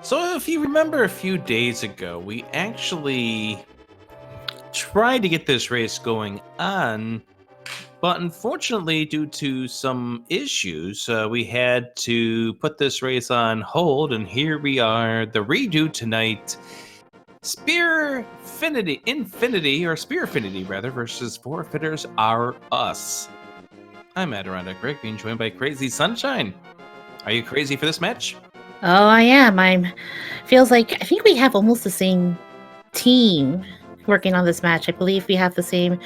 So if you remember a few days ago, we actually tried to get this race going on, but unfortunately, due to some issues, we had to put this race on hold, and here we are, the redo tonight. Spearfinity rather, versus Forfeiters Are Us. I'm Adirondack Rick, being joined by Crazy Sunshine. Are you crazy for this match? Oh, I am. Feels like I think we have almost the same team working on this match. I believe we have the same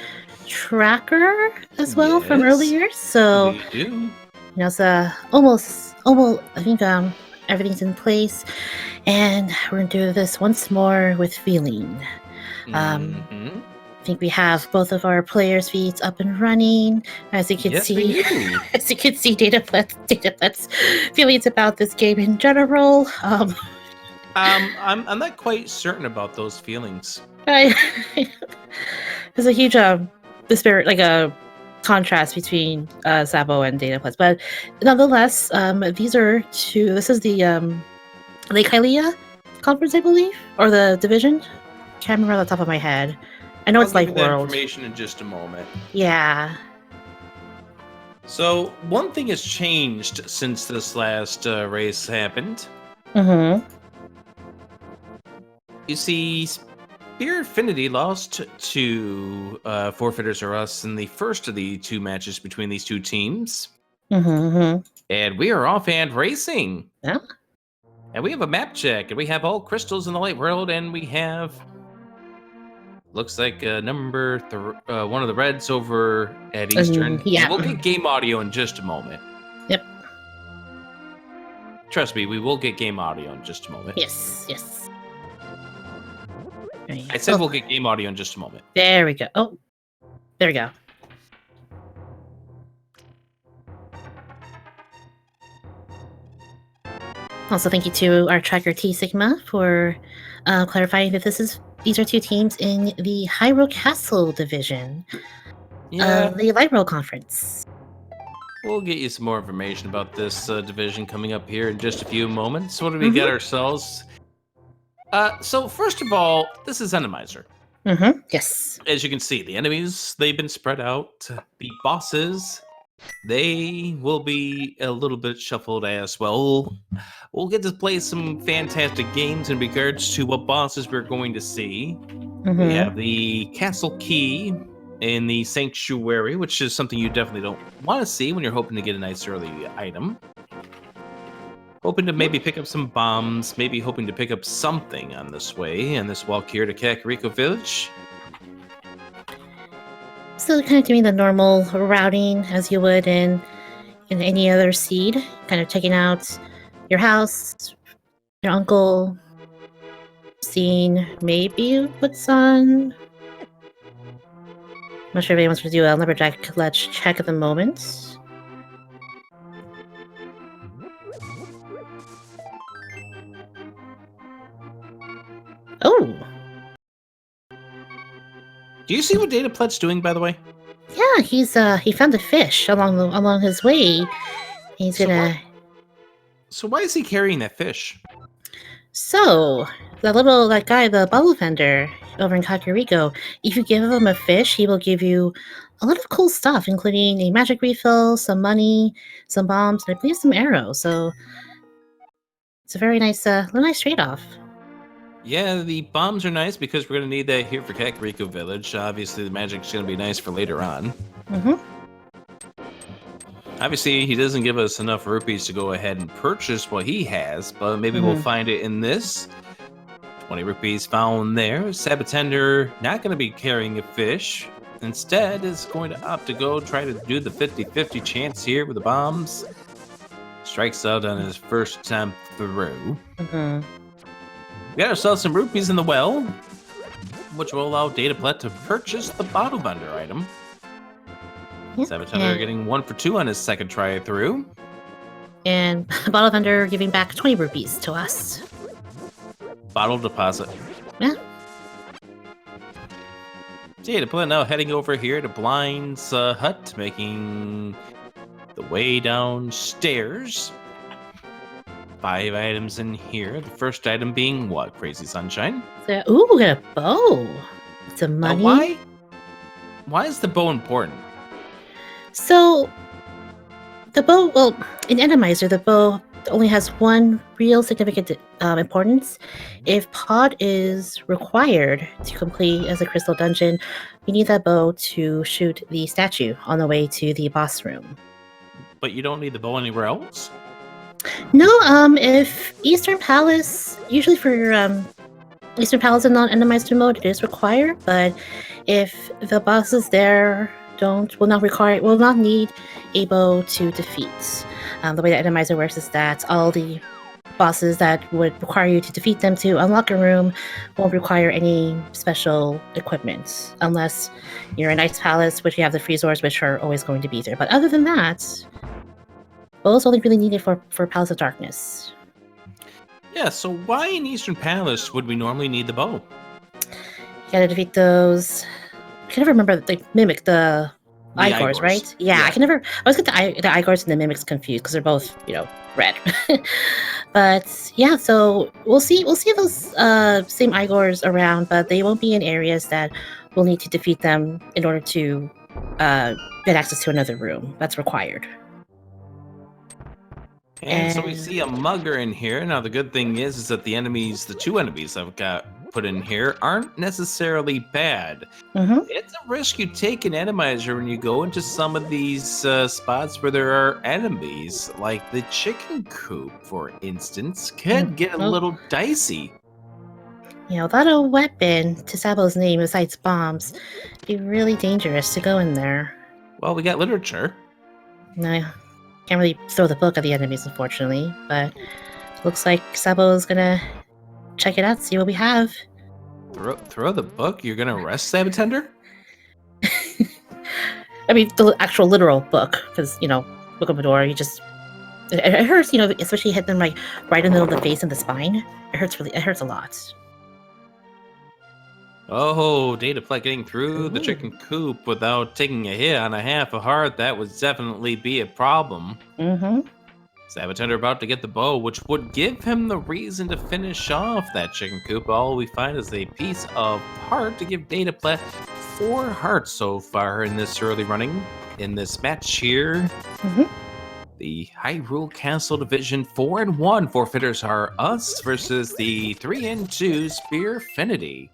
tracker as well from Yes, earlier. So we do. it's almost. I think everything's in place, and we're gonna do this once more with feeling. I think we have both of our players' feet up and running. As you can Yes, see, we do. as you can see, dataplet's feelings about this game in general. I'm not quite certain about those feelings. There's a huge disparate, like a contrast between Sabo and Dataplet, but nonetheless, these are two. This is the Lake Hylia conference, I believe, or the division. Can't remember off the top of my head. I know it's I'll like give you that World. information in just a moment. Yeah. So one thing has changed since this last race happened. Mm-hmm. You see, Spearfinity lost to Forfeiters Are Us in the first of the two matches between these two teams. Mm-hmm. And we are offhand racing. Yeah. And we have a map check, and we have all crystals in the light world, and we have... Looks like number one of the reds over at Eastern. Yeah. We'll get game audio in just a moment. Yep. Trust me, we will get game audio in just a moment. Yes. I said we'll get game audio in just a moment. There we go. Oh, there we go. Also, thank you to our tracker T Sigma for clarifying that these are two teams in the Hyrule Castle division of the Light World Conference. We'll get you some more information about this division coming up here in just a few moments. What do we got ourselves? So first of all, this is Randomizer. Yes. As you can see, the enemies, they've been spread out. The bosses, they will be a little bit shuffled as well. We'll get to play some fantastic games in regards to what bosses we're going to see. We have the Castle Key in the Sanctuary, which is something you definitely don't want to see when you're hoping to get a nice early item. Hoping to maybe pick up some bombs, maybe hoping to pick up something on this way, and this walk here to Kakariko Village. So kind of doing the normal routing as you would in any other seed, kind of checking out your house, your uncle, seeing maybe what's on. I'm not sure if anyone wants to do a lumberjack ledge check at the moment. Oh. Do you see what Dataplet's doing, by the way? Yeah, he found a fish along his way. He's gonna. So why is he carrying that fish? So that guy, the bubble vendor over in Kakariko, if you give him a fish, he will give you a lot of cool stuff, including a magic refill, some money, some bombs, and I believe some arrows. So it's a very nice, nice trade-off. Yeah, the bombs are nice because we're going to need that here for Kakariko Village. Obviously, the magic's going to be nice for later on. Obviously, he doesn't give us enough rupees to go ahead and purchase what he has, but maybe we'll find it in this. 20 rupees found there. sab0tender not going to be carrying a fish. Instead, is going to opt to go try to do the 50-50 chance here with the bombs. Strikes out on his first time through. We got ourselves some rupees in the well, which will allow Dataplet to purchase the bottle bender item. sab0tender getting 1 for 2 on his second try through. And bottle vendor giving back 20 rupees to us. Bottle deposit. Yeah. Dataplet now heading over here to Blind's hut, making the way downstairs. 5 items in here. The first item being what? Crazy Sunshine. So, ooh, we got a bow. Some Now, money. why is the bow important? So the bow, well, in Randomizer, the bow only has one real significant importance. If pod is required to complete as a crystal dungeon, you need that bow to shoot the statue on the way to the boss room. But you don't need the bow anywhere else? No, if Eastern Palace, usually for Eastern Palace in non-randomizer mode, it is required, but if the bosses there will not need a bow to defeat. The way that randomizer works is that all the bosses that would require you to defeat them to unlock a room won't require any special equipment, unless you're in Ice Palace, which you have the freezers, which are always going to be there. But other than that, bows only really needed for Palace of Darkness. Yeah, so why in Eastern Palace would we normally need the bow? You gotta defeat those. I can never remember, like, Mimic, the Igors, right? Yeah, I can never. I always get the Igors and the Mimics confused because they're both, red. But yeah, so we'll see those same Igors around, but they won't be in areas that we'll need to defeat them in order to get access to another room. That's required. And so we see a mugger in here. Now the good thing is that the two enemies I've got put in here aren't necessarily bad. Mm-hmm. It's a risk you take in Randomizer when you go into some of these spots where there are enemies, like the chicken coop, for instance, can get a little dicey. Without a weapon to Sabo's name besides bombs, it'd be really dangerous to go in there. Well, we got literature. No, can't really throw the book at the enemies, unfortunately, but looks like Sabo's gonna check it out, see what we have. Throw the book? You're gonna arrest sab0tender? I mean, the actual literal book, because, Book of Door, it hurts, especially hit them like right in the middle of the face and the spine. It hurts a lot. Oh, dataplet getting through the chicken coop without taking a hit on a half a heart, that would definitely be a problem. Mm-hmm. sab0tender about to get the bow, which would give him the reason to finish off that chicken coop. All we find is a piece of heart to give dataplet 4 hearts so far in this early running. In this match here, the Hyrule Castle Division 4-1 forfeiters are us versus the 3-2 Spearfinity.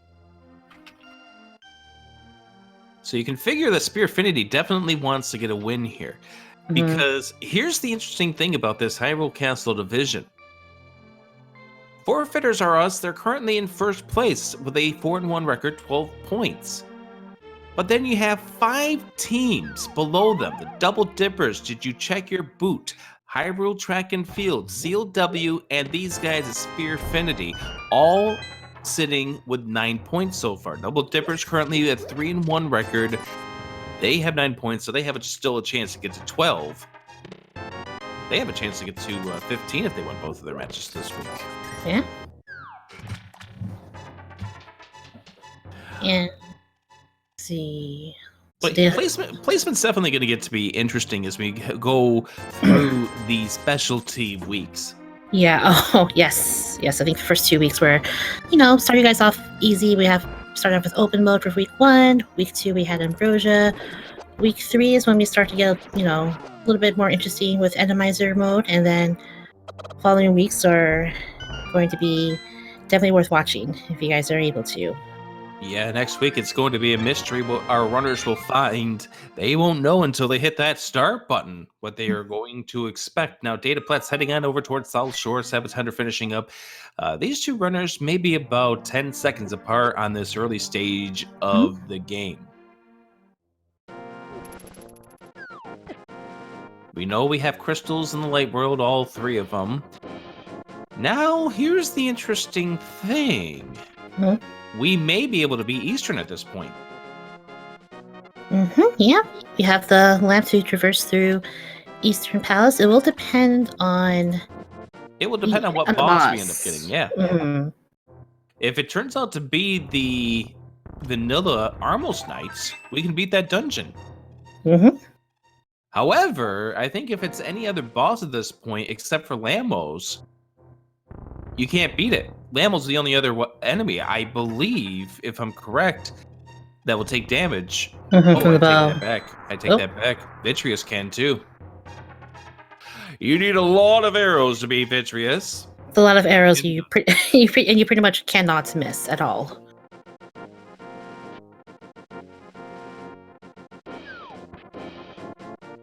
So you can figure that Spearfinity definitely wants to get a win here. Because here's the interesting thing about this Hyrule Castle Division. Forfeiters are us. They're currently in first place with a 4-1 record, 12 points. But then you have 5 teams below them. The Double Dippers, Did You Check Your Boot? Hyrule Track and Field, CLW, and these guys at Spearfinity, all sitting with 9 points so far. Double Dippers currently at 3-1 record. They have 9 points, so they have still a chance to get to 12. They have a chance to get to 15 if they win both of their matches this week. Yeah. And let's see. But placement's definitely going to get to be interesting as we go through the specialty weeks. Yeah. Oh, yes. Yes. I think the first 2 weeks were, starting you guys off easy. We started off with open mode for week 1. Week 2, we had Ambrosia. Week 3 is when we start to get, a little bit more interesting with Randomizer mode. And then following weeks are going to be definitely worth watching if you guys are able to. Yeah, next week it's going to be a mystery what our runners will find. They won't know until they hit that start button what they are going to expect. Now, dataplet's heading on over towards South Shore, sab0tender finishing up. These two runners may be about 10 seconds apart on this early stage of the game. We know we have crystals in the light world, all 3 of them. Now, here's the interesting thing. We may be able to be Eastern at this point. Yeah. You have the lamp to traverse through Eastern Palace. It will depend on... It will depend on what boss we end up getting, yeah. If it turns out to be the vanilla Armos Knights, we can beat that dungeon. However, I think if it's any other boss at this point, except for Lamos, you can't beat it. Lamel's the only other enemy, I believe, if I'm correct, that will take damage. From the I take bow. that back. I take that back. Vitreous can too. You need a lot of arrows to beat Vitreous. It's a lot of arrows and you pretty much cannot miss at all.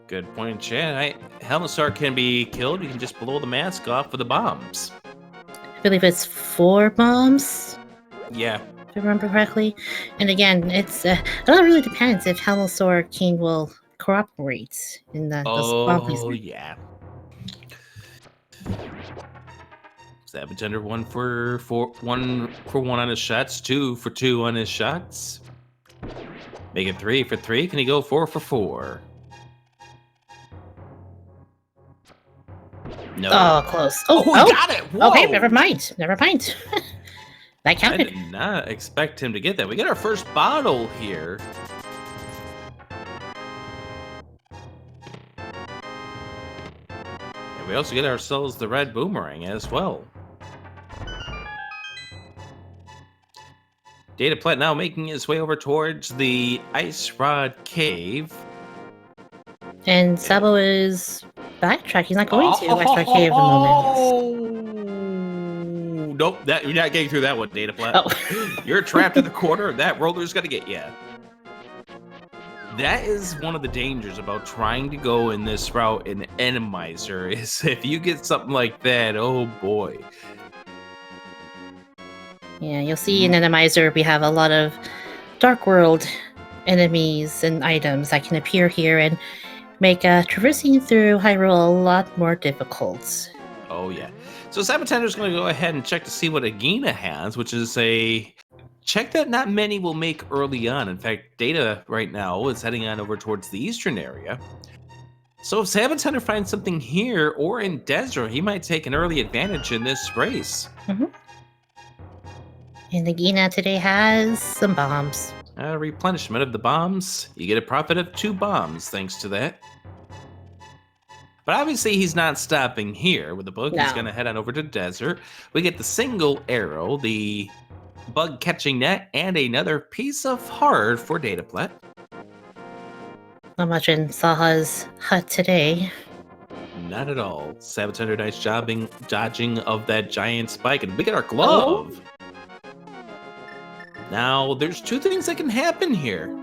Good point, Chad. Helmstar can be killed. You can just blow the mask off with the bombs. I believe it's 4 bombs. Yeah. If I remember correctly. And again, it really depends if Helmstar King will cooperate in the bomb placement. Yeah. sab0tender 1 for 1 on his shots, 2 for 2 on his shots. Make it 3 for 3. Can he go 4 for 4? No. Oh, close. Oh, he got it! Whoa. Okay, never mind. That counted. I did not expect him to get that. We got our first bottle here. And we also get ourselves the red boomerang as well. Dataplet now making his way over towards the Ice Rod Cave. And Sabo is backtrack. He's not going to Ice Rod Cave at the moment. Nope, you're not getting through that one, Dataplet. Oh. You're trapped in the corner. That roller's gonna get you. That is one of the dangers about trying to go in this route in Randomizer, is if you get something like that, oh boy. Yeah, you'll see in Randomizer we have a lot of Dark World enemies and items that can appear here and make traversing through Hyrule a lot more difficult. Oh yeah. So sab0tender is going to go ahead and check to see what Agina has, which is a check that not many will make early on. In fact, Data right now is heading on over towards the eastern area. So if sab0tender finds something here or in Desert, he might take an early advantage in this race. Mm-hmm. And Agina today has some bombs. Replenishment of the bombs. You get a profit of 2 bombs thanks to that. But obviously he's not stopping here with the book. No. He's going to head on over to Desert. We get the single arrow, the bug catching net, and another piece of heart for Dataplet. Not much in Saha's hut today. Not at all. sab0tender nice dodging of that giant spike. And we get our glove. Oh. Now, there's 2 things that can happen here.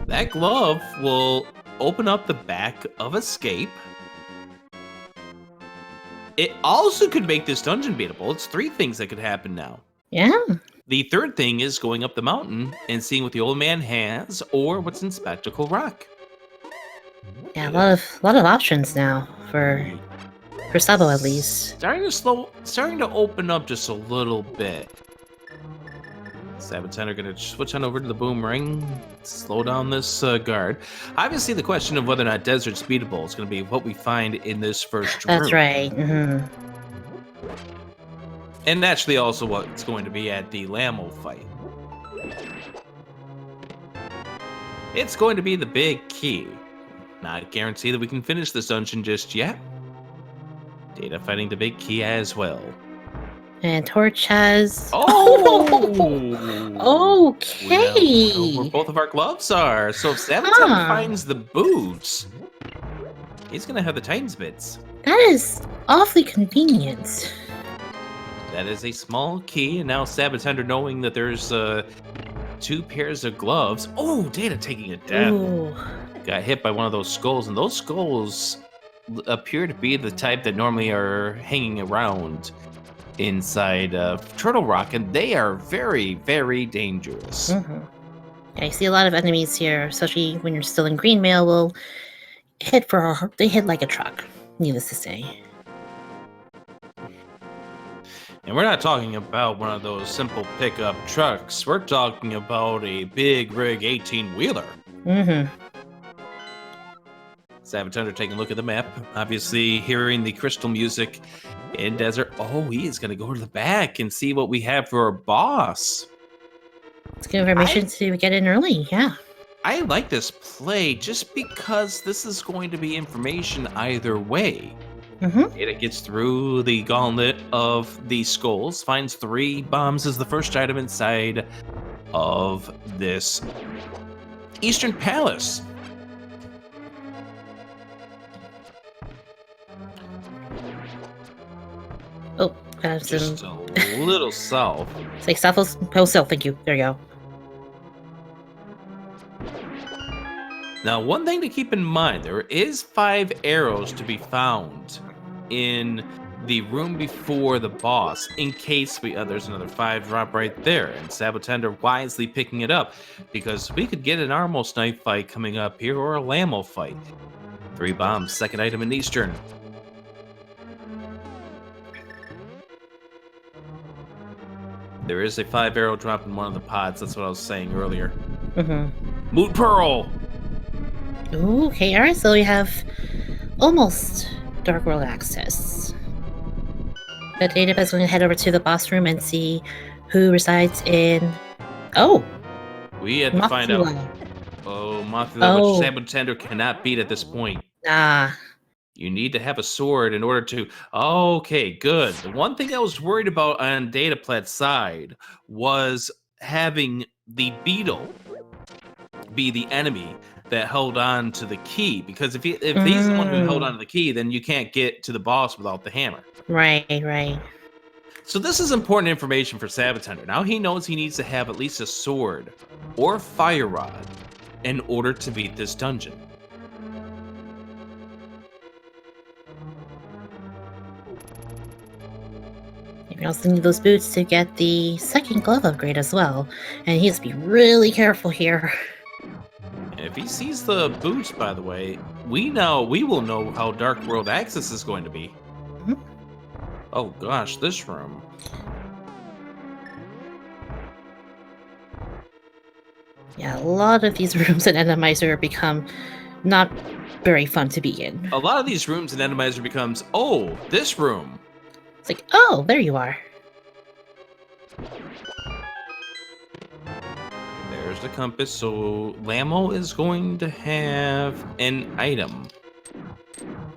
That glove will open up the back of Escape. It also could make this dungeon beatable. It's 3 things that could happen now. Yeah. The third thing is going up the mountain and seeing what the old man has or what's in Spectacle Rock. Yeah, a lot of options now for Sabo at least. Starting to open up just a little bit. sab0tender gonna switch on over to the boomerang, slow down this guard. Obviously, the question of whether or not Desert's beatable is going to be what we find in this first room. That's right. Mm-hmm. And naturally, also what's going to be at the Lamo fight. It's going to be the big key. Not guarantee that we can finish this dungeon just yet. Data fighting the big key as well. And Torch has... Oh! Okay! We know where both of our gloves are. So if sab0tender finds the boots, he's going to have the Titans bits. That is awfully convenient. That is a small key, and now sab0tender knowing that there's 2 pairs of gloves. Oh, Data taking a death. Ooh. Got hit by one of those skulls, and those skulls appear to be the type that normally are hanging around inside of Turtle Rock, and they are very, very dangerous. Mm-hmm. Yeah, I see a lot of enemies here, especially when you're still in Greenmail, will hit like a truck, needless to say. And we're not talking about one of those simple pickup trucks. We're talking about a big rig 18-wheeler. Mm-hmm. sab0tender taking a look at the map, obviously hearing the crystal music in Desert. Oh, he is going to go to the back and see what we have for our boss. It's good information to get in early, yeah. I like this play just because this is going to be information either way. Mm-hmm. Data gets through the gauntlet of the skulls, finds 3 bombs as the first item inside of this Eastern Palace. Oh, got some. Just a little south. It's like South Wholesale. Thank you. There you go. Now, one thing to keep in mind, there is 5 arrows to be found in the room before the boss, in case there's another 5 drop right there, and sab0tender wisely picking it up, because we could get an Armos knife fight coming up here, or a Lammo fight. 3 bombs, second item in Eastern. There is a 5 arrow drop in one of the pods, that's what I was saying earlier. Mm-hmm. Moot Pearl! Ooh, okay, alright, so we have almost Dark World access. The database is going to head over to the boss room and see who resides in... Oh! We had to find out. Oh, Mothula, which sab0tender cannot beat at this point. Ah. You need to have a sword in order to... Okay, good. The one thing I was worried about on dataplet's side was having the beetle be the enemy that held on to the key, because if he's the one who held on to the key, then you can't get to the boss without the hammer. Right. So this is important information for sab0tender. Now he knows he needs to have at least a sword or fire rod in order to beat this dungeon. You also need those boots to get the second glove upgrade as well, and he has to be really careful here. If he sees the boots, by the way, we will know how Dark World access is going to be. Mm-hmm. Oh gosh, this room. Yeah, a lot of these rooms in Randomizer become not very fun to be in. A lot of these rooms in Randomizer becomes, oh, this room. It's like, oh, there you are. There's the compass, so Lammo is going to have an item.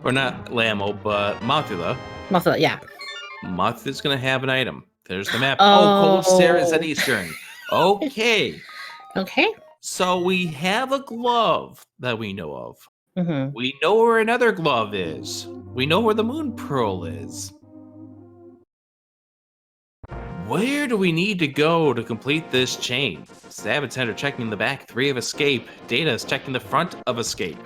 Or not Lammo, but Mothula. Mothula, yeah. Mothula's going to have an item. There's the map. Oh. Cold Stare is at Eastern. Okay. Okay. So we have a glove that we know of. Mm-hmm. We know where another glove is. We know where the Moon Pearl is. Where do we need to go to complete this chain? sab0tender checking the back 3 of Escape. Data is checking the front of Escape.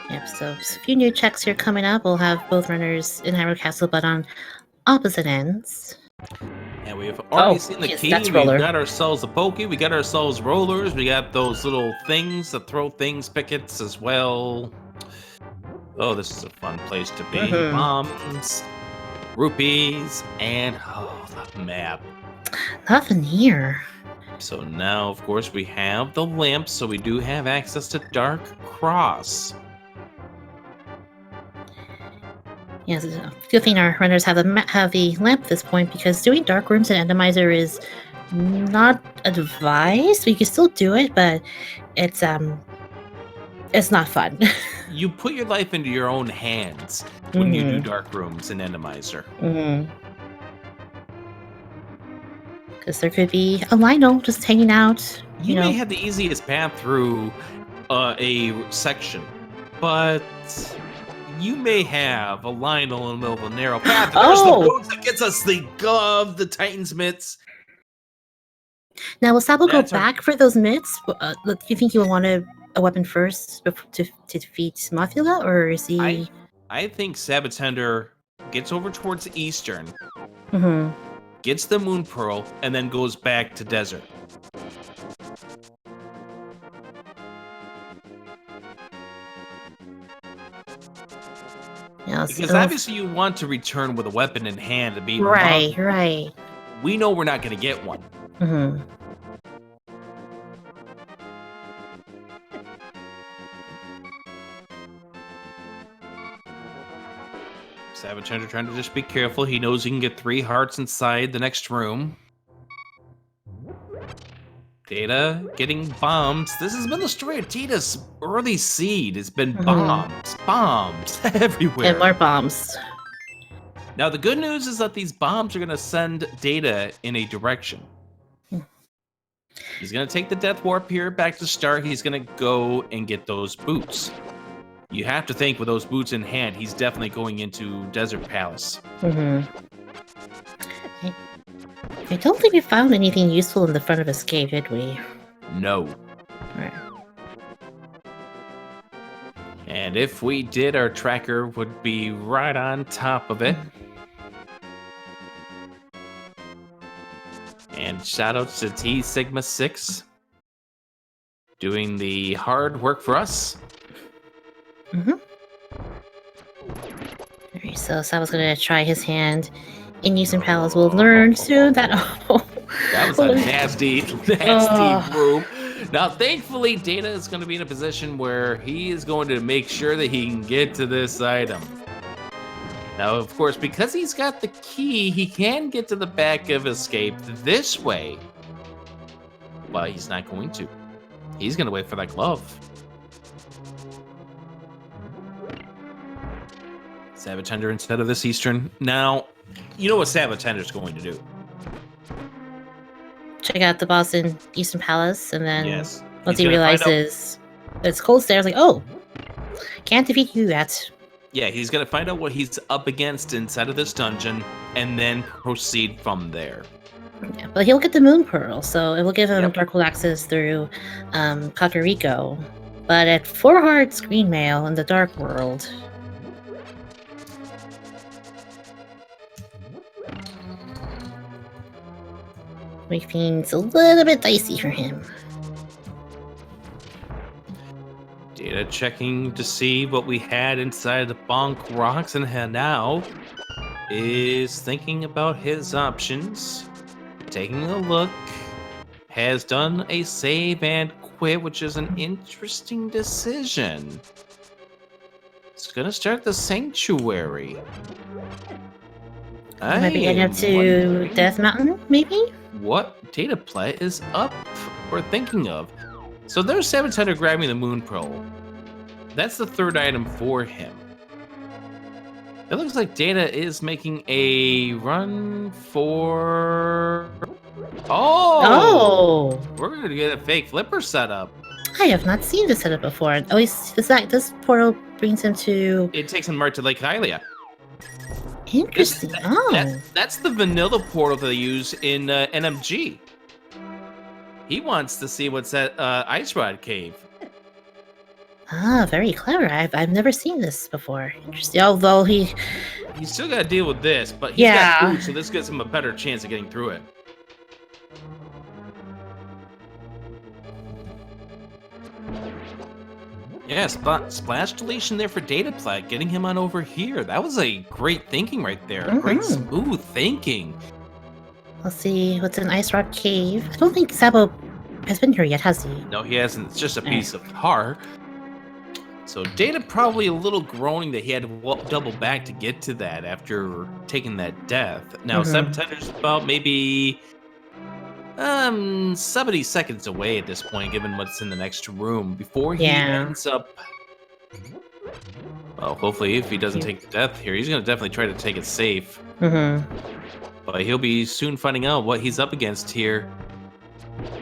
Yep, so a few new checks here coming up. We'll have both runners in Hyrule Castle, but on opposite ends. And we've already seen the key. We've roller. got ourselves a pokey. We got ourselves rollers. We got those little things that throw things, pickets as well. Oh, this is a fun place to be. Mm-hmm. Bombs, rupees, and the map. Nothing here. So now, of course, we have the lamp, so we do have access to Dark Cross. Yes, it's a good thing our runners have the lamp at this point, because doing dark rooms in Randomizer is not advised. You can still do it, but it's not fun. You put your life into your own hands when you do dark rooms in Randomizer. Because there could be a Lionel just hanging out. You may have the easiest path through a section, but you may have a Lionel in the middle of a narrow path. There's the boots that gets us the glove, the Titan's mitts. Now, will Sabo go back for those mitts? Do you think he will want a weapon first to defeat Mothula, or is he... I think sab0tender gets over towards Eastern, gets the Moon Pearl, and then goes back to Desert. Because obviously you want to return with a weapon in hand to beat right. We know we're not going to get one. sab0tender trying to just be careful. He knows he can get 3 hearts inside the next room. Data getting bombs. This has been the story of Data's early seed. It's been Mhm. bombs everywhere. And more bombs. Now, the good news is that these bombs are going to send Data in a direction. He's going to take the Death Warp here back to start. He's going to go and get those boots. You have to think with those boots in hand, he's definitely going into Desert Palace. I don't think we found anything useful in the front of his cave, did we? No. Right. And if we did, our tracker would be right on top of it. And shoutouts to T Sigma 6 doing the hard work for us. Alright, so Sabo's gonna try his hand in Eastern Palace. We'll learn soon that. That was a nasty room. Now, thankfully, Data is going to be in a position where he is going to make sure that he can get to this item. Now, of course, because he's got the key, he can get to the back of Escape this way. But he's not going to. He's going to wait for that glove. sab0tender instead of this Eastern. Now, you know what sab0tender's going to do. Check out the boss in Eastern Palace, and then Yes. once he realizes it's cold stairs, like, oh, can't defeat you yet. Yeah, he's going to find out what he's up against inside of this dungeon, and then proceed from there. Yeah, but he'll get the Moon Pearl, so it will give him Darkhold access through Kakariko. But at 4 hearts green mail in the Dark World. Make things a little bit dicey for him. Data checking to see what we had inside the Bonk Rocks, and now is thinking about his options. Taking a look. Has done a save and quit, which is an interesting decision. It's gonna start the Sanctuary. Might be getting up to Death Mountain, maybe? What dataplet is up or thinking of? So there's sab0tender grabbing the Moon Pearl. That's the third item for him. It looks like Data is making a run for... Oh! We're going to get a fake flipper setup. I have not seen this setup before. At least this portal brings him to... It takes him right to Lake Hylia. Interesting. That's the vanilla portal they use in NMG. He wants to see what's at Ice Rod Cave. Ah, very clever. I've never seen this before. Interesting. Although he's still got to deal with this, but he's got food, so this gives him a better chance of getting through it. Yeah, splash deletion there for dataplet, getting him on over here. That was a great thinking right there. Great smooth thinking. Let's see what's in Ice Rock Cave. I don't think Sabo has been here yet, has he? No, he hasn't. It's just a piece of heart. So Data probably a little groaning that he had to double back to get to that after taking that death. Now, sab0tender's about maybe 70 seconds away at this point, given what's in the next room, before he ends up... Well, hopefully, if he doesn't take the death here, he's going to definitely try to take it safe. But he'll be soon finding out what he's up against here.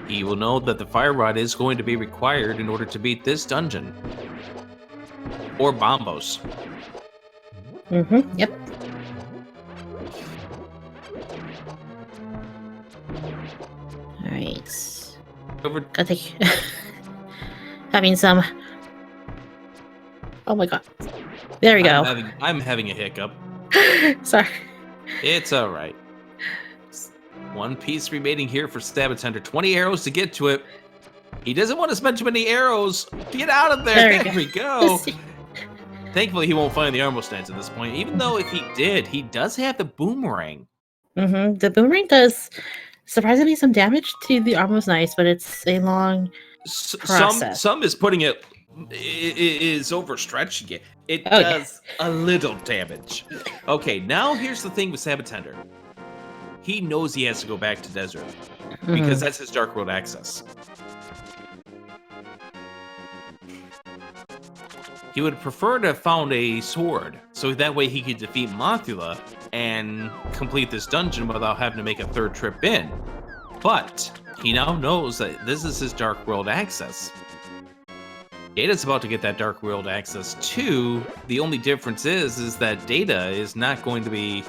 He will know that the Fire Rod is going to be required in order to beat this dungeon. Or Bombos. Yep. Alright. Gotta take... having some... Oh my god. There we go. I'm having a hiccup. Sorry. It's alright. One piece remaining here for sab0tender. 20 arrows to get to it. He doesn't want to spend too many arrows. Get out of there. There we go. Thankfully, he won't find the armor stance at this point. Even though if he did, he does have the boomerang. The boomerang does surprisingly some damage to the armor's nice, but it's a long process. Some is putting it is overstretching it. It does a little damage. Okay, now here's the thing with sab0tender. he knows he has to go back to Desert because that's his Dark World access. He would prefer to have found a sword, so that way he could defeat Mothula and complete this dungeon without having to make a third trip in. But he now knows that this is his Dark World access. Data's about to get that Dark World access too. The only difference is that Data is not going to be...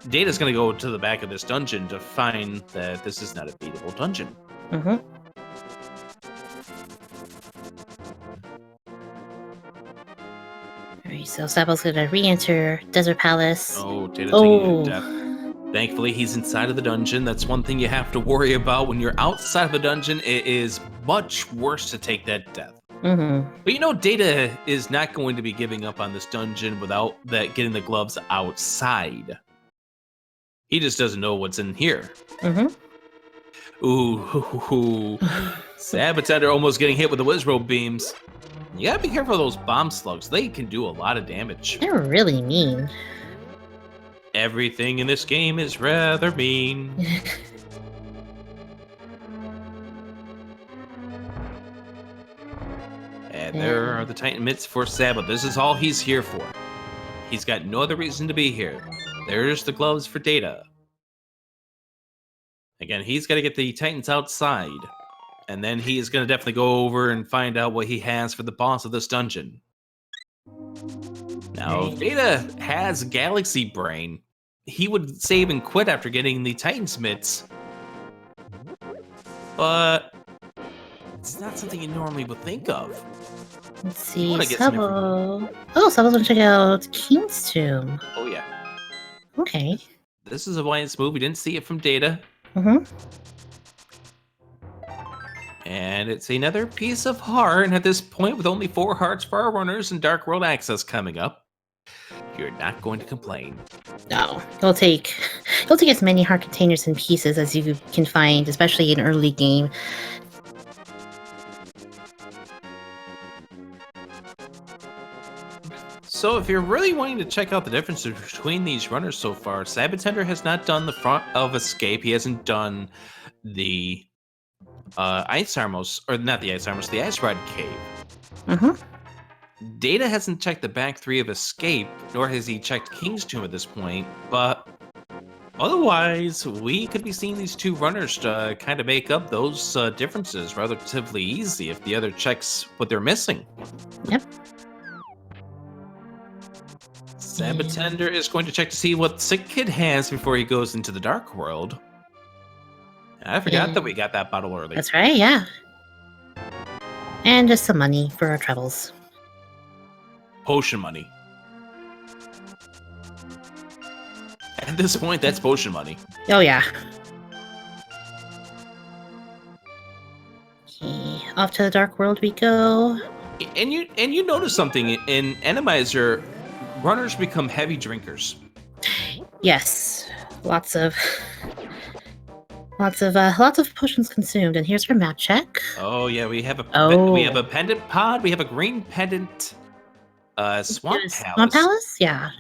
Data's going to go to the back of this dungeon to find that this is not a beatable dungeon. Mm-hmm. Alright, so Sabo's gonna re-enter Desert Palace. Oh, Data taking a death. Thankfully, he's inside of the dungeon. That's one thing you have to worry about. When you're outside of the dungeon, it is much worse to take that death. Mm-hmm. But you know, Data is not going to be giving up on this dungeon without getting the gloves outside. He just doesn't know what's in here. Mm-hmm. Ooh, sab0tender almost getting hit with the Wizrobe beams. You gotta be careful of those bomb slugs. They can do a lot of damage. They're really mean. Everything in this game is rather mean. And there are the Titan mitts for Sabo. This is all he's here for. He's got no other reason to be here. There's the gloves for Data. Again, he's got to get the Titans outside. And then he is going to definitely go over and find out what he has for the boss of this dungeon. Now, if Data has Galaxy Brain, he would save and quit after getting the Titans mitts. But it's not something you normally would think of. Let's see, Sabo. Oh, Sabo's gonna check out King's Tomb. Oh, yeah. Okay. This is a Alliance move. We didn't see it from Data. Mm-hmm. And it's another piece of heart. And at this point, with only 4 hearts for our runners and Dark World access coming up, you're not going to complain. No, he'll take as many heart containers and pieces as you can find, especially in early game. So if you're really wanting to check out the differences between these runners so far, sab0tender has not done the front of Escape. He hasn't done the Ice Armos, or not the Ice Armos, the Ice Rod Cave. Mm-hmm. Data hasn't checked the back 3 of Escape, nor has he checked King's Tomb at this point, but otherwise, we could be seeing these 2 runners kind of make up those differences relatively easy if the other checks what they're missing. Yep. sab0tender is going to check to see what Sick Kid has before he goes into the Dark World. I forgot that we got that bottle early. That's right, yeah. And just some money for our travels. Potion money. At this point, that's potion money. Oh, yeah. Okay, off to the Dark World we go. And you notice something in Randomizer, runners become heavy drinkers. Yes, lots of potions consumed. And here's our map check. Oh yeah, we have a pendant pod. We have a green pendant. Swamp Palace. Swamp Palace, yeah.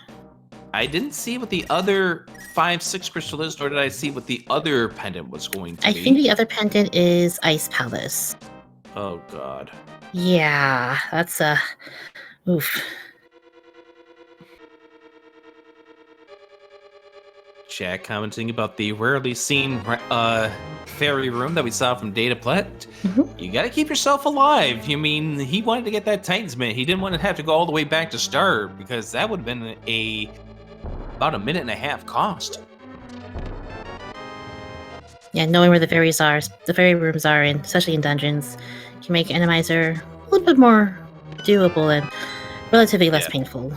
I didn't see what the other 5-6 crystal is, nor did I see what the other pendant was going to be. I think the other pendant is Ice Palace. Oh god. Yeah, that's oof. Chat commenting about the rarely seen fairy room that we saw from dataplet. Mm-hmm. You gotta keep yourself alive. You mean, he wanted to get that Titans mint. He didn't want to have to go all the way back to start, because that would have been about a minute and a half cost. Yeah, knowing where the fairy rooms are, and especially in dungeons, can make Randomizer a little bit more doable and relatively less painful.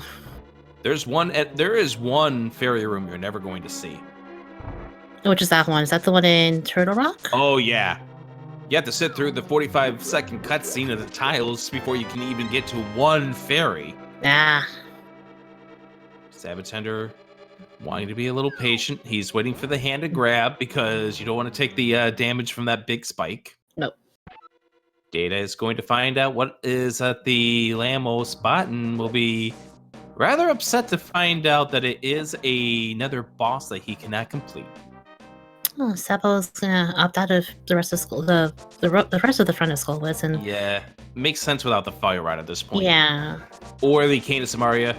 There is one fairy room you're never going to see. Which is that one? Is that the one in Turtle Rock? Oh yeah. You have to sit through the 45-second cutscene of the tiles before you can even get to one fairy. Ah. sab0tender wanting to be a little patient. He's waiting for the hand to grab because you don't want to take the damage from that big spike. Nope. Data is going to find out what is at the Lamo spot and will be rather upset to find out that it is another boss that he cannot complete. Oh, Sabo's gonna opt out of the rest of school, the rest of the front of Skullwoods, and Yeah, makes sense without the fire rod at this point. yeah. Or the Cane of Samaria,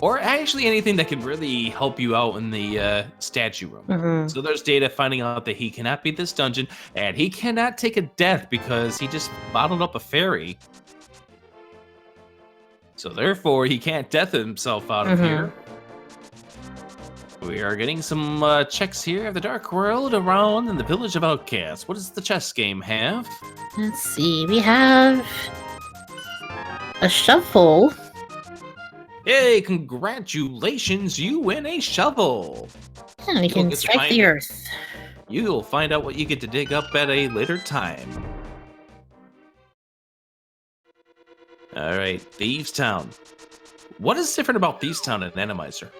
or actually anything that could really help you out in the statue room. Mhm. So there's Data finding out that he cannot beat this dungeon, and he cannot take a death because he just bottled up a fairy. So therefore, he can't death himself out of here. We are getting some checks here of the Dark World around in the Village of Outcasts. What does the chess game have? Let's see. We have a shovel. Hey, congratulations! You win a shovel. Yeah, we can get to strike find- the earth. You'll find out what you get to dig up at a later time. All right, Thieves Town. What is different about Thieves Town and Randomizer?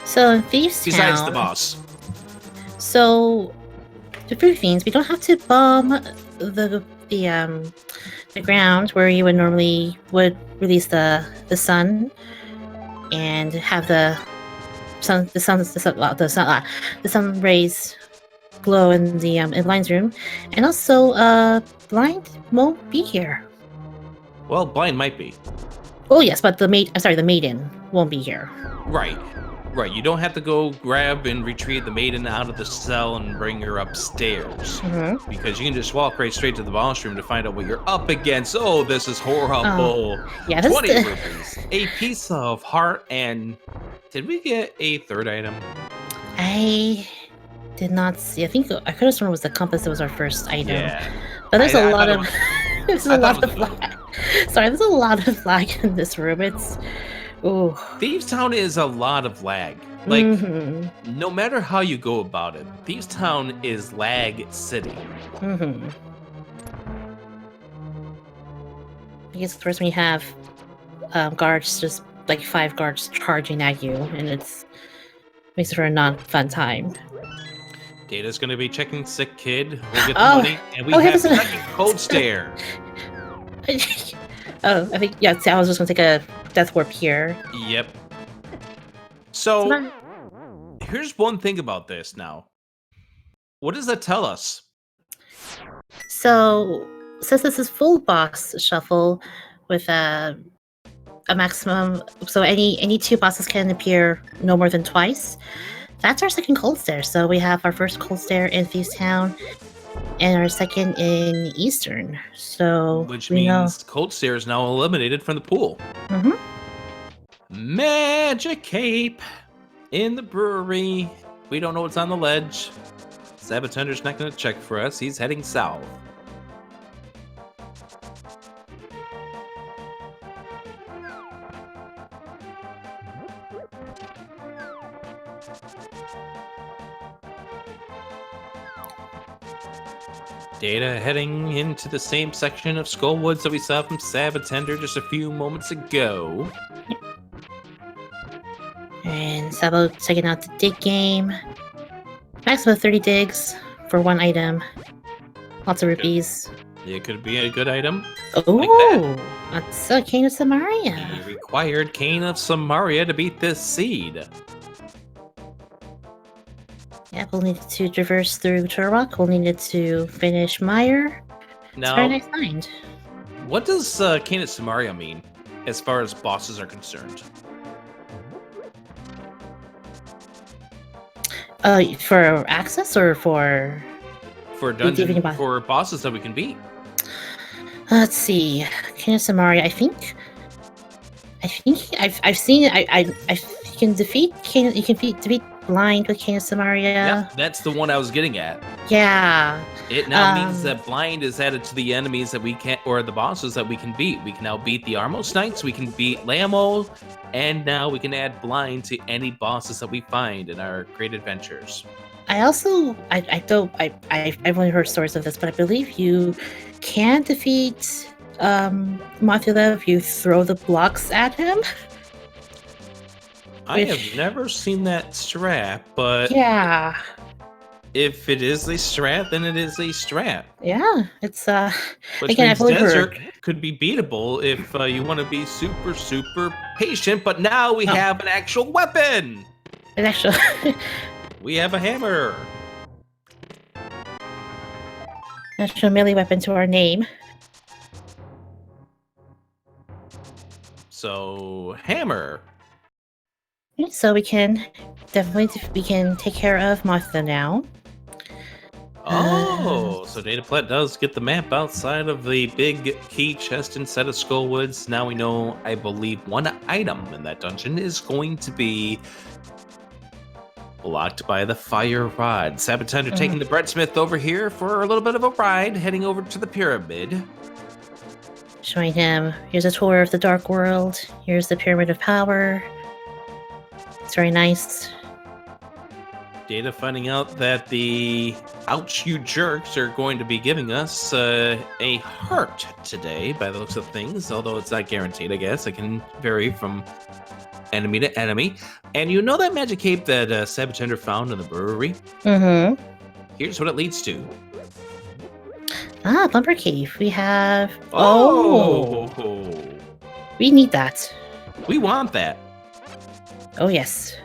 So in Thieves Town, Besides the boss. So the food fiends, we don't have to bomb the ground where you would normally release the sun and have the sun rays glow in the in Blind's room, and also Blind won't be here. Well, Blind might be. Oh yes, but the maiden won't be here. Right. Right, you don't have to go grab and retrieve the maiden out of the cell and bring her upstairs. Because you can just walk right straight to the boss room to find out what you're up against. Oh, this is horrible. Yeah, 20 rupees, a piece of heart, and did we get a third item? I did not see. I think I could have sworn it was the compass that was our first item. Yeah. But there's I a lot thought it of was- there's I a thought lot it of was lag. Sorry, there's a lot of lag in this room. It's Thieves Town is a lot of lag. Like, Mhm. no matter how you go about it, Thieves Town is lag city. I guess first we have guards, just like 5 guards charging at you, and makes it for a non-fun time. Data's gonna be checking sick kid. We'll get the Oh. money, and we Oh, have here's a- second cold stare. Oh, I think see, I was just gonna take a death warp here. Yep. It's So not- here's one thing about this now. What does that tell us? So since this is full boss shuffle with a maximum, so any 2 bosses can appear no more than twice. That's our second cold stare. So we have our first cold stare in Thieves Town and our second in Eastern. So Which we know. means cold stare is now eliminated from the pool. Mhm. Magic Cape in the brewery. We don't know what's on the ledge. Sab0tender's not going to check for us. He's heading south. Data heading into the same section of Skullwoods that we saw from Sab0tender just a few moments ago. And Sabo checking out the dig game. Maximum of 30 digs for 1 item. Lots of rupees. It could be a good item. Oh, that's a Cane of Samaria. He required Cane of Samaria to beat this seed. Yeah, we'll need to traverse through Turok. We'll need to finish Meyer. It's Now, very nice find. what does Cane of Samaria mean as far as bosses are concerned? For access or for For Beating dungeon, boss. for bosses that we can beat. let's see, Cane of Samaria. I think I've seen it. You can defeat Cane. You can defeat Blind with Cane of Samaria. Yeah, that's the one I was getting at. Yeah. It now means that blind is added to the enemies that we can, or the bosses that we can beat. We can now beat the Armos Knights, we can beat Lamo, and now we can add blind to any bosses that we find in our great adventures. I also I've only heard stories of this, but I believe you can defeat Mothula if you throw the blocks at him. I have never seen that strat, but Yeah. if it is a strat, then it is a strat. Yeah. It's Which Again, means I've only Desert heard. could be beatable if you want to be super, super patient. But now we have an actual weapon. An actual. We have a hammer. Actual melee weapon to our name. So, hammer. So we can take care of Martha now. Oh, so dataplet does get the map outside of the big key chest instead of Skullwoods. Now we know, I believe, one item in that dungeon is going to be blocked by the fire rod. sab0tender taking the breadsmith over here for a little bit of a ride, heading over to the pyramid. Showing him, here's a tour of the Dark World. Here's the Pyramid of Power. It's very nice. Data finding out that the Ouch You Jerks are going to be giving us a heart today, by the looks of things, although it's not guaranteed, I guess. It can vary from enemy to enemy. And you know that magic cape that sab0tender found in the brewery? Mm-hmm. Here's what it leads to. Ah, Bumper Cave. We have... Oh! We need that. We want that. Oh, yes.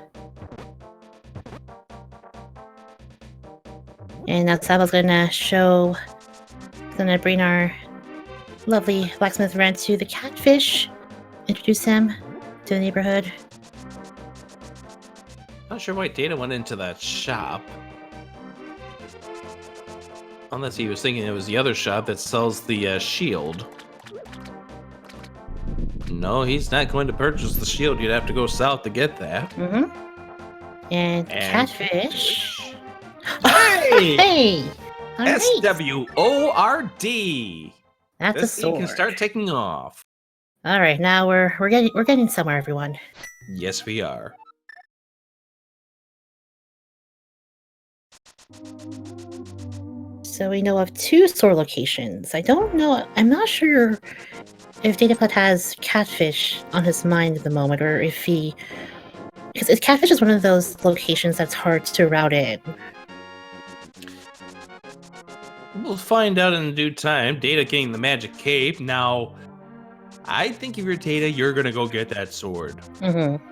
And now Sabo's gonna bring our lovely blacksmith friend to the catfish. Introduce him to the neighborhood. Not sure why Data went into that shop. Unless he was thinking it was the other shop that sells the shield. No, he's not going to purchase the shield. You'd have to go south to get that. Mm-hmm. And catfish. Hey! Hey! All right. SWORD. That's This a thing sword. can start taking off. All right, now we're getting somewhere, everyone. Yes, we are. So we know of 2 store locations. I don't know. I'm not sure if dataplet has catfish on his mind at the moment, or if he, because catfish is one of those locations that's hard to route in. We'll find out in due time. Data getting the magic cape. Now, I think if you're Data, you're going to go get that sword. Mm-hmm.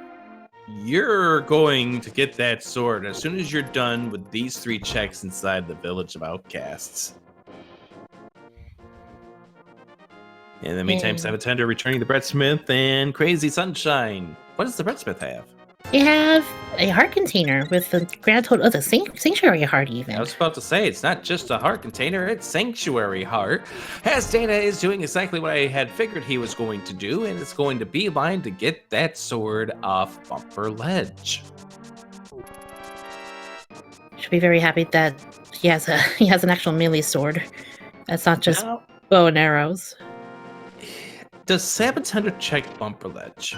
You're going to get that sword as soon as you're done with these 3 checks inside the Village of Outcasts. In the meantime, sab0tender returning the breadsmith and Crazy Sunshine. What does the breadsmith have? You have a heart container with the grand total of the sanctuary heart, even. I was about to say, it's not just a heart container, it's Sanctuary Heart. As Data is doing exactly what I had figured he was going to do, and it's going to beeline to get that sword off Bumper Ledge. Should be very happy that he has an actual melee sword. That's not just bow and arrows. Does sab0tender check Bumper Ledge?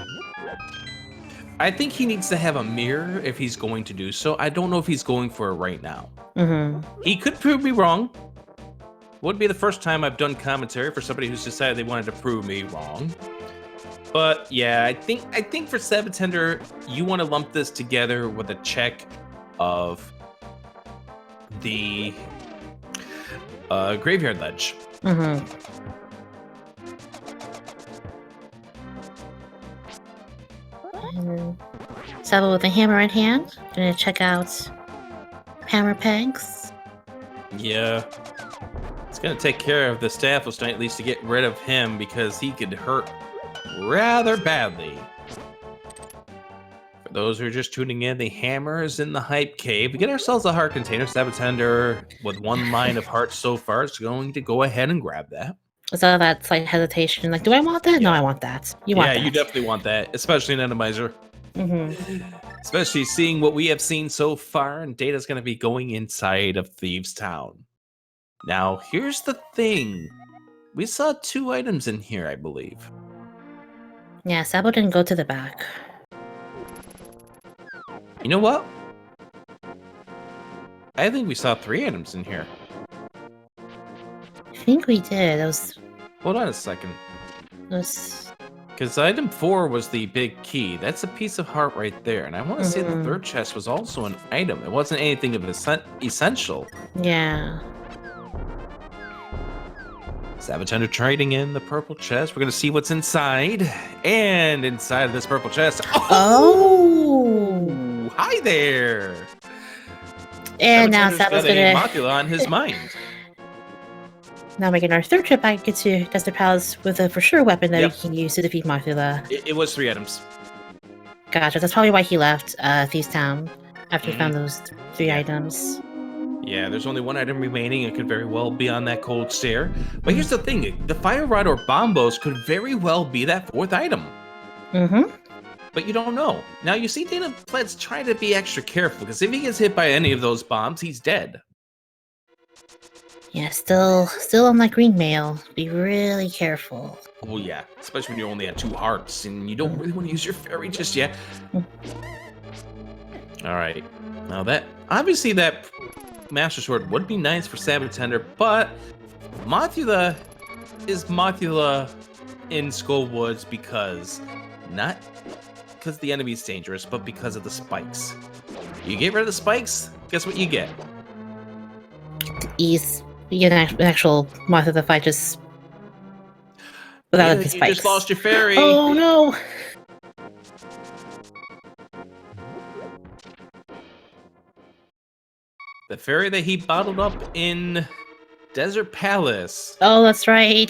I think he needs to have a mirror if he's going to do so. I don't know if he's going for it right now. Mm-hmm. He could prove me wrong. Would be the first time I've done commentary for somebody who's decided they wanted to prove me wrong. But yeah, I think for sab0tender, you want to lump this together with a check of the Graveyard Ledge. Mm-hmm. Sabo with a hammer in hand. Gonna check out hammer pegs. Yeah. It's gonna take care of the Staffos Knight, at least to get rid of him, because he could hurt rather badly. For those who are just tuning in, the hammer is in the hype cave. We get ourselves a heart container. sab0tender, with 1 line of hearts so far, is going to go ahead and grab that. So that slight hesitation, like, do I want that? No, I want that. You want that. Yeah, you definitely want that, especially in Randomizer. Mm-hmm. Especially seeing what we have seen so far, and Data's going to be going inside of Thieves Town. Now, here's the thing. We saw 2 items in here, I believe. Yeah, Sabo didn't go to the back. You know what? I think we saw 3 items in here. I think we did. Hold on a second. Those... Because item 4 was the big key. That's a piece of heart right there. And I want to say the 3rd chest was also an item. It wasn't anything of essential. Yeah. sab0tender trading in the purple chest. We're going to see what's inside. And inside of this purple chest... Oh! Hi there! And now sab0tender's Sabo's got a gonna Mothula on his mind. now making our third trip back into Desert Palace with a for sure weapon that Yep. we can use to defeat Mothula. It was 3 items. Gotcha, that's probably why he left Thieves Town after he found those 3 items. Yeah, there's only 1 item remaining. It could very well be on that cold stair. But here's the thing. The fire rod or bombos could very well be that 4th item. Mm-hmm. But you don't know. Now, you see dataplet's trying to be extra careful, because if he gets hit by any of those bombs, he's dead. Yeah, still on that green mail. Be really careful. Oh, yeah. Especially when you only had 2 hearts, and you don't really want to use your fairy just yet. Alright. Now that... Obviously, that Master Sword would be nice for sab0tender, but... Mothula is Mothula in Skull Woods because... Not because the enemy's dangerous, but because of the spikes. You get rid of the spikes, guess what you get? Ease. You get an actual Mothula fight just without the spikes. You just lost your fairy. Oh no! The fairy that he bottled up in Desert Palace. Oh, that's right.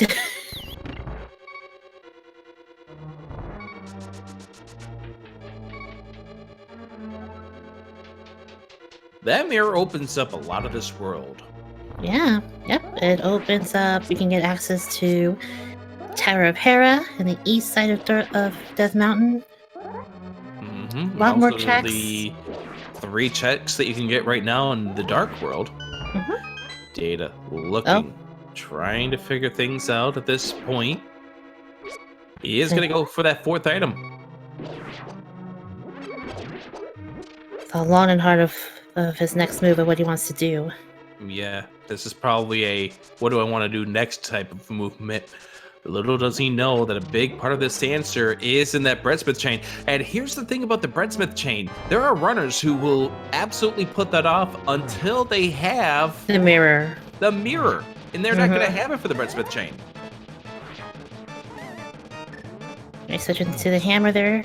That mirror opens up a lot of this world. Yeah, yep. It opens up. We can get access to Tower of Hera in the east side of Death Mountain. Mm-hmm. A lot more Also checks. The 3 checks that you can get right now in the Dark World. Data looking, trying to figure things out at this point. He is going to go for that 4th item. The long and hard of his next move and what he wants to do. Yeah, this is probably a what do I want to do next type of movement. Little does he know that a big part of this answer is in that breadsmith chain. And here's the thing about the breadsmith chain. There are runners who will absolutely put that off until they have The mirror. the mirror. And they're not going to have it for the breadsmith chain. I switch into the hammer there.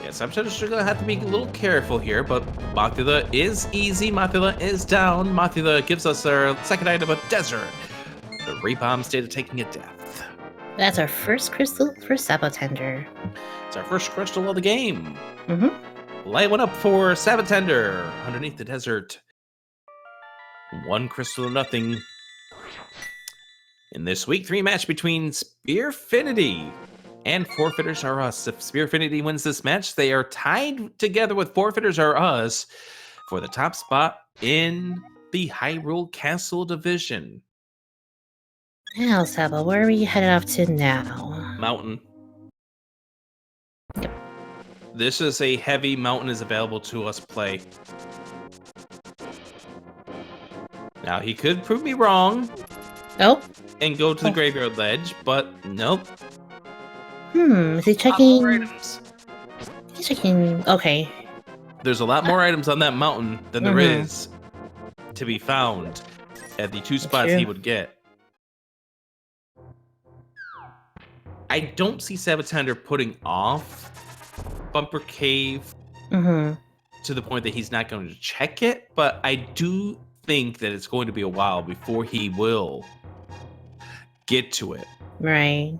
Yes, I'm just going to have to be a little careful here, but Mothula is easy. Mothula is down. Mothula gives us our 2nd item of Desert. The Rebomb State of Taking a Death. That's our first crystal for sab0tender. It's our first crystal of the game. Light one up for sab0tender underneath the desert. 1 crystal or nothing. In this week 3 match between Spearfinity and Forfeiters Are Us. If Spearfinity wins this match, they are tied together with Forfeiters Are Us for the top spot in the Hyrule Castle division. Now, Sabo, where are we headed off to now? Mountain. This is a heavy mountain is available to us play. Now, he could prove me wrong. Nope. And go to the graveyard ledge, but nope. Is he checking? He's checking. Okay. There's a lot more items on that mountain than there is to be found at the 2 spots he would get. I don't see sab0tender putting off Bumper Cave to the point that he's not going to check it, but I do think that it's going to be a while before he will get to it. Right.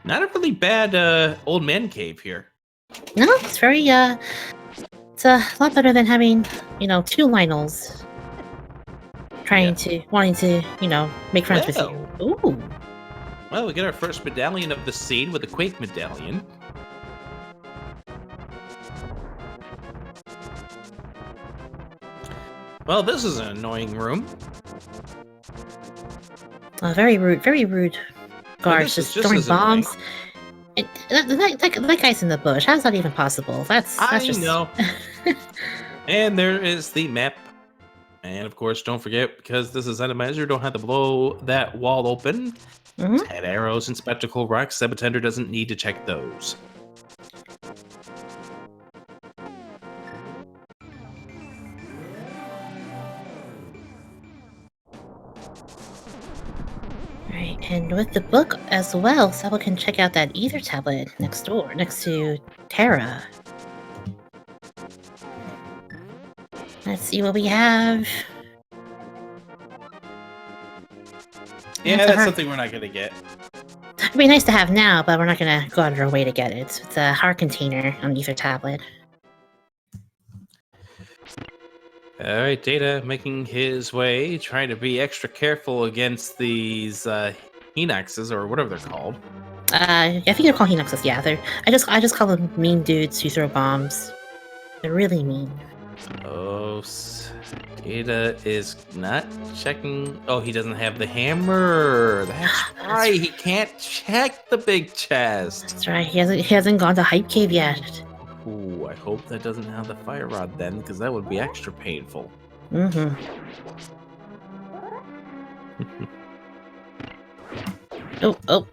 Not a really bad old man cave here. No, it's very it's a lot better than having, 2 Lionels wanting to, make friends with you. Ooh. Well, we get our first medallion of the seed with a Quake medallion. Well, this is an annoying room. Very rude guards just throwing bombs. That guy's in the bush. How's that even possible? That's just... know. And there is the map. And of course, don't forget, because this is Randomizer, don't have to blow that wall open. 10 arrows and spectacle rocks. sab0tender doesn't need to check those. And with the book as well, Sabo can check out that ether tablet next door, next to Terra. Let's see what we have. Yeah, That's a that's hard- something we're not gonna get. It'd be nice to have now, but we're not gonna go out of our way to get it. It's a hard container on ether tablet. All right, Data making his way, trying to be extra careful against these Enoxes or whatever they're called. I think they're called Henoxes. Yeah, I just call them mean dudes who throw bombs. They're really mean. Oh, Data is not checking. Oh, he doesn't have the hammer. That's right. He can't check the big chest. That's right. He hasn't gone to Hype Cave yet. Ooh, I hope that doesn't have the fire rod then, because that would be extra painful. Mm-hmm. oh.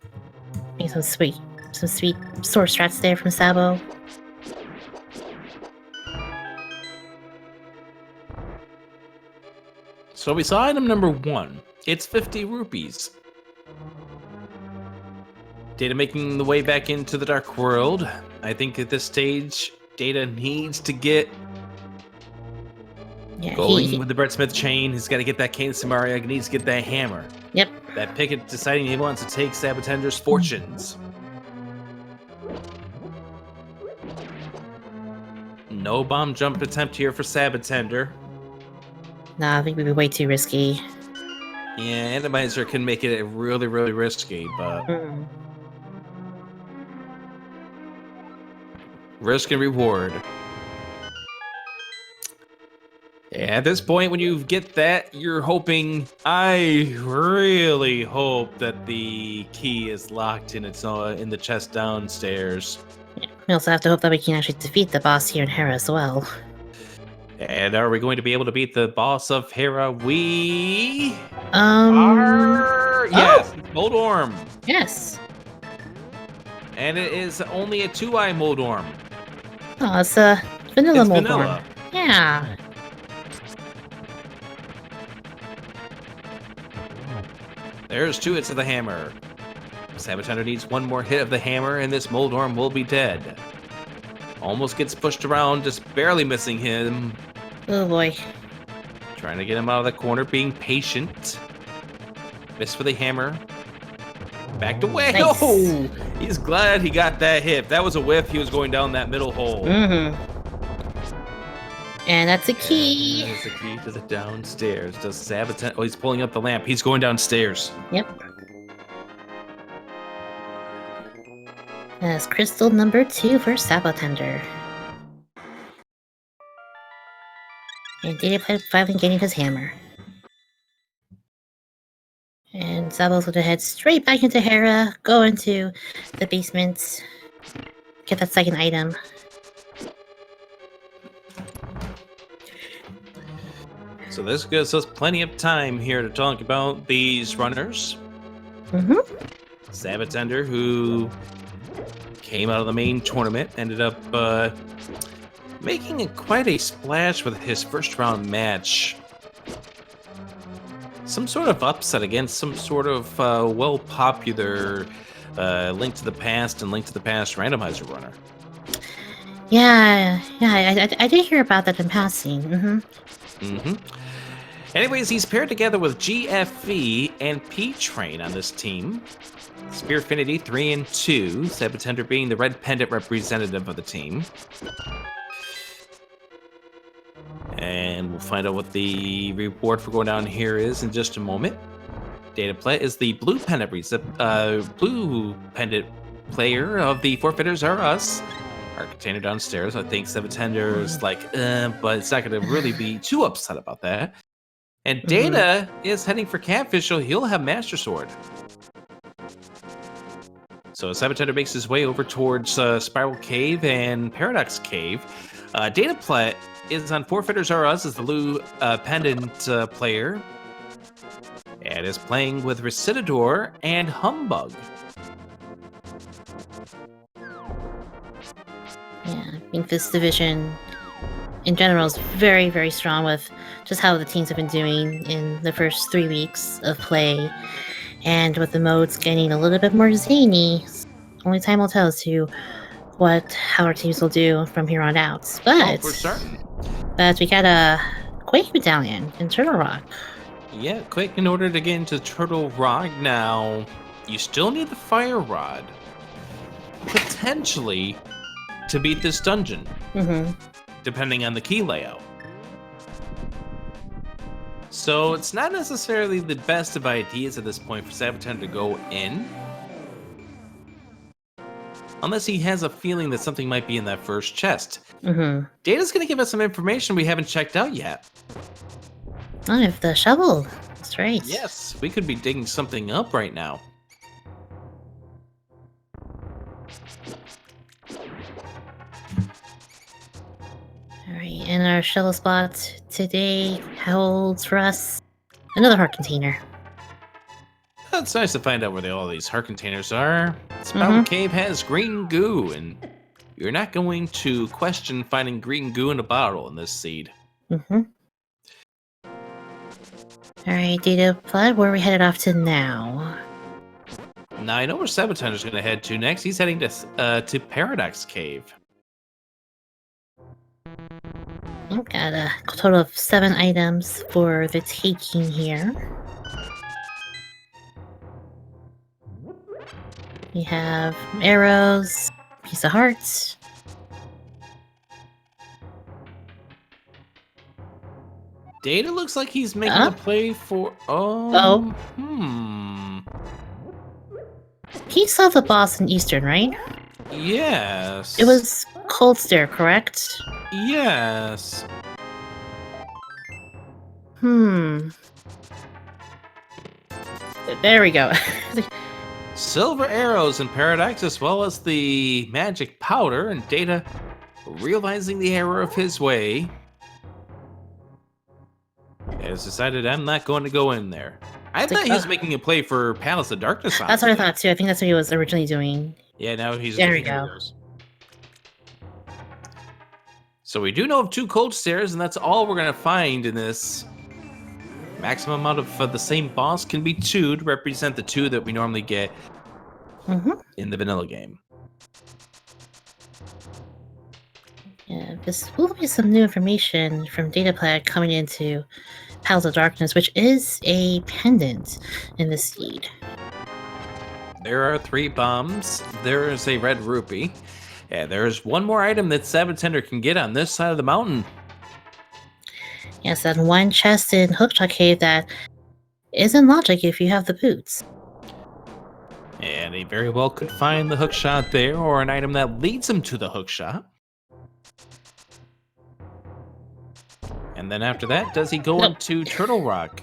Need some sweet sword strats there from Sabo. So we saw item number 1. It's 50 rupees. Data making the way back into the Dark World. I think at this stage, Data needs to get going with the Breadsmith chain. He's got to get that cane Samaria. He needs to get that hammer. Yep. That Picket deciding he wants to take sab0tender's fortunes. No bomb jump attempt here for sab0tender. Nah, I think we'd be way too risky. Yeah, Randomizer can make it really, really risky, but risk and reward. At this point, when you get that, you're hoping. I really hope that the key is locked in in the chest downstairs. We also have to hope that we can actually defeat the boss here in Hera as well. And are we going to be able to beat the boss of Hera? We are. Yes, Moldorm. Yes. And it is only a 2-eye Moldorm. Oh, it's a vanilla It's Moldorm. vanilla. Yeah. There's 2 hits of the hammer. sab0tender needs 1 more hit of the hammer, and this Moldorm will be dead. Almost gets pushed around, just barely missing him. Oh boy. Trying to get him out of the corner, being patient. Missed for the hammer. Backed away. Nice. Oh, he's glad he got that hit. That was a whiff. He was going down that middle hole. Mm-hmm. And that's a key. That is the key to the downstairs. Does sab0tender? Oh, he's pulling up the lamp. He's going downstairs. Yep. That's crystal number 2 for sab0tender. And Dataplet finally getting his hammer. And Sabo's going to head straight back into Hera, go into the basement, get that second item. So this gives us plenty of time here to talk about these runners. Mm-hmm. sab0tender, who came out of the main tournament, ended up making quite a splash with his first round match. Some sort of upset against some sort of well-popular Link to the Past and Link to the Past randomizer runner. Yeah, I did hear about that in passing. Mm-hmm. Anyways, he's paired together with GFV and P-Train on this team. Spearfinity 3 and 2, sab0tender being the red pendant representative of the team. And we'll find out what the reward for going down here is in just a moment. Dataplet is the blue pendant player of the Forfeiters Are Us. Our container downstairs. I think sab0tender is like, but it's not going to really be too upset about that. And Data is heading for Catfish, so he'll have Master Sword. So sab0tender makes his way over towards Spiral Cave and Paradox Cave. Dataplet is on Forfeiters Are Us as the blue pendant player. And is playing with Recidador and Humbug. Yeah, I think this division in general is very, very strong with just how the teams have been doing in the first 3 weeks of play. And with the modes getting a little bit more zany, only time will tell as to how our teams will do from here on out. Oh, for certain. But we got a Quake Medallion in Turtle Rock. Yeah, quick, in order to get into Turtle Rock now, you still need the Fire Rod. Potentially to beat this dungeon. Depending on the key layout. So it's not necessarily the best of ideas at this point for sab0tender to go in. Unless he has a feeling that something might be in that first chest. Data's going to give us some information we haven't checked out yet. Oh, I have the shovel. That's right. Yes, we could be digging something up right now. Alright, and our shovel spot today holds for us another heart container. It's nice to find out where all these heart containers are. Spout Cave has green goo, and you're not going to question finding green goo in a bottle in this seed. Alright, dataplet, where are we headed off to now? Now, I know where sab0tender's going to head to next. He's heading to Paradox Cave. We've got a total of 7 items for the taking here. We have arrows, piece of hearts. Data looks like he's making a play for... He saw the boss in Eastern, right? Yes. It was Cold Stare, correct? Yes. There we go. Silver arrows in Paradox, as well as the magic powder, and Data, realizing the error of his way, has decided I'm not going to go in there. I thought he was making a play for Palace of Darkness. That's what I thought too. I think that's what he was originally doing. Yeah, now he's... There we go. So we do know of 2 cold stares, and that's all we're going to find in this. Maximum amount of the same boss can be 2 to represent the 2 that we normally get in the vanilla game. Yeah, this will be some new information from dataplet coming into Palace of Darkness, which is a pendant in the seed. There are 3 bombs. There is a red rupee. And there's one more item that sab0tender can get on this side of the mountain. Yes, and one chest in Hookshot Cave that isn't logic if you have the boots. And he very well could find the hookshot there, or an item that leads him to the hookshot. And then after that, does he go into Turtle Rock?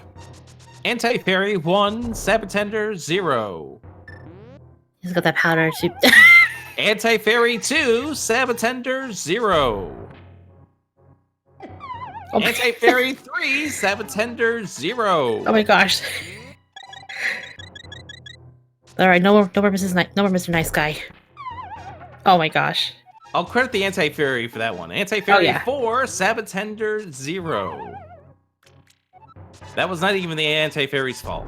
Anti-Fairy 1, sab0tender 0. He's got that powder too. Anti-Fairy 2, sab0tender 0. Anti-Fairy 3, sab0tender 0. Oh my gosh. Alright, no more Mr. Nice Guy. Oh my gosh. I'll credit the Anti-Fairy for that one. Anti-Fairy 4, sab0tender 0. That was not even the Anti-Fairy's fault.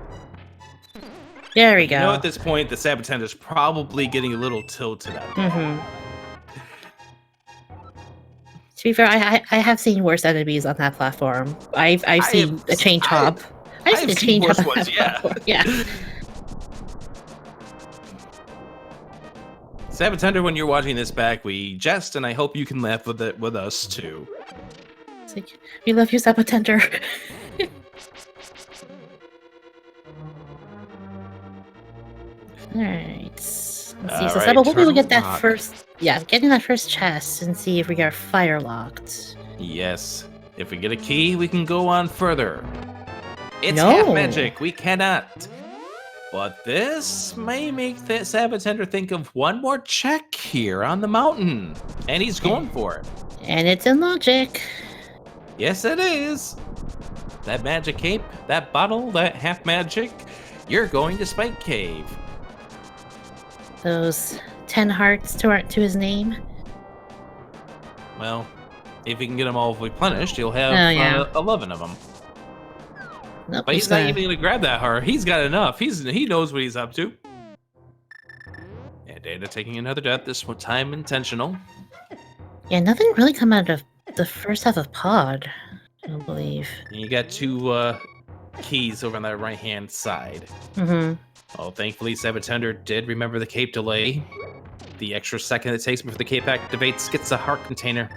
There we go. You know, at this point, the sab0tender's probably getting a little tilted out there. To be fair, I have seen worse enemies on that platform. I've seen a chain top. I've seen worse ones, yeah. Yeah. sab0tender, when you're watching this back, we jest, and I hope you can laugh with it with us too. It's like, we love you, sab0tender. Alright. Let's see. So Sabo, hopefully we'll get that getting that first chest and see if we are fire locked. Yes. If we get a key, we can go on further. It's No. half magic. We cannot. But this may make the sab0tender think of one more check here on the mountain. And he's going for it. And it's in logic. Yes, it is. That magic cape, that bottle, that half magic, you're going to Spike Cave. Those 10 hearts to his name. Well, if we can get them all replenished, you'll have 11 of them. Nope, But he's not even going to grab that heart. He's got enough. He knows what he's up to. And Data taking another death, this time intentional. Yeah, nothing really come out of the first half of Pod, I don't believe. And you got two keys over on that right-hand side. Mm-hmm. Well, thankfully, sab0tender did remember the cape delay. The extra second it takes before the cape activates gets a heart container.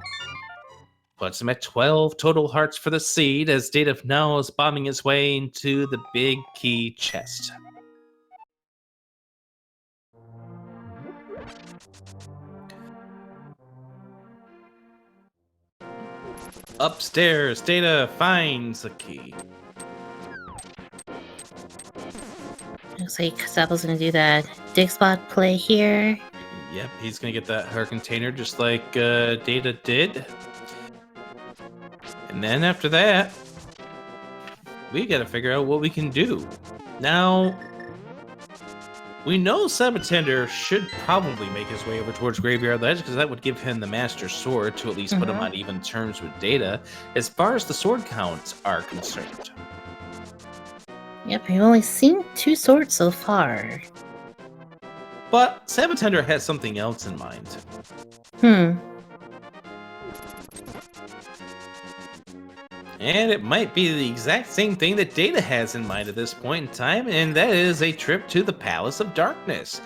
Puts him at 12 total hearts for the seed, as Data now is bombing his way into the big key chest. Upstairs, Data finds a key. Looks like Sabo's gonna do that dig spot play here. Yep, he's gonna get that heart container just like Data did. And then after that, we gotta figure out what we can do. Now, we know sab0tender should probably make his way over towards Graveyard Ledge, because that would give him the Master Sword to at least put him on even terms with Data, as far as the sword counts are concerned. Yep, we've only seen 2 swords so far. But sab0tender has something else in mind. And it might be the exact same thing that Data has in mind at this point in time, and that is a trip to the Palace of Darkness.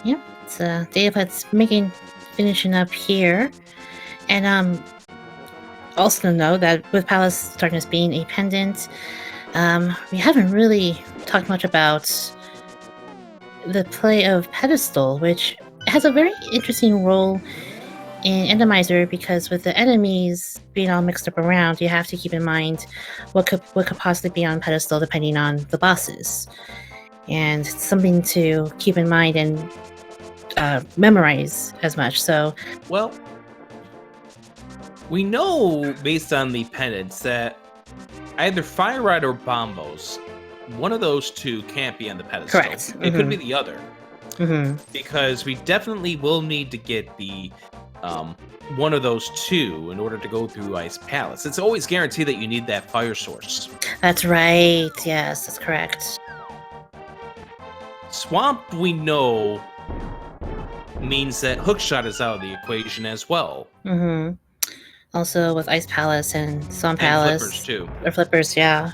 Yep, it's Dataplet's finishing up here. And also to know that with Palace of Darkness being a pendant, we haven't really talked much about the play of Pedestal, which has a very interesting role in Randomizer, because with the enemies being all mixed up around, you have to keep in mind what could possibly be on Pedestal depending on the bosses. And it's something to keep in mind and memorize as much. So, well, we know based on the pendants that either Fire Rod or Bombos, one of those two can't be on the pedestal. Correct. It could be the other. Because we definitely will need to get the one of those two in order to go through Ice Palace. It's always guaranteed that you need that fire source. That's right. Yes, that's correct. Swamp, we know, means that Hookshot is out of the equation as well. Also with Ice Palace and Swamp Palace. Flippers too. Or Flippers, yeah.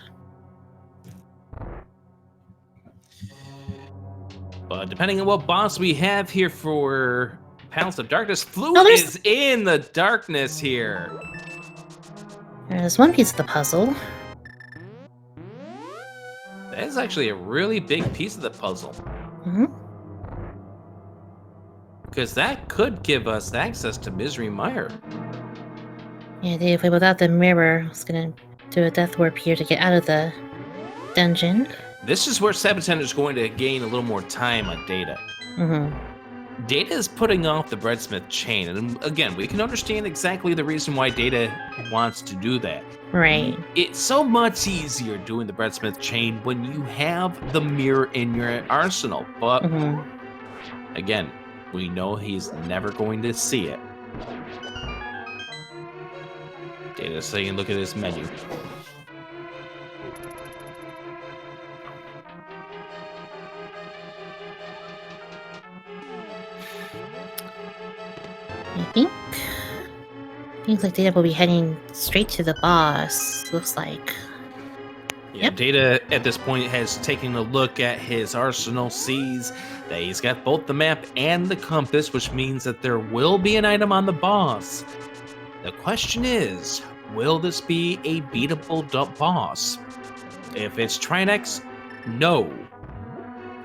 But depending on what boss we have here for Palace of Darkness, Flute is in the darkness here. There's one piece of the puzzle. That is actually a really big piece of the puzzle. Because that could give us access to Misery Mire. Yeah, if without the mirror, I was gonna do a death warp here to get out of the dungeon. This is where sab0tender is going to gain a little more time on Data. Data is putting off the Breadsmith chain, and again, we can understand exactly the reason why Data wants to do that. Right. It's so much easier doing the Breadsmith chain when you have the mirror in your arsenal, but again, we know he's never going to see it. Data's saying, look at his menu. I think like Data will be heading straight to the boss, looks like. Yeah, Data at this point has taken a look at his arsenal, sees that he's got both the map and the compass, which means that there will be an item on the boss. The question is, will this be a beatable boss? If it's Trinex, no.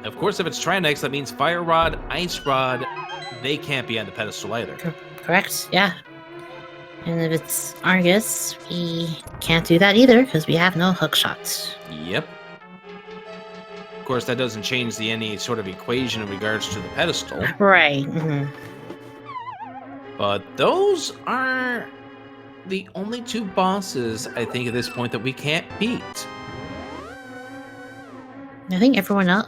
Of course, if it's Trinex, that means Fire Rod, Ice Rod, they can't be on the pedestal either. Correct, yeah. And if it's Argus, we can't do that either, because we have no hook shots. Yep. Of course, that doesn't change any sort of equation in regards to the pedestal. Right. But those are the only two bosses, I think, at this point that we can't beat. I think everyone else,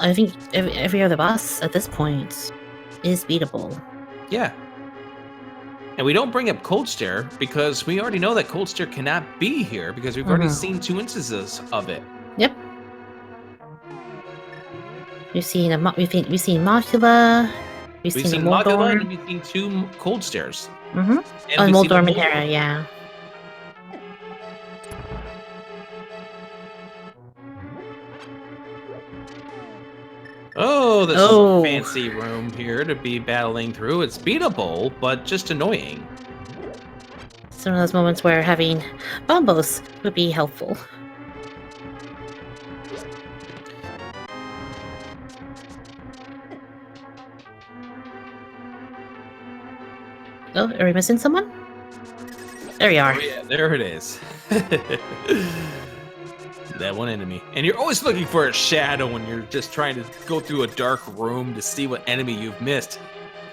every other boss at this point is beatable. Yeah. And we don't bring up Cold Stare because we already know that Cold Stare cannot be here because we've already seen 2 instances of it. Yep. We've seen Mocula. We've seen Mocula, and Moldorm. we've seen 2 Cold Stares. And Moldorm and Terra, yeah. Oh, this is a fancy room here to be battling through. It's beatable, but just annoying. Some of those moments where having bombos would be helpful. Oh, are we missing someone? There we are. Oh, yeah, there it is. That one enemy. And you're always looking for a shadow when you're just trying to go through a dark room to see what enemy you've missed.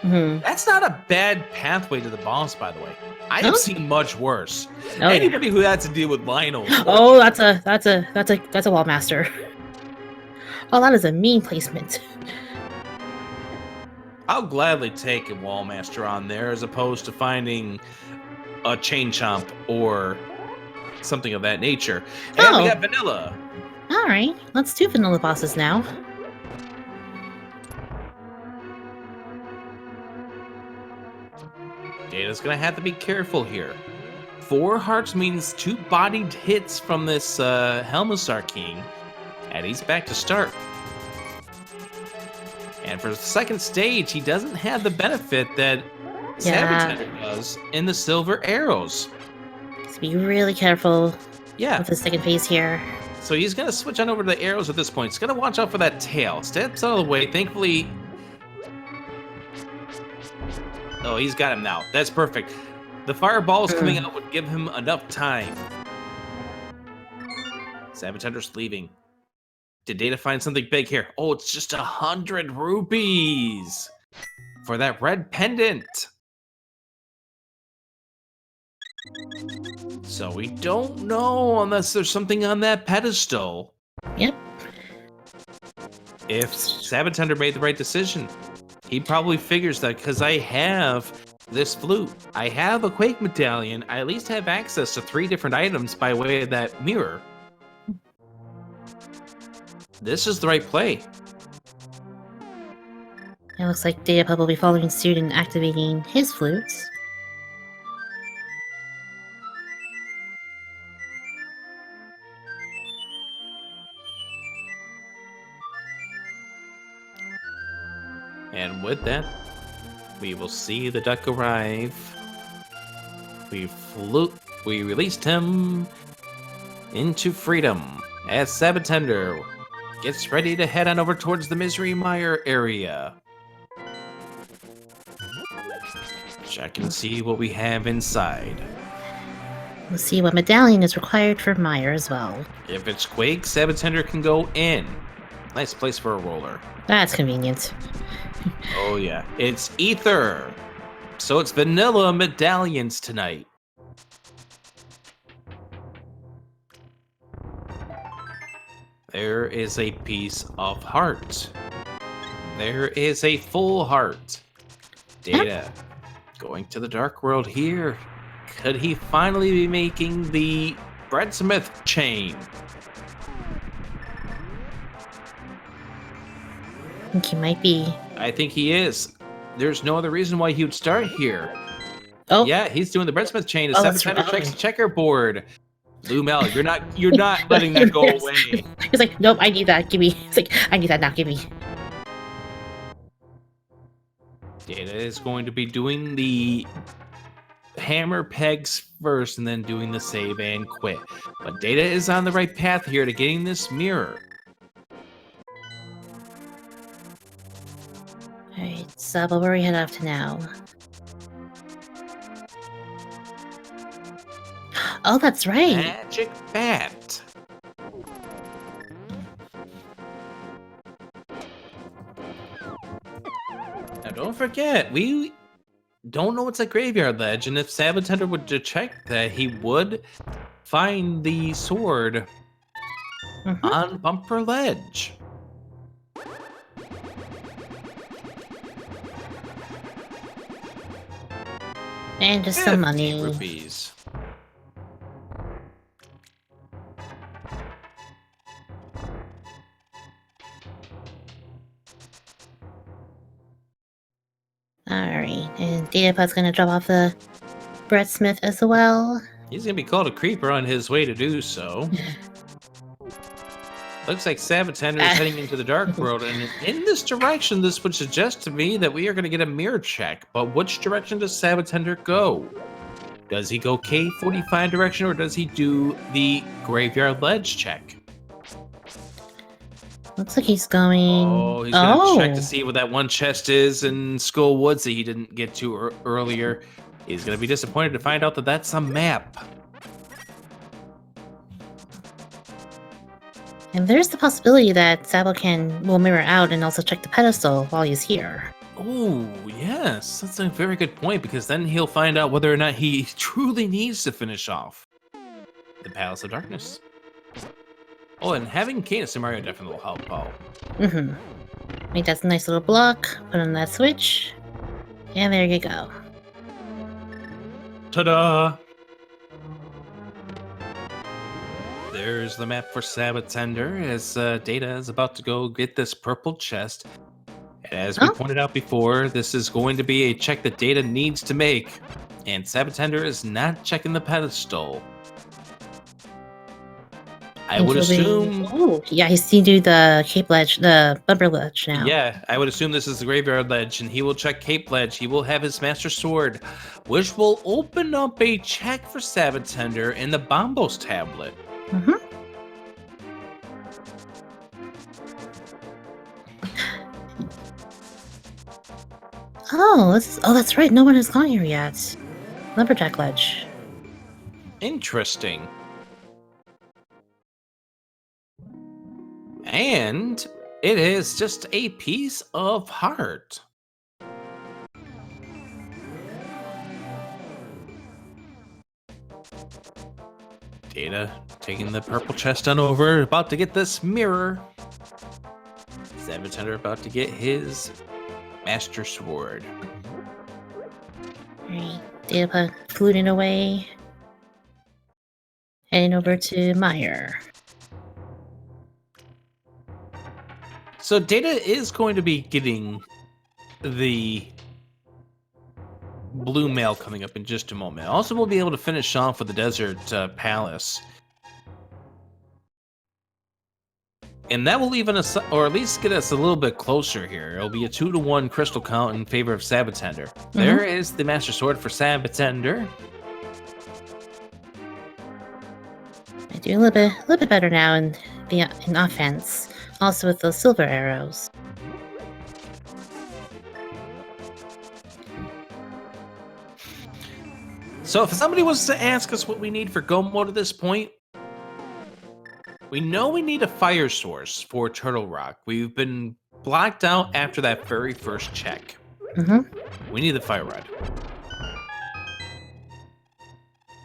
That's not a bad pathway to the boss, by the way. I have seen much worse. Anybody who had to deal with Lionel. Oh, that's a wall master. Oh, that is a mean placement. I'll gladly take a wall master on there as opposed to finding a chain chomp or something of that nature. And we got vanilla. All right, let's do vanilla bosses now. Data's gonna have to be careful here. 4 hearts means 2 bodied hits from this Helmsar King, and he's back to start. And for the second stage, he doesn't have the benefit that sab0tender does in the silver arrows. So be really careful with the second phase here. So he's going to switch on over to the arrows at this point. He's going to watch out for that tail. Steps out of the way. Thankfully... Oh, he's got him now. That's perfect. The fireballs coming out would give him enough time. sab0tender's leaving. Did Data find something big here? Oh, it's just 100 rupees for that red pendant. So we don't know unless there's something on that pedestal. Yep. If sab0tender made the right decision, he probably figures that because I have this flute, I have a Quake medallion, I at least have access to 3 different items by way of that mirror. This is the right play. It looks like Dataplet will be following suit and activating his flutes. And with that, we will see the duck arrive. We released him into freedom as sab0tender gets ready to head on over towards the Misery Mire area. Check and see what we have inside. We'll see what medallion is required for Mire as well. If it's Quake, sab0tender can go in. Nice place for a roller. That's convenient. Oh yeah, it's Ether. So it's vanilla medallions tonight. There is a piece of heart. There is a full heart. Data. Going to the dark world here. Could he finally be making the breadsmith chain? I think he might be. I think he is. There's no other reason why he would start here. Oh. Yeah, he's doing the breadsmith chain. As sab0tender checks the checkerboard. Blue Mel, you're not letting that go away. He's like, nope, I need that. Give me. It's like, I need that now. Give me. Data is going to be doing the hammer pegs first and then doing the save and quit. But Data is on the right path here to getting this mirror. Alright, so where are we head off to now? Oh, that's right. Magic Bat. Now don't forget, we don't know what's a graveyard ledge, and if sab0tender would check that, he would find the sword on Bumper Ledge. And just some 50 money. rupees. Alright, and Dataplet's gonna drop off the breadsmith as well. He's gonna be called a creeper on his way to do so. Looks like sab0tender is heading into the dark world, and in this direction, this would suggest to me that we are going to get a mirror check. But which direction does sab0tender go? Does he go K45 direction, or does he do the graveyard ledge check? Looks like he's going... Oh, he's going to check to see what that one chest is in Skull Woods that he didn't get to earlier. He's going to be disappointed to find out that that's a map. And there's the possibility that Sabo will mirror out and also check the pedestal while he's here. Oh, yes. That's a very good point, because then he'll find out whether or not he truly needs to finish off the Palace of Darkness. Oh, and having Canis and Mario definitely will help out. Make that nice little block, put on that switch, and there you go. Ta-da! There's the map for sab0tender, as Data is about to go get this purple chest. And as we pointed out before, this is going to be a check that Data needs to make, and sab0tender is not checking the pedestal. I would assume... Oh, yeah, he's to do the cape ledge, the bumper ledge now. Yeah, I would assume this is the graveyard ledge, and he will check cape ledge. He will have his master sword, which will open up a check for sab0tender in the Bombos tablet. Oh, that's right. No one has gone here yet. Lumberjack ledge. Interesting. And it is just a piece of heart. Data taking the purple chest on over, about to get this mirror. sab0tender about to get his master sword. Alright, Data fluting away. Heading over to Meyer. So Data is going to be getting the blue mail coming up in just a moment. Also, we'll be able to finish off with the Desert Palace. And that will even us, or at least get us a little bit closer here. It'll be a 2-to-1 crystal count in favor of sab0tender. There is the Master Sword for sab0tender. I do a little bit better now in offense. Also with those silver arrows. So if somebody was to ask us what we need for go mode at this point, we know we need a fire source for Turtle Rock. We've been blocked out after that very first check. We need the fire rod.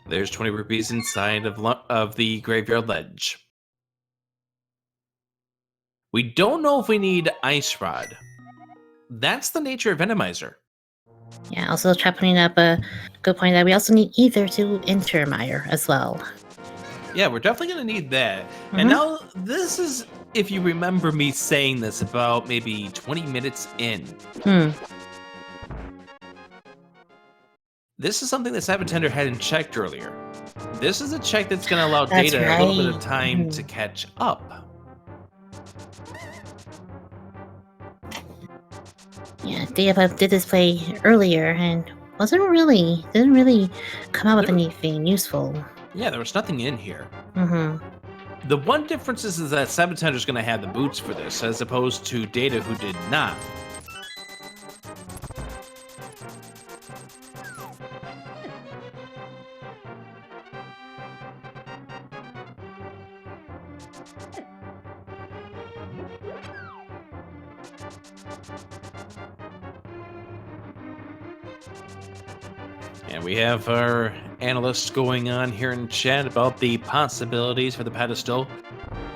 There's 20 rupees inside of the graveyard ledge. We don't know if we need Ice Rod. That's the nature of Randomizer. Yeah, also try putting up a good point that we also need Ether to enter Meyer as well. Yeah, we're definitely going to need that. And now, this is, if you remember me saying this about maybe 20 minutes in. This is something that sab0tender hadn't checked earlier. This is a check that's going to allow Data a little bit of time to catch up. Yeah, Data did this play earlier and didn't really come out with anything useful. Yeah, there was nothing in here. The one difference is that sab0tender is going to have the boots for this, as opposed to Data, who did not. And we have our analysts going on here in chat about the possibilities for the pedestal.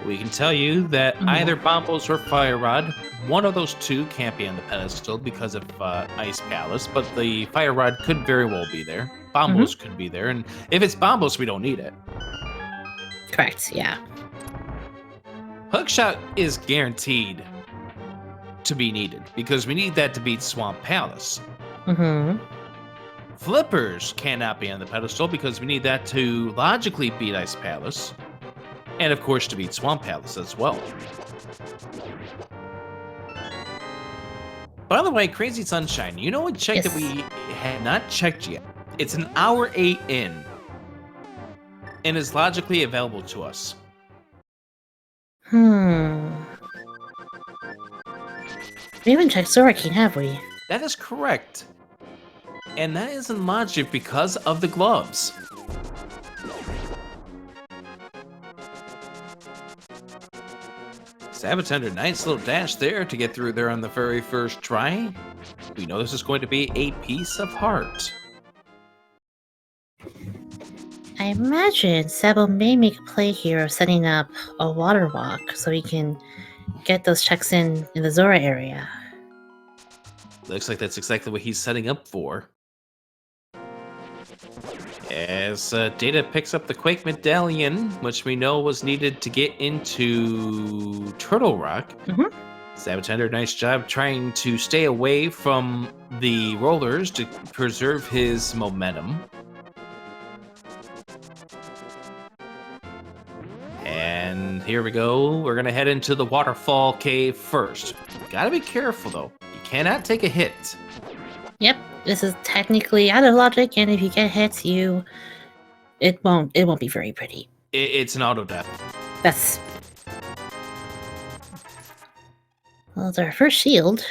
We can tell you that either Bombos or Fire Rod, one of those two can't be on the pedestal because of Ice Palace, but the Fire Rod could very well be there. Bombos could be there, and if it's Bombos, we don't need it. Correct, yeah. Hookshot is guaranteed to be needed because we need that to beat Swamp Palace. Flippers cannot be on the pedestal because we need that to logically beat Ice Palace. And of course to beat Swamp Palace as well. By the way, Crazy Sunshine, you know a check that we had not checked yet? It's an hour 8 in. And is logically available to us. We haven't checked Zora King, have we? That is correct. And that is in logic because of the gloves. sab0tender, nice little dash there to get through there on the very first try. We know this is going to be a piece of heart. I imagine Sabo may make a play here of setting up a water walk so he can get those checks in the Zora area. Looks like that's exactly what he's setting up for. As Data picks up the Quake Medallion, which we know was needed to get into Turtle Rock. sab0tender, nice job trying to stay away from the rollers to preserve his momentum. And here we go. We're going to head into the waterfall cave first. Gotta be careful, though. You cannot take a hit. Yep, this is technically out of logic, and if you get hit, it won't be very pretty. It's an auto death. That's... Well, it's our first shield.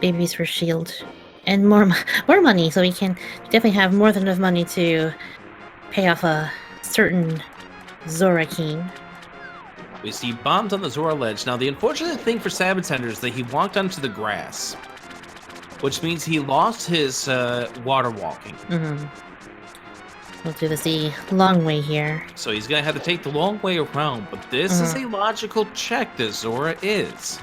Baby's first shield. And more money, so we can definitely have more than enough money to pay off a certain Zora King. We see bombs on the Zora ledge. Now, the unfortunate thing for sab0tender is that he walked onto the grass, which means he lost his water walking. We'll do this the long way here. So he's going to have to take the long way around, but this is a logical check that Zora is.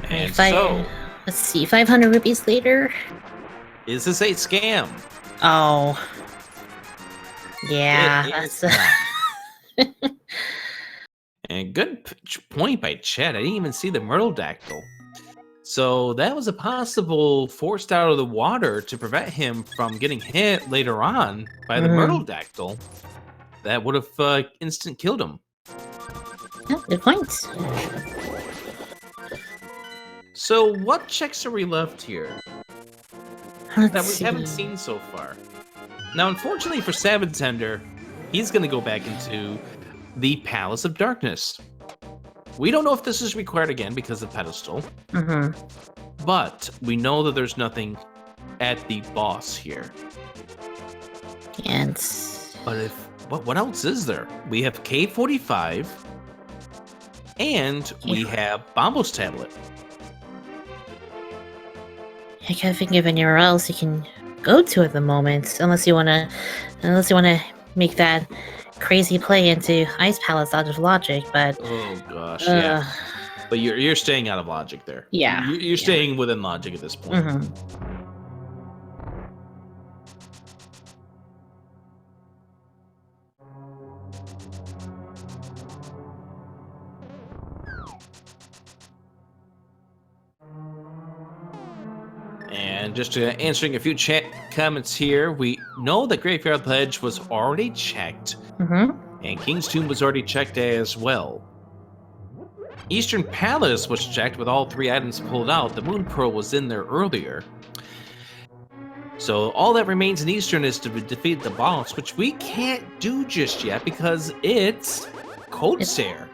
And so... Let's see, 500 rupees later? Is this a scam? Oh. Yeah, that's... And good point by Chet. I didn't even see the Myrtledactyl. So that was a possible forced out of the water to prevent him from getting hit later on by the Myrtledactyl. That would have instant killed him. Yeah, good points. So what checks are we left here that we haven't seen so far? Now, unfortunately for sab0tender, he's going to go back into the Palace of Darkness. We don't know if this is required again because of pedestal. But we know that there's nothing at the boss here. And... But what else is there? We have K45, and we have Bombo's Tablet. I can't think of anywhere else you can go to at the moment, unless you wanna make that crazy play into Ice Palace out of logic. But oh gosh, yeah. But you're staying out of logic there. Yeah, you're staying within logic at this point. And just answering a few chat comments here, we know that Graveyard Ledge was already checked, and King's Tomb was already checked as well. Eastern Palace was checked with all 3 items pulled out. The Moon Pearl was in there earlier. So all that remains in Eastern is to defeat the boss, which we can't do just yet because it's Coldstare.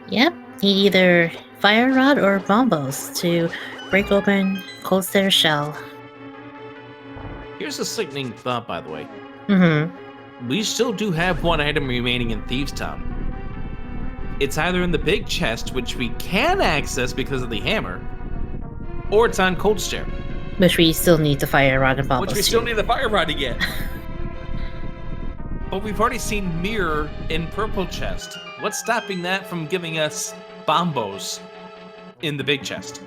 Yep, need either Fire Rod or Bombos to break open Coldstare's shell. Here's a sickening thought, by the way. We still do have 1 item remaining in Thieves' Town. It's either in the big chest, which we can access because of the hammer, or it's on Cold Stare, Which we still need to fire rod and bombos. which we still need the fire rod to get. But we've already seen Mirror in Purple Chest. What's stopping that from giving us bombos in the big chest?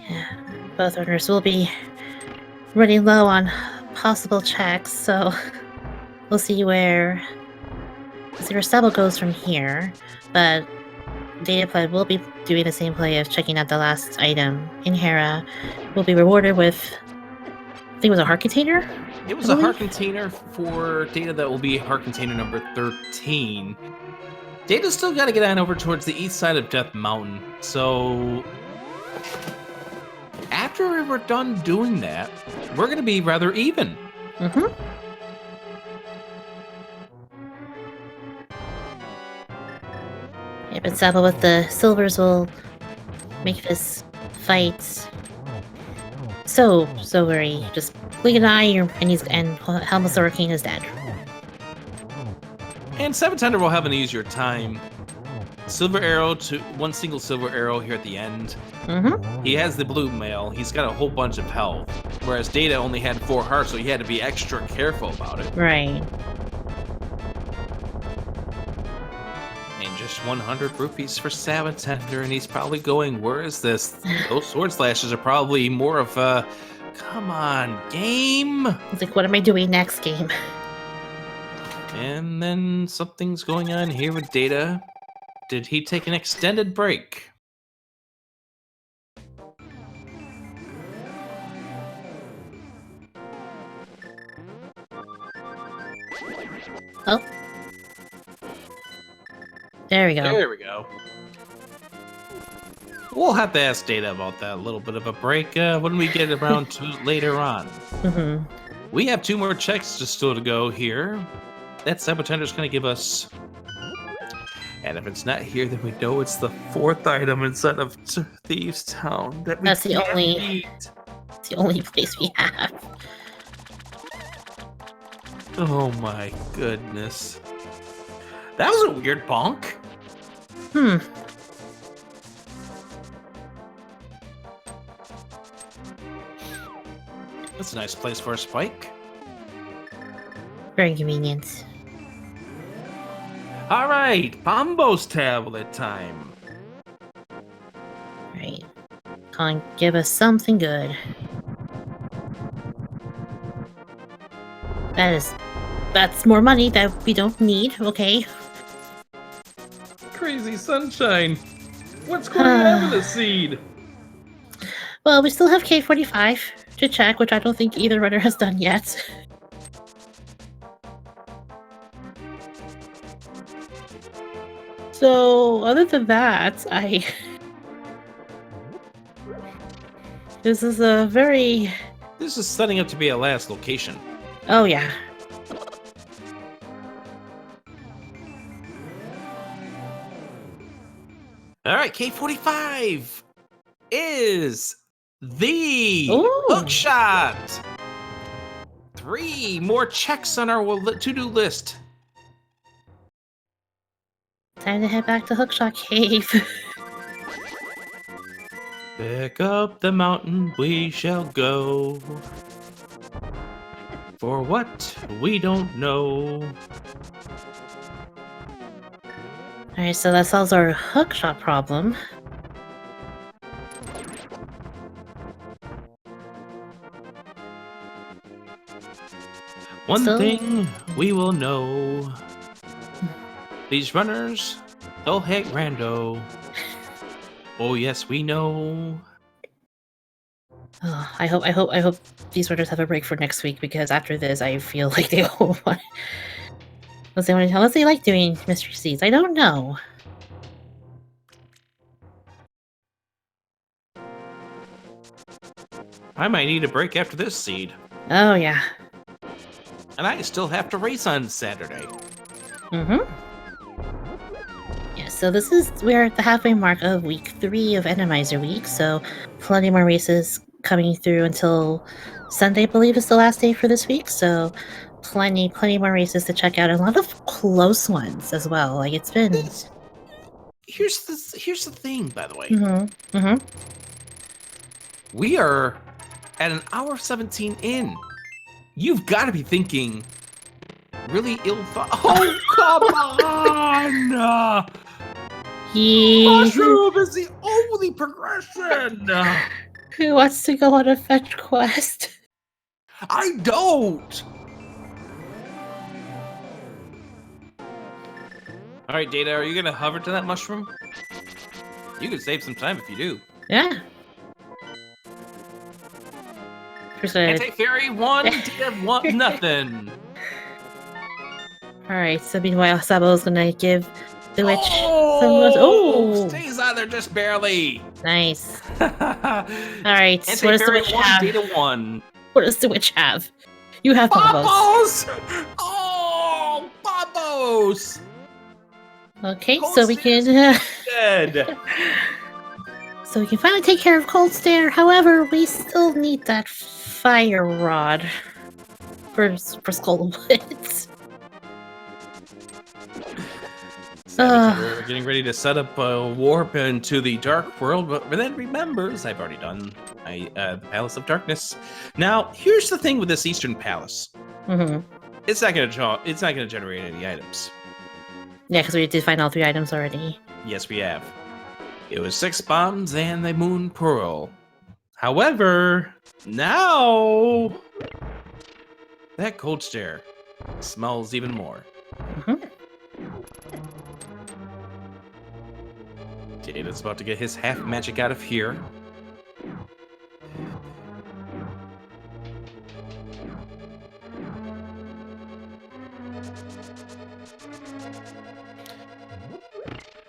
Yeah, both owners will be running low on possible checks, so we'll see where Sabo goes from here. But dataplet will be doing the same play of checking out the last item in Hera. Will be rewarded with, I think it was a heart container? It was a heart container for Data that will be heart container number 13. Data's still got to get on over towards the east side of Death Mountain. So after we're done doing that, we're going to be rather even. Mm-hmm. Yeah, but Sabo with the silvers will make this fight so very just blink an eye and Helmut Hurricane is dead. And sab0tender will have an easier time. Silver arrow to one single silver arrow here at the end. Mm-hmm. He has the blue mail. He's got a whole bunch of health. Whereas Data only had 4 hearts, so he had to be extra careful about it. Right. And just 100 rupees for sab0tender, and he's probably going, where is this? Those sword slashes are probably more of a, come on, game? It's like, what am I doing next game? And then something's going on here with Data. Did he take an extended break? Oh. There we go. There we go. We'll have to ask Data about that. A little bit of a break when we get around to later on. Mm-hmm. We have 2 more checks still to go here. That sab0tender's going to give us... And if it's not here, then we know it's the 4th item instead of Thieves Town. That's the only place we have. Oh my goodness. That was a weird bonk. That's a nice place for a spike. Very convenient. Alright, Bombo's tablet time. Right. Can't give us something good. That's more money that we don't need, okay? Crazy sunshine. What's going on with the seed? Well, we still have K45 to check, which I don't think either runner has done yet. So, other than that, This is a very... This is setting up to be a last location. Oh, yeah. Alright, K45 is the Ooh. hook shot. 3 more checks on our to-do list. Time to head back to Hookshot Cave. Back up the mountain we shall go. For what we don't know. Alright, so that solves our hookshot problem. One thing we will know. These runners, they'll hate rando. Oh yes, we know. Oh, I hope these runners have a break for next week, because after this I feel like they won't want... Unless they like doing mystery seeds. I don't know. I might need a break after this seed. Oh yeah. And I still have to race on Saturday. Mm-hmm. Yeah, so we're at the halfway mark of week 3 of Randomizer week, so plenty more races coming through until Sunday, I believe, is the last day for this week, so plenty more races to check out, and a lot of close ones as well. Like, it's been... here's the thing, by the way. We are at an hour 17 in. You've got to be thinking really ill thought. Oh, come on! Mushroom is the only progression. Who wants to go on a fetch quest? I don't. All right, Data, are you gonna hover to that mushroom? You could save some time if you do. Yeah. Anti-fairy 1, Data 1, nothing. Alright, so meanwhile, Sabo's gonna give the witch Stays on there just barely. Nice. Alright, what does the witch 1, have? Data 1. What does the witch have? You have Bombos! Oh, Bombos! Okay, Cold so we can dead. so we can finally take care of Cold Stare. However, we still need that fire rod for Skull Woods. We're getting ready to set up a warp into the dark world, but then remember, as I've already done, the Palace of Darkness. Now, here's the thing with this Eastern Palace. It's not gonna generate any items. Yeah, because we did find all 3 items already. Yes, we have. It was 6 bombs and the Moon Pearl. However, now that Cold Stare smells even more. Data's about to get his half magic out of here.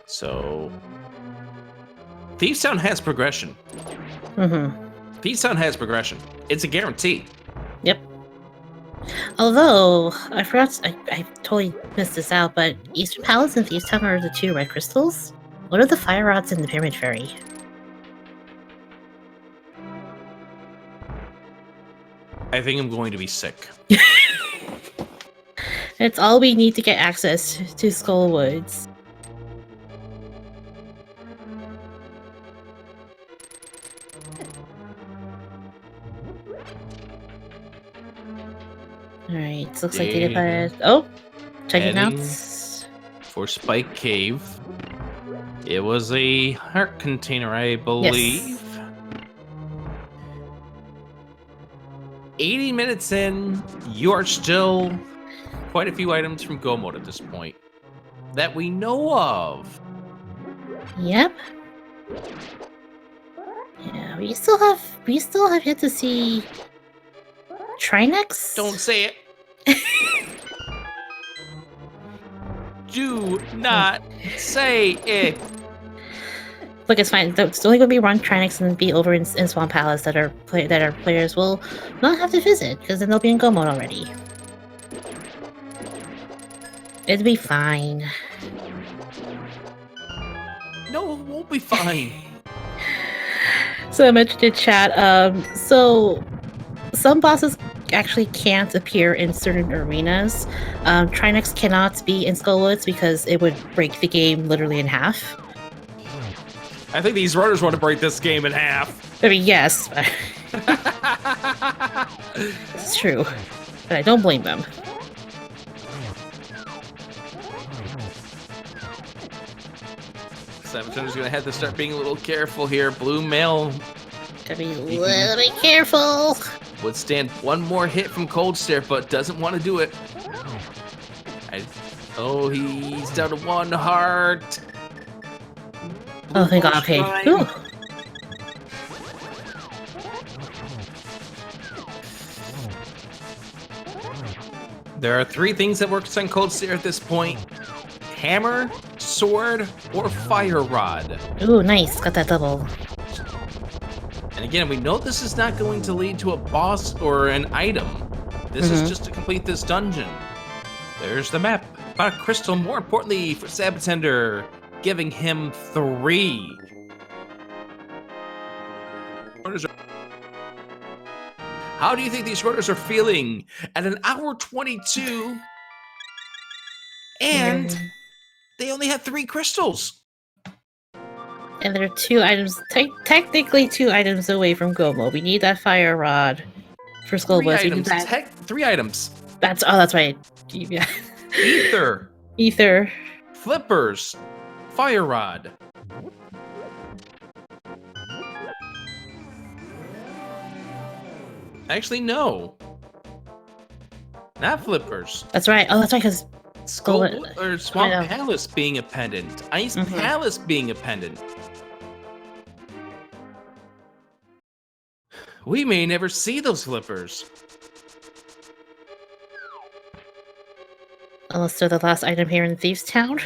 So, Thieves Town has progression. Thieves Town has progression. It's a guarantee. Yep. Although, I forgot, I totally missed this out, but Eastern Palace and Thieves Town are the 2 red crystals. What are the fire rods in the Pyramid Fairy? I think I'm going to be sick. It's all we need to get access to Skull Woods. Alright, so looks like they did checking out. For Spike Cave. It was a heart container, I believe. Yes. 80 minutes in, you are still quite a few items from Go Mode at this point that we know of. Yep. Yeah, we still have yet to see Trinex. Don't say it. Do not say it. Look, it's fine. It's only going to be one Trinex and be over in Swamp Palace that our players will not have to visit, because then they'll be in Go Mode already. It'll be fine. No, it won't be fine. So I mentioned in chat, so some bosses actually can't appear in certain arenas. Trinex cannot be in Skullwoods because it would break the game literally in half. I think these runners want to break this game in half. I mean, yes. It's true. But I don't blame them. sab0tender's gonna have to start being a little careful here. Blue Mail Gotta be a little bit careful. would stand one more hit from Cold Stare, but doesn't want to do it. Oh, he's down to 1 heart. Oh, thank God. Okay. Ooh. There are 3 things that works on Cold Stare at this point: hammer, sword, or fire rod. Ooh, nice. Got that double. And again, we know this is not going to lead to a boss or an item. This is just to complete this dungeon. There's the map. About a crystal, more importantly for sab0tender, giving him 3. How do you think these runners are feeling at an hour 22? And they only have 3 crystals. And there are 2 items, technically 2 items away from Gomo. We need that fire rod for Skull 3 Buzz. We need items. that. 3 items. That's right. Yeah. Ether. Ether. Flippers. Fire rod. Actually, no. Not flippers. That's right. Oh, that's right, because Skull I or Swamp know. Palace being a pendant. Ice Mhm. Palace being a pendant. We may never see those flippers. Unless they're the last item here in Thieves Town.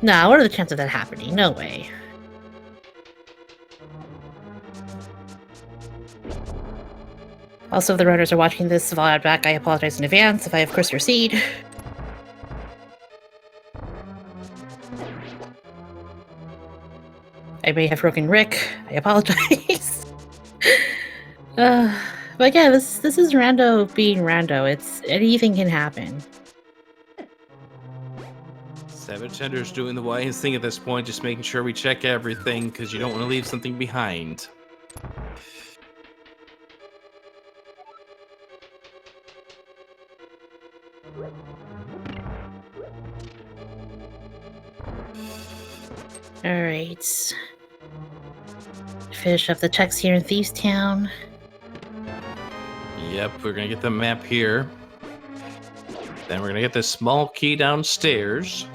Nah, what are the chances of that happening? No way. Also, if the runners are watching this while I'm back, I apologize in advance if I have cursed your seed. I may have broken Rick. I apologize. But yeah, this is Rando being Rando. It's anything can happen. sab0tender's doing the wise thing at this point, just making sure we check everything because you don't want to leave something behind. Alright. Finish up the checks here in Thieves Town. Yep, we're gonna get the map here. Then we're gonna get this small key downstairs.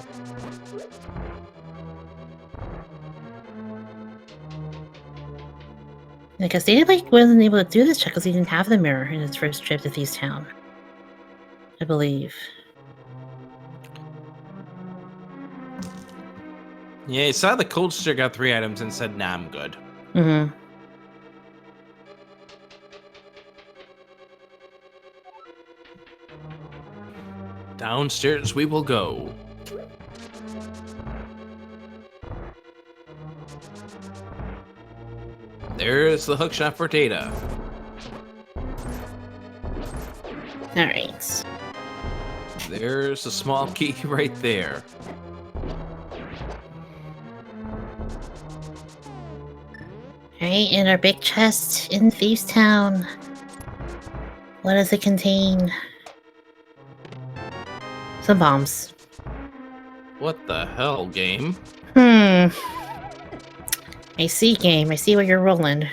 I guess Dataplet wasn't able to do this check because he didn't have the mirror in his first trip to Thieves Town. I believe. Yeah, he saw the cold steer got 3 items and said, nah, I'm good. Mm-hmm. Downstairs we will go. There's the hookshot for data. Alright. There's a small key right there. Alright, in our big chest in Thieves Town. What does it contain? Some bombs. What the hell, game? I see, game. I see what you're rolling.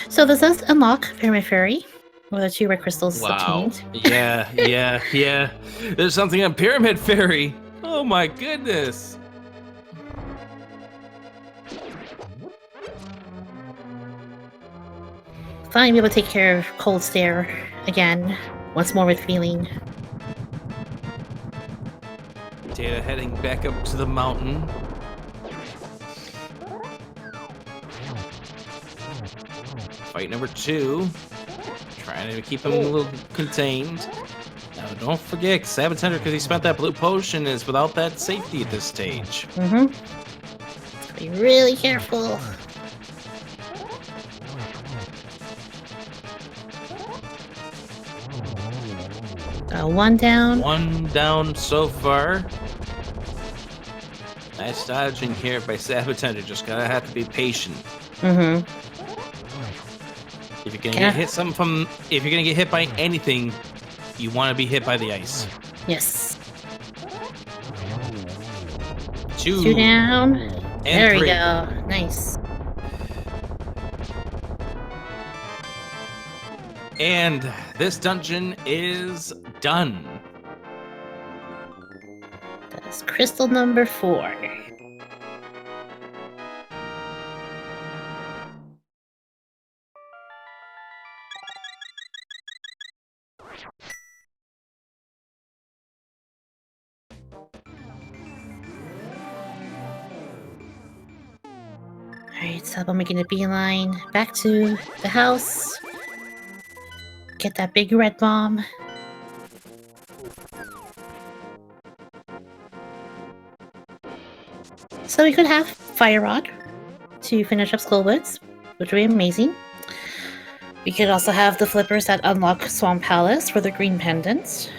So this does unlock Pyramid Fairy, with the 2 red crystals obtained. Yeah. There's something on Pyramid Fairy. Oh my goodness. Finally be able to take care of Cold Stare again, once more with feeling. Data heading back up to the mountain. Fight number 2. Trying to keep him a little contained. Now don't forget, sab0tender, because he spent that blue potion, is without that safety at this stage. Be really careful. One down. 1 down so far. Nice dodging here by sab0tender. Just gotta have to be patient. If you're gonna get hit if you're gonna get hit by anything, you want to be hit by the ice. Yes. 2 down. and There 3. we go. Nice. And this dungeon is done. That's crystal number 4. Alright, so I'm making a beeline back to the house. Get that big red bomb. So we could have Fire Rod to finish up Skullwoods, which would be amazing. We could also have the flippers that unlock Swamp Palace for the green pendants.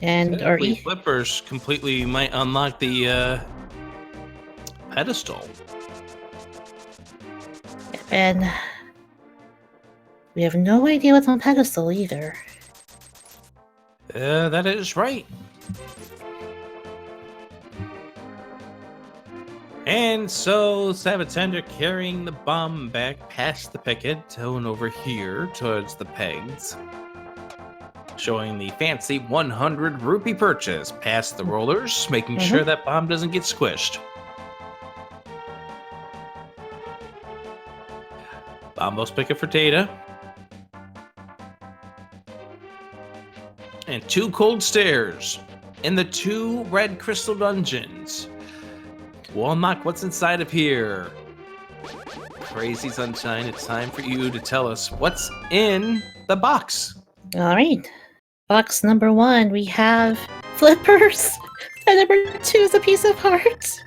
And our Technically, flippers completely might unlock the pedestal. And we have no idea what's on pedestal either. That is right. And so, sab0tender carrying the bomb back past the picket, towing over here towards the pegs. Showing the fancy 100 rupee purchase past the rollers, making sure that bomb doesn't get squished. Bombo's picket for data. And 2 cold stairs in the 2 red crystal dungeons. We'll unlock what's inside of here. Crazy Sunshine, it's time for you to tell us what's in the box. All right. Box number 1, we have flippers. And number 2 is a piece of heart.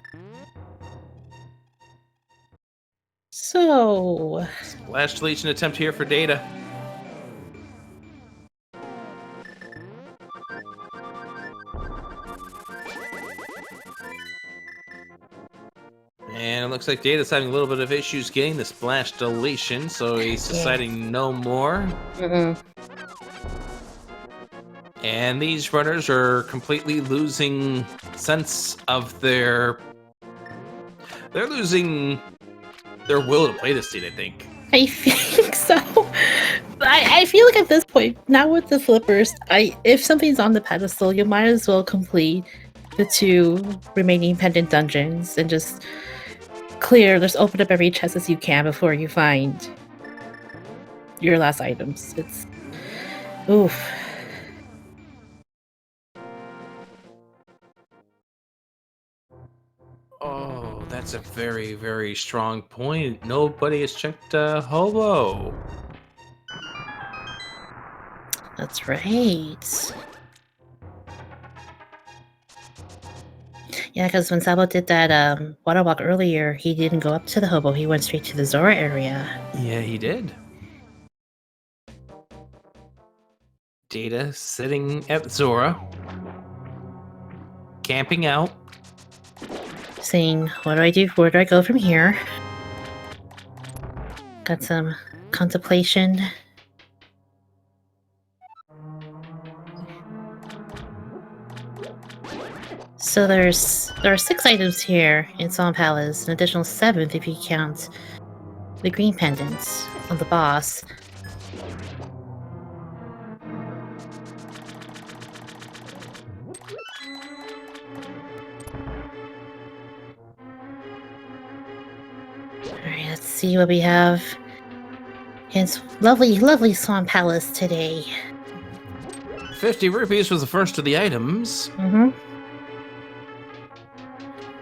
So... Splash deletion attempt here for data. And it looks like Data's having a little bit of issues getting the splash deletion, so he's deciding no more. And these runners are completely losing sense of their... They're losing their will to play this scene, I think. I think so. I feel like at this point, now with the flippers, if something's on the pedestal, you might as well complete the 2 remaining pendant dungeons and just just open up every chest as you can before you find your last items. It's... oof. Oh, that's a very, very strong point. Nobody has checked Hobo. That's right. Yeah, because when Sabo did that water walk earlier, he didn't go up to the hobo. He went straight to the Zora area. Yeah, he did. Data sitting at Zora, camping out. Saying, what do I do? Where do I go from here? Got some contemplation. So there are 6 items here in Swamp Palace, an additional 7th if you count the green pendants on the boss. Alright, let's see what we have in lovely, lovely Swamp Palace today. 50 rupees was the first of the items.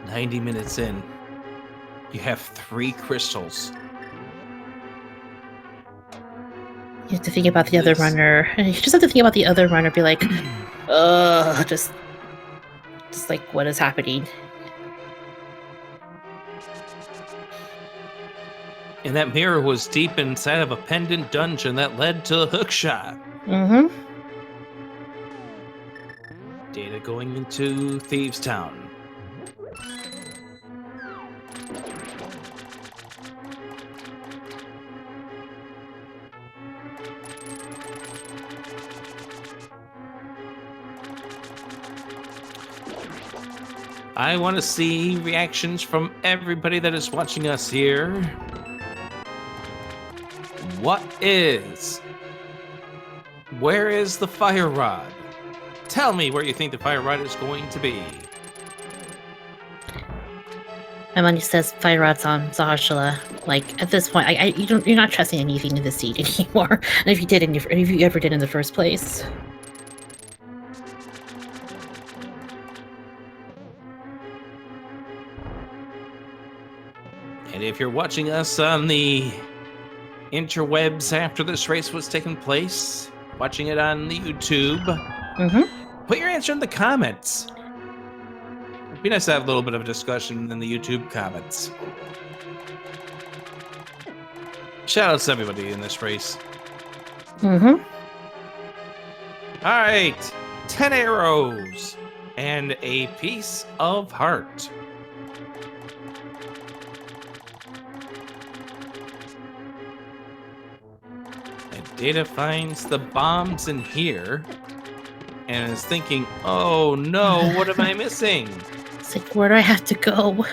90 minutes in, you have 3 crystals. You have to think about the other runner. You just have to think about the other runner, be like, ugh, just like, what is happening? And that mirror was deep inside of a pendant dungeon that led to a hookshot. Data going into Thieves Town. I want to see reactions from everybody that is watching us here. Where is the fire rod? Tell me where you think the fire rod is going to be. My money says fire rod's on Zahala. Like, at this point, you're not trusting anything in the seed anymore. And if you ever did in the first place. And if you're watching us on the interwebs after this race was taking place, watching it on the YouTube, put your answer in the comments. It'd be nice to have a little bit of a discussion in the YouTube comments. Shout out to everybody in this race. Mm-hmm. All right, 10 arrows and a piece of heart. And Data finds the bombs in here and is thinking, oh no, what am I missing? It's like, where do I have to go?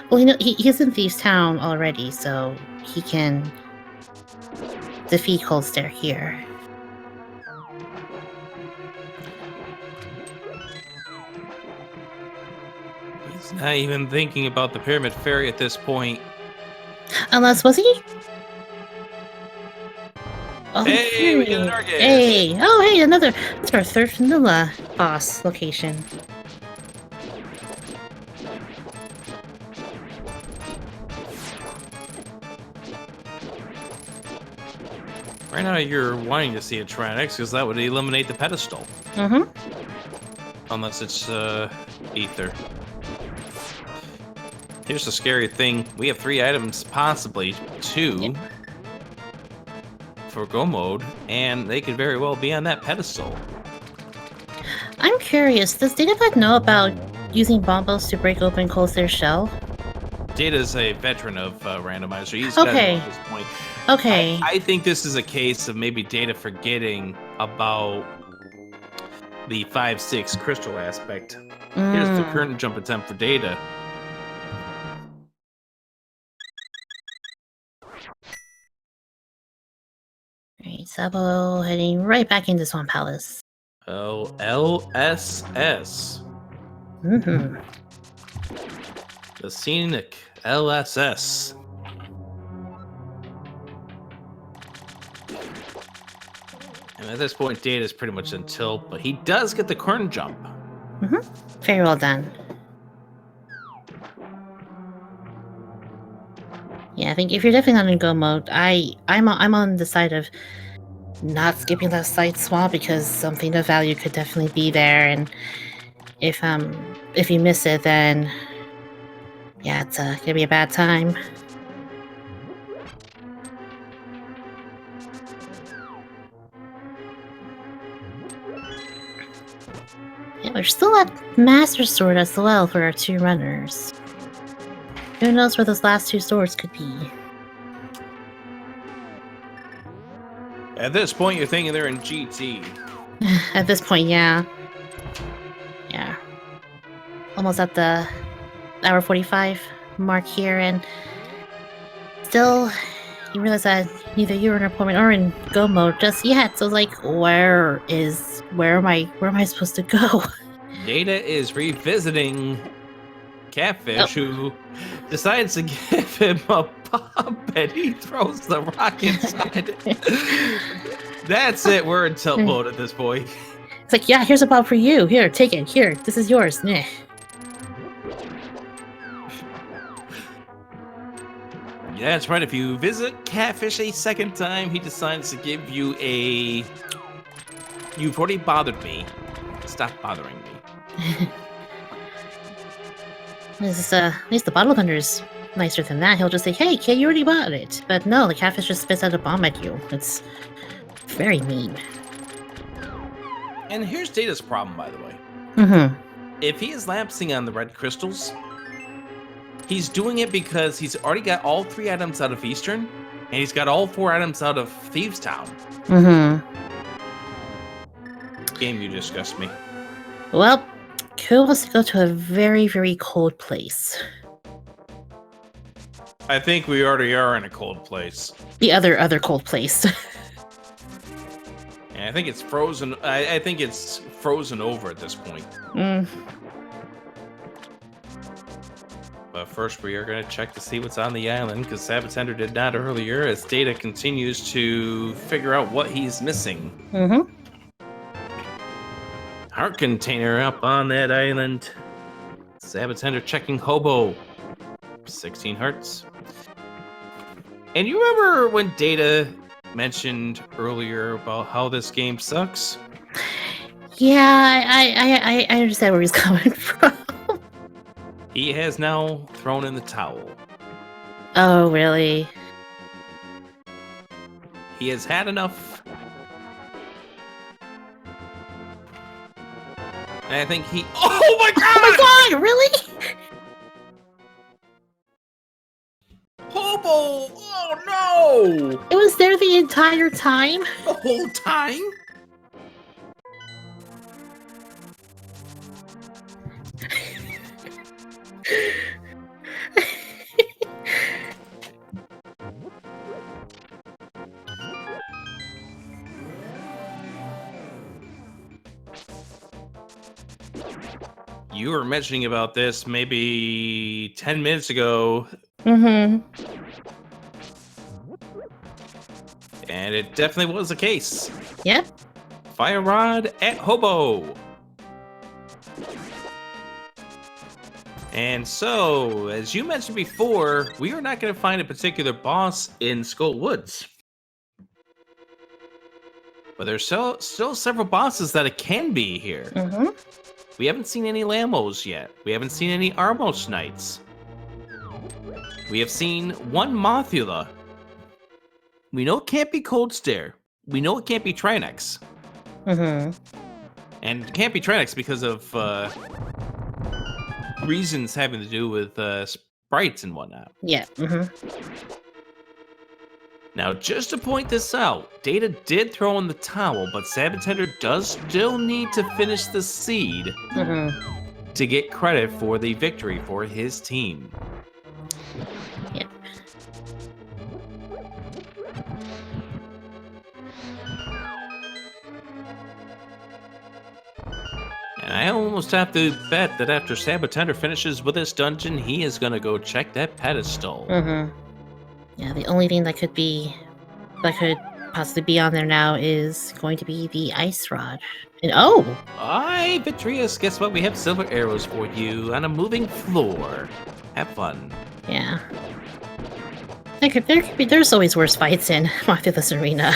Well, you know, he's in Thieves Town already, so he can defeat Cold Stare here. He's not even thinking about the Pyramid Fairy at this point. Unless, was he? Oh, Hey, we got an Argus. Hey! Oh, hey, another. That's our third vanilla boss location. Right now you're wanting to see a Trinix because that would eliminate the pedestal. Mm-hmm. Unless it's Ether. Here's the scary thing. We have 3 items, possibly 2, for Go Mode, and they could very well be on that pedestal. I'm curious, does Dataplet know about using bombos to break open Cold Stare's shell? Data's a veteran of Randomizer. He's Okay. got it at this point. Okay. I think this is a case of maybe Data forgetting about the 5-6 crystal aspect. Here's the current jump attempt for Data. Alright, Sabo heading right back into Swamp Palace. Oh, LSS. Mm-hmm. The scenic LSS. And at this point, Data is pretty much in tilt, but he does get the current jump. Mm-hmm. Very well done. Yeah, I think if you're definitely not in go mode, I'm on the side of not skipping that side swap because something of value could definitely be there, and if you miss it, then yeah, it's gonna be a bad time. Yeah, we're still at Master Sword as well for our 2 runners. Who knows where those last 2 swords could be? At this point, you're thinking they're in GT. At this point, yeah. Yeah. Almost at the hour 45 mark here, and still, you realize that neither you're in appointment or in go mode just yet. So it's like, where am I supposed to go? Data is revisiting Catfish, who decides to give him a pop, and he throws the rock inside it. That's it. We're in tilt mode at this point. It's like, yeah, here's a bob for you. Here, take it. Here, this is yours. Meh. Yeah, that's right. If you visit Catfish a second time, he decides to give you a... You've already bothered me. Stop bothering me. At least the bottle vendor's nicer than that. He'll just say, hey, kid, you already bought it. But no, the Catfish just spits out a bomb at you. It's very mean. And here's Data's problem, by the way. Mm-hmm. If he is lapsing on the red crystals, he's doing it because he's already got all 3 items out of Eastern, and he's got all 4 items out of Thieves Town. Mm-hmm. Game, you disgust me. Well, Kyo wants to go to a very, very cold place. I think we already are in a cold place. The other cold place. And I think it's frozen. I think it's frozen over at this point. Mm. But first, we are going to check to see what's on the island, because sab0tender did not earlier, as Data continues to figure out what he's missing. Mm-hmm. Heart container up on that island. sab0tender checking Hobo. 16 hearts. And you remember when Data mentioned earlier about how this game sucks? Yeah, I understand where he's coming from. He has now thrown in the towel. Oh, really? He has had enough. And I think he... Oh my god! Oh my god, really? Hobo! Oh no! It was there the entire time? The whole time? You were mentioning about this maybe 10 minutes ago, Mm-hmm. and it definitely was the case. Yep. Fire Rod at Hobo. And so, as you mentioned before, we are not going to find a particular boss in Skull Woods. But there's still several bosses that it can be here. Mm-hmm. We haven't seen any Lambos yet. We haven't seen any Armos Knights. We have seen one Mothula. We know it can't be Cold Stare. We know it can't be Trinex. Mm-hmm. And it can't be Trinex because of reasons having to do with sprites and whatnot. Yeah. Mm-hmm. Now, just to point this out, Data did throw in the towel, but sab0tender does still need to finish the seed Mm-hmm. to get credit for the victory for his team. Yep. And I almost have to bet that after sab0tender finishes with this dungeon, he is going to go check that pedestal. Mm-hmm. Yeah, the only thing that could possibly be on there now is going to be the ice rod. And oh! Aye, Vitreous, guess what? We have silver arrows for you on a moving floor. Have fun. Yeah. There's always worse fights in Mothula's arena.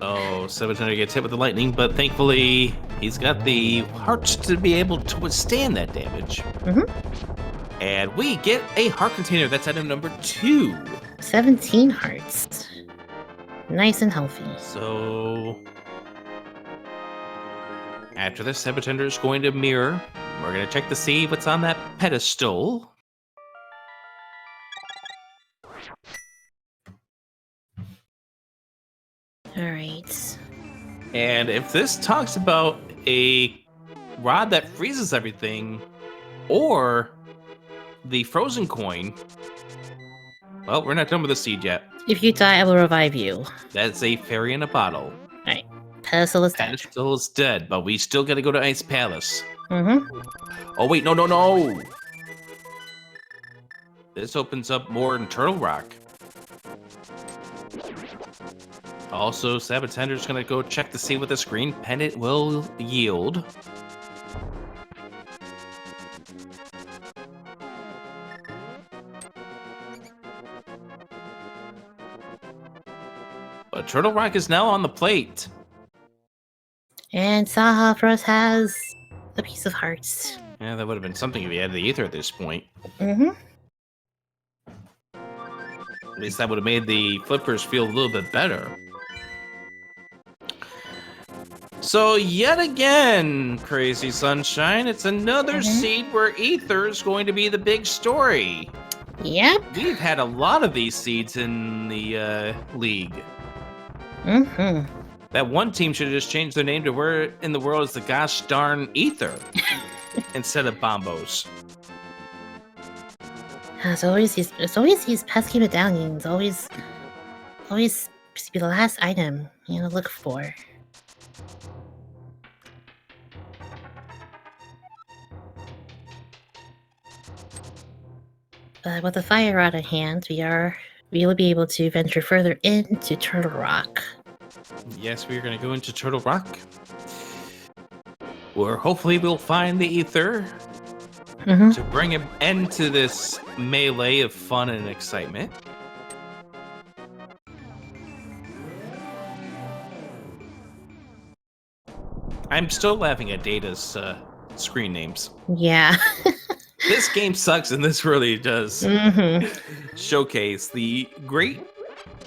Oh, sab0tender gets hit with the lightning, but thankfully he's got the hearts to be able to withstand that damage. Mm-hmm. And we get a heart container. That's item number 2. 17 hearts. Nice and healthy. So after this, sab0tender is going to mirror. We're going to check to see what's on that pedestal. Alright. And if this talks about a rod that freezes everything, or the frozen coin, well, we're not done with the seed yet. If you die, I will revive you. That's a fairy in a bottle. Alright. Pedestal is dead. Pedestal is dead, but we still gotta go to Ice Palace. Mm-hmm. Oh, wait, no! This opens up more in Turtle Rock. Also, sab0tender's gonna go check to see what this green pendant will yield. But Turtle Rock is now on the plate. And Saha for us has a piece of hearts. Yeah, that would have been something if he had the ether at this point. Mm-hmm. At least that would have made the flippers feel a little bit better. So yet again, Crazy Sunshine, it's another seed where ether is going to be the big story. Yep. We've had a lot of these seeds in the league. Mm-hmm. That one team should have just changed their name to Where in the World is the Gosh Darn Ether instead of Bombos. It's always these pesky medallions. Always be the last item you gotta look for. But with the fire rod at hand, we will be able to venture further into Turtle Rock. Yes, we're going to go into Turtle Rock, where hopefully we'll find the ether to bring an end to this melee of fun and excitement. I'm still laughing at Data's screen names. Yeah. This game sucks, and this really does showcase the great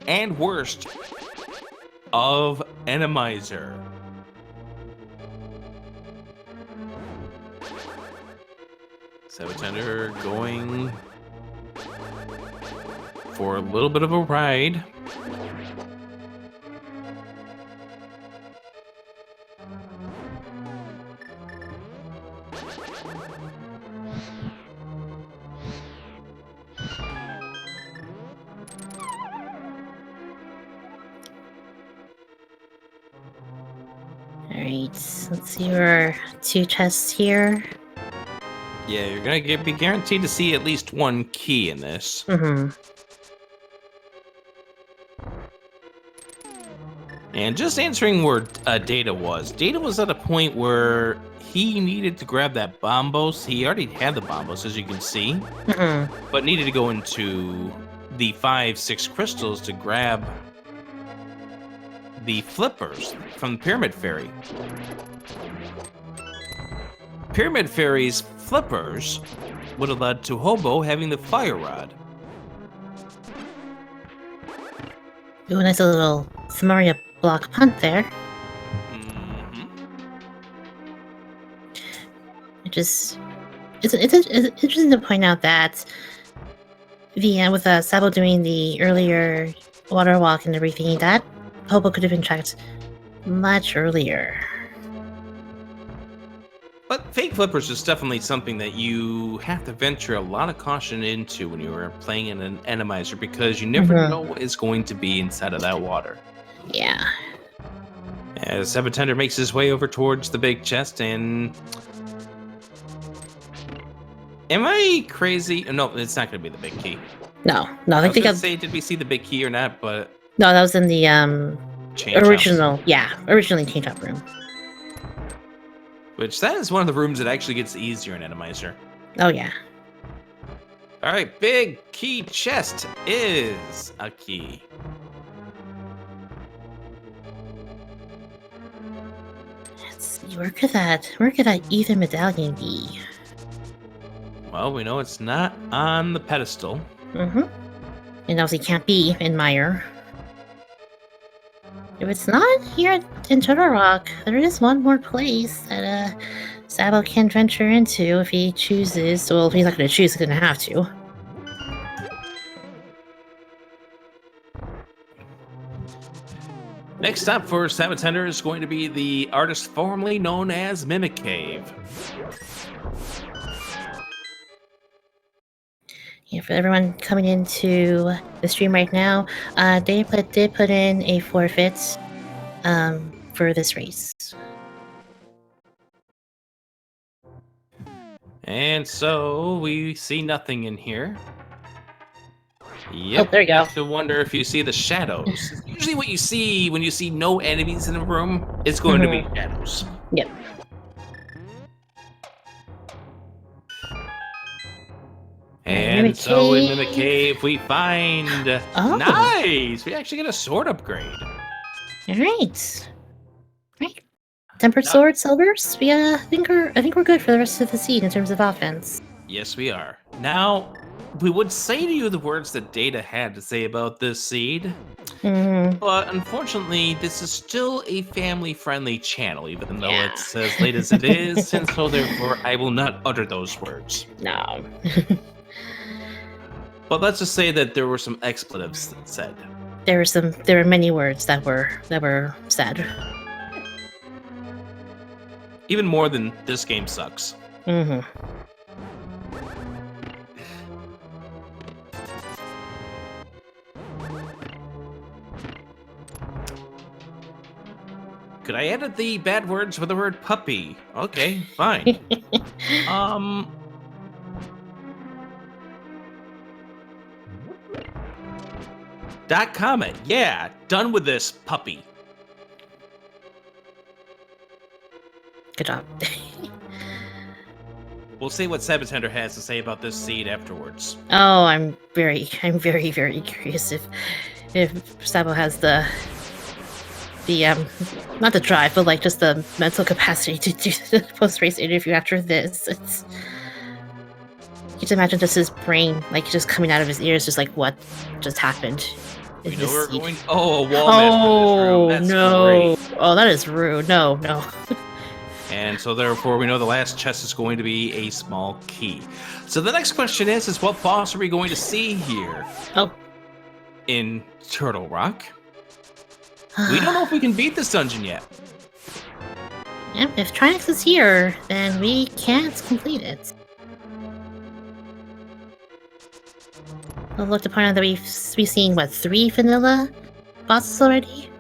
and worst of Randomizer. sab0tender going for a little bit of a ride. Alright, let's see our 2 chests here. Yeah, you're gonna be guaranteed to see at least one key in this. And just answering where Data was. Data was at a point where he needed to grab that bombos. He already had the bombos, as you can see, but needed to go into the 5-6 crystals to grab the flippers from the Pyramid Fairy. Pyramid Fairy's flippers would have led to Hobo having the fire rod. Ooh, nice little Samaria block punt there. It's interesting to point out that the with Sabo doing the earlier water walk and everything, that Hobo could have been tracked much earlier. But fake flippers is definitely something that you have to venture a lot of caution into when you are playing in an Randomizer, because you never know what is going to be inside of that water. Yeah. As sab0tender makes his way over towards the big chest, and am I crazy? No, it's not going to be the big key. No. I was going to say, did we see the big key or not? But no, that was in the original. House. Yeah, originally change up room. Which, that is one of the rooms that actually gets easier in Randomizer. Oh, yeah. Alright, big key chest is a key. Let's see, where could that ether medallion be? Well, we know it's not on the pedestal. And obviously can't be in Meyer. If it's not here in Turtle Rock, there is one more place that Sabo can venture into if he chooses. Well, if he's not going to choose, he's going to have to. Next up for sab0tender is going to be the artist formerly known as Mimic Cave. Yeah, for everyone coming into the stream right now, dataplet did put in a forfeit for this race. And so we see nothing in here. Yep. Oh, there you go. I have to wonder if you see the shadows. Usually what you see when you see no enemies in a room, it's going to be shadows. Yep. And so in Mimic Cave, we find... Nice! We actually get a sword upgrade. Alright. Right. Tempered sword, silvers. I think we're good for the rest of the seed in terms of offense. Yes, we are. Now, we would say to you the words that Data had to say about this seed, but unfortunately, this is still a family-friendly channel, even though it's as late as it is, and so therefore I will not utter those words. No. But let's just say that there were some expletives said. There were many words that were said. Even more than "this game sucks." Could I edit the bad words with the word puppy? Okay, fine. .comment. Yeah, done with this puppy. Good job. We'll see what sab0tender has to say about this seed afterwards. Oh, I'm very, very curious if Sabo has the not the drive, but like just the mental capacity to do the post-race interview after this. You just imagine just his brain, like, just coming out of his ears, just like, what just happened? We in know this we're seed? going. Oh, a wall match for this room. That's no. great. Oh, that is rude. No, no. And so therefore, we know the last chest is going to be a small key. So the next question is what boss are we going to see here? Oh. In Turtle Rock? We don't know if we can beat this dungeon yet. Yep, if Trinix is here, then we can't complete it. I'll look to point out that we've seen, what, 3 vanilla bosses already?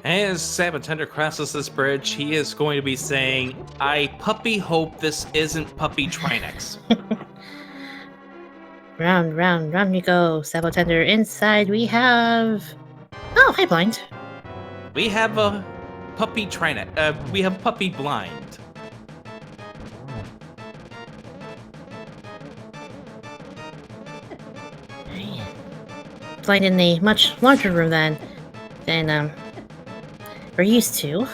As sab0tender crosses this bridge, he is going to be saying, I puppy hope this isn't Puppy Trinix. Round, round, round we go. sab0tender. Inside we have... Oh, hi, Blind. We have a Puppy Trinix. We have Puppy Blind. Blind in a much larger room than we're used to.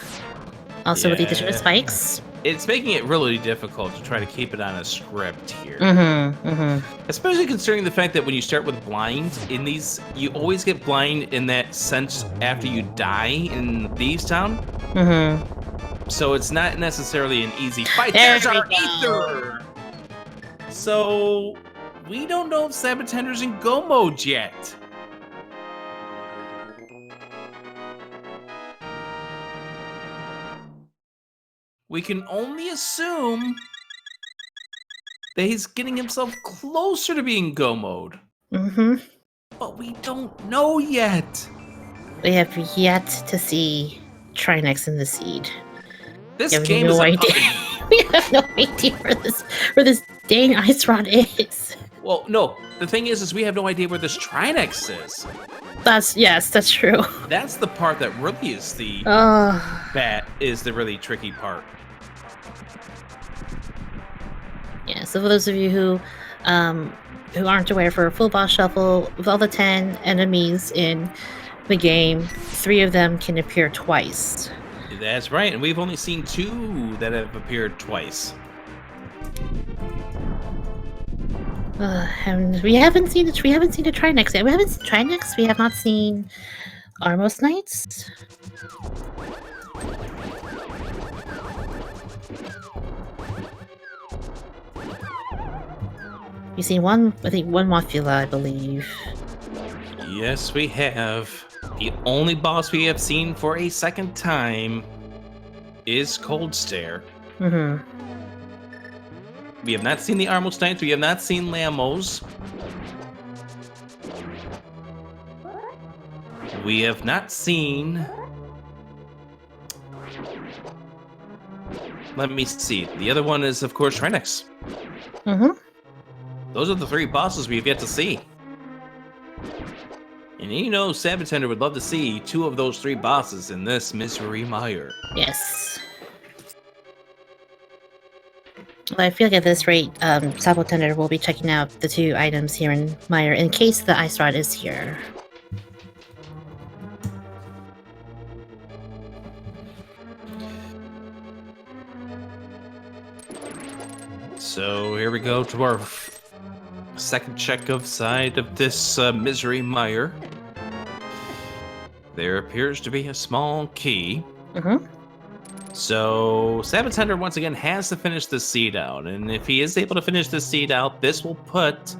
Also with the addition of spikes. It's making it really difficult to try to keep it on a script here. Mm-hmm. Especially considering the fact that when you start with blind in these, you always get blind in that sense after you die in Thieves Town. Mm-hmm. So it's not necessarily an easy fight. There's our ether! So we don't know if sab0tender's in go mode yet. We can only assume that he's getting himself closer to being go mode. Mm-hmm. But we don't know yet. We have yet to see Trinix in the seed. This game is a puppy. We have no idea where this dang ice rod is. Well, no. The thing is we have no idea where this Trinix is. That's true. That's the part that really is the really tricky part. Yeah, so for those of you who aren't aware, for a full boss shuffle, with all the 10 enemies in the game, 3 of them can appear twice. That's right, and we've only seen 2 that have appeared twice. And we haven't seen a Trinix yet. We haven't seen Trinix. We have not seen Armos Knights. We've seen one Mothula, I believe. Yes, we have. The only boss we have seen for a second time is Cold Stare. Mm-hmm. We have not seen the Armos Knights. We have not seen Lamos. We have not seen... Let me see. The other one is, of course, Trinix. Mm-hmm. Those are the 3 bosses we've yet to see. And you know, sab0tender would love to see 2 of those 3 bosses in this Misery Mire. Yes. Well, I feel like at this rate, sab0tender will be checking out the 2 items here in Mire in case the ice rod is here. So here we go to our second check of side of this Misery Mire. There appears to be a small key. Mm-hmm. So sab0tender once again has to finish this seed out, and if he is able to finish this seed out, this will put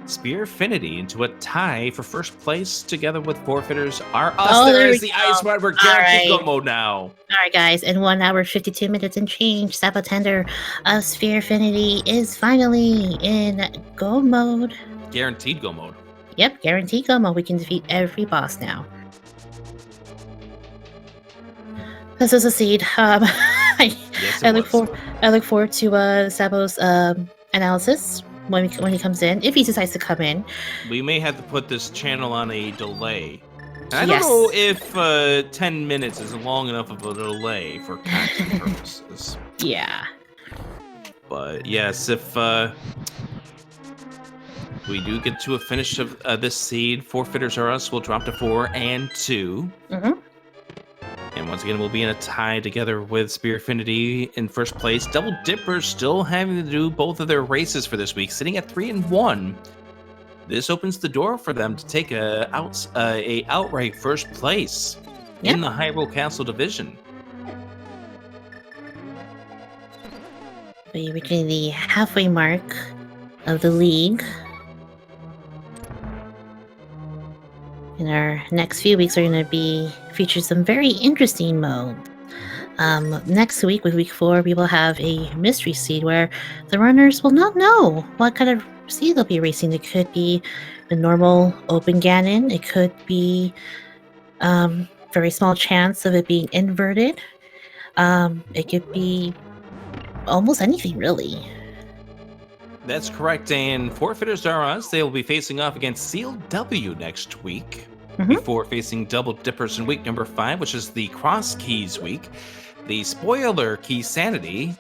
Spear Affinity into a tie for first place together with forfeiters are us. There is the ice rod. We're guaranteed go mode now. Alright guys, in 1 hour 52 minutes and change, sab0tender of Spear Affinity is finally in go mode. Guaranteed go mode. Yep, guaranteed go mode. We can defeat every boss now. This is a seed. I look forward to Sabo's analysis when he comes in, if he decides to come in. We may have to put this channel on a delay. I don't know if 10 minutes is long enough of a delay for content purposes. Yeah. But yes, if we do get to a finish of this seed, forfeiters are us will drop to 4 and 2. Mm-hmm. And once once again, we'll be in a tie together with Spear Affinity in first place. Double Dipper still having to do both of their races for this week, sitting at 3-1. This opens the door for them to take a outright first place in the Hyrule Castle division. We're reaching the halfway mark of the league. In our next few weeks are going to feature some very interesting modes. Next week, with week 4, we will have a mystery seed where the runners will not know what kind of seed they'll be racing. It could be the normal open Ganon. It could be very small chance of it being inverted. It could be almost anything, really. That's correct, and forfeiters are us. They will be facing off against Sealed W next week, before facing Double Dippers in week number 5, which is the Cross Keys week. The Spoiler Key Sanity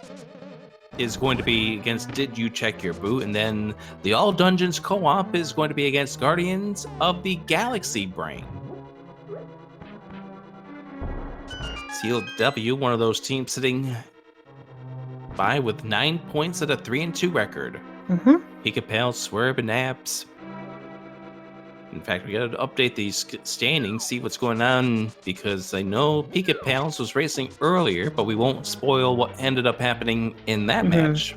is going to be against Did You Check Your Boot, and then the All Dungeons Co-op is going to be against Guardians of the Galaxy Brain. Sealed W, one of those teams sitting by with 9 points at a 3-2 record. Pika Pal, Swerve, and Abs. In fact, we gotta update these standings, see what's going on, because I know Pika Pals was racing earlier, but we won't spoil what ended up happening in that match.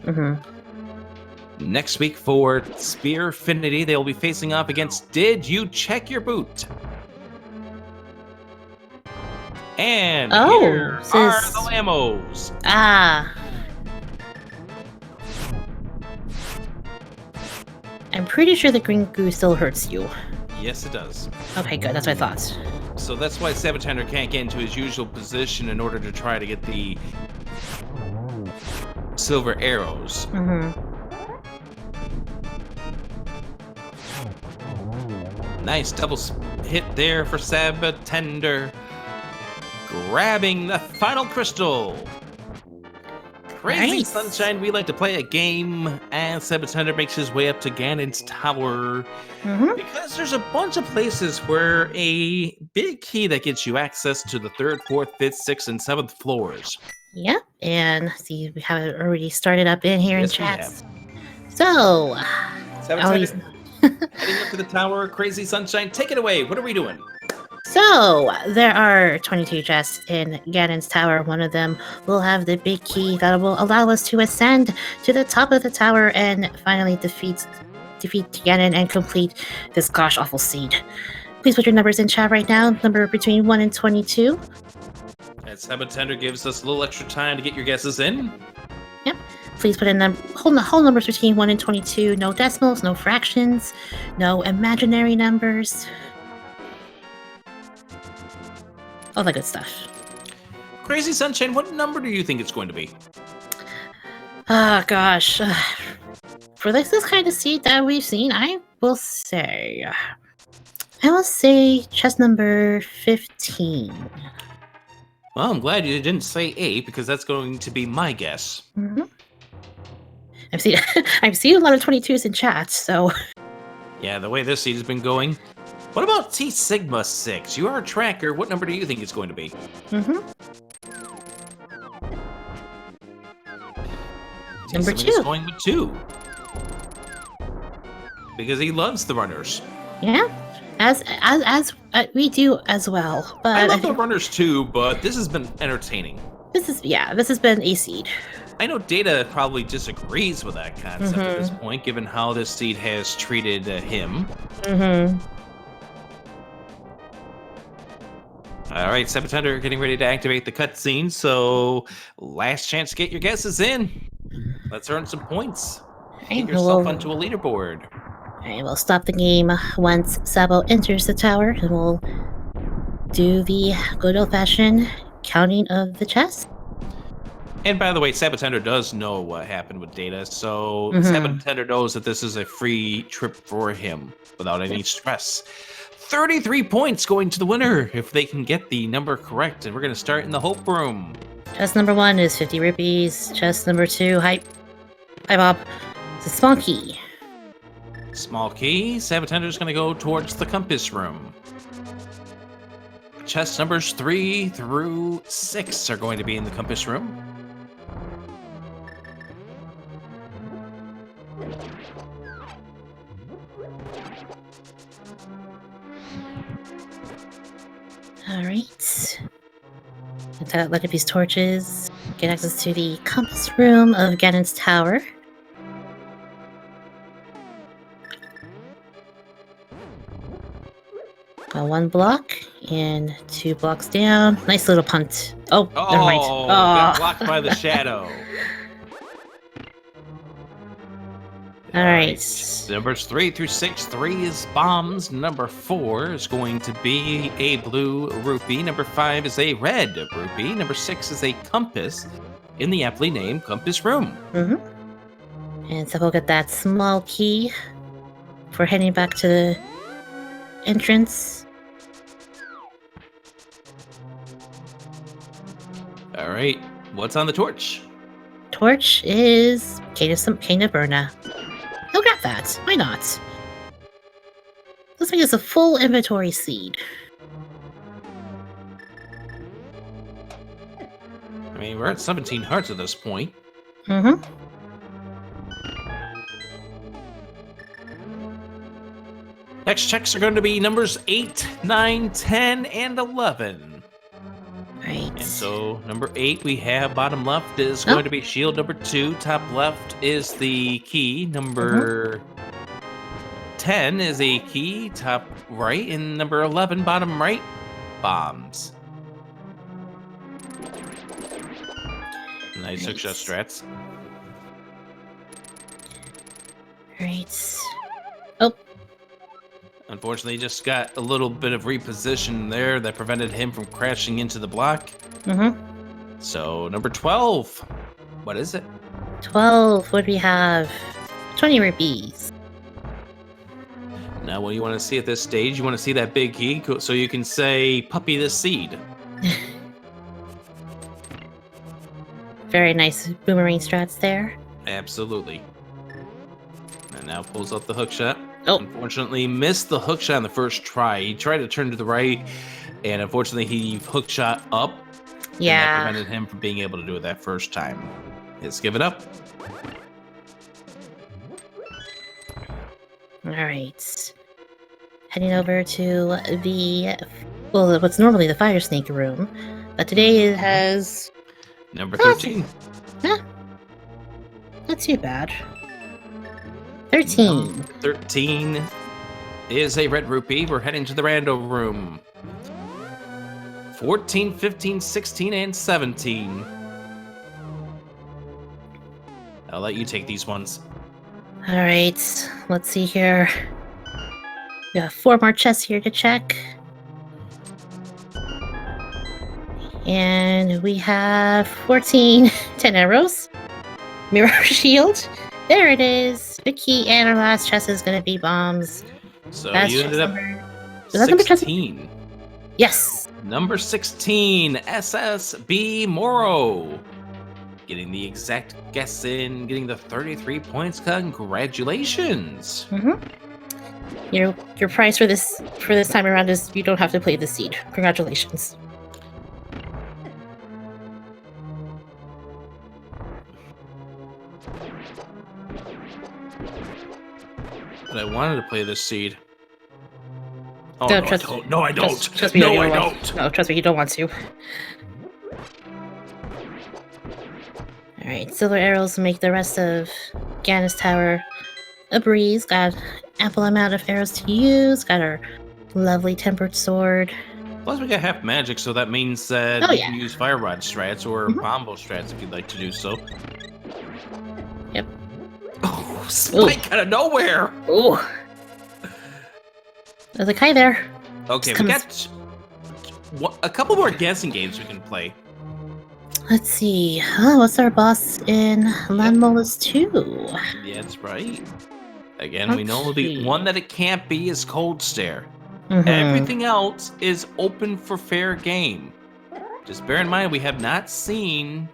Next week for Spear Affinity, they'll be facing off against Did You Check Your Boot? And here are the Lamos. I'm pretty sure the green goo still hurts you. Yes, it does. Okay, good. That's what I thought. So that's why sab0tender can't get into his usual position in order to try to get the silver arrows. Nice double hit there for sab0tender, grabbing the final crystal. Crazy Sunshine, we like to play a game as sab0tender makes his way up to Ganon's tower. Because there's a bunch of places where a big key that gets you access to the 3rd, 4th, 5th, 6th, and 7th floors. Yep, and see, we have it already started up in here in chat. So, sab0tender, heading up to the tower. Crazy Sunshine, take it away. What are we doing? So, there are 22 chests in Ganon's tower. One of them will have the big key that will allow us to ascend to the top of the tower and finally defeat Ganon and complete this gosh awful seed. Please put your numbers in chat right now. Number between 1 and 22. And sab0tender gives us a little extra time to get your guesses in. Yep. Please put in whole numbers between 1 and 22. No decimals, no fractions, no imaginary numbers. All that good stuff. Crazy Sunshine, what number do you think it's going to be? Gosh. For this kind of seed that we've seen, I will say chest number 15. Well, I'm glad you didn't say 8, because that's going to be my guess. I've seen a lot of 22s in chat, so... Yeah, the way this seed has been going. What about T Sigma 6? You are a tracker. What number do you think it's going to be? Number 2. Is going with 2. Because he loves the runners. Yeah, as we do as well. But I love the runners too, but this has been entertaining. This has been a seed. I know Data probably disagrees with that concept at this point, given how this seed has treated him. All right, sab0tender getting ready to activate the cutscene, so last chance to get your guesses in. Let's earn some points. Get yourself onto a leaderboard. I will stop the game once Sabo enters the tower, and we'll do the good old-fashioned counting of the chests. And by the way, sab0tender does know what happened with Data, so sab0tender knows that this is a free trip for him without any stress. 33 points going to the winner if they can get the number correct, and we're going to start in the Hope Room. Chest number 1 is 50 rupees. Chest number 2, hi Bob, it's a small key. Small key. sab0tender is going to go towards the Compass Room. chest numbers 3 through 6 are going to be in the compass room. Alright. Light up these torches. Get access to the compass room of Ganon's tower. Got 1 block and 2 blocks down. Nice little punt. Oh, never mind. Got blocked by the shadow. Alright. Numbers 3 through 6. 3 is bombs. Number 4 is going to be a blue rupee. Number 5 is a red rupee. Number 6 is a compass in the aptly named compass room. And so we'll get that small key for heading back to the entrance. All right. What's on the torch? Torch is Cane of Burna. I'll grab that. Why not? Looks like it's a full inventory seed. I mean, we're at 17 hearts at this point. Next checks are going to be numbers 8, 9, 10, and 11. Right. And so, number 8 we have bottom left is going to be shield. Number 2, top left is the key. Number 10 is a key, top right. And number 11, bottom right, bombs. Nice hookshot strats. Right. Oh. Unfortunately, he just got a little bit of reposition there that prevented him from crashing into the block. So, number 12. What is it? 12. What do we have? 20 rupees. Now, what do you want to see at this stage? You want to see that big key so you can say, puppy the seed. Very nice boomerang strats there. Absolutely. And now pulls up the hook shot. Oh. Unfortunately, missed the hook shot on the first try. He tried to turn to the right, and unfortunately, he hook shot up. Yeah. And that prevented him from being able to do it that first time. Let's give it up. Alright. Heading over to the, well, what's normally the fire snake room. But today it has... Number 13. Not too bad. 13. 13 is a red rupee. We're heading to the rando room. 14, 15, 16, and 17. I'll let you take these ones. Alright, let's see here. We have 4 more chests here to check. And we have 14 10 arrows. Mirror shield. There it is. The key, and our last chest is going to be bombs. So That's you ended up Was that number 16. Yes. Number 16, SSB Moro. Getting the exact guess in, getting the 33 points. Congratulations. Your prize for this time around is you don't have to play the seed. Congratulations. But I wanted to play this seed. Oh, No, no, trust I me. don't. No, I don't. Trust me, No, you I don't. don't. No, trust me, you don't want to. Alright, silver arrows make the rest of Ganon's tower a breeze. Got ample amount of arrows to use. Got our lovely tempered sword. Plus, we got half magic, so that means that Oh, you yeah. can use fire rod strats or combo strats if you'd like to do so. Yep. Oh, spike out of nowhere! Ooh. There's a Kai there. Okay, Just we got a couple more guessing games we can play. Let's see. Oh, what's our boss in Landmolus 2? Yeah, that's right. Again, we know the Okay. one that it can't be is Cold Stare. Mhm. Everything else is open for fair game. Just bear in mind, we have not seen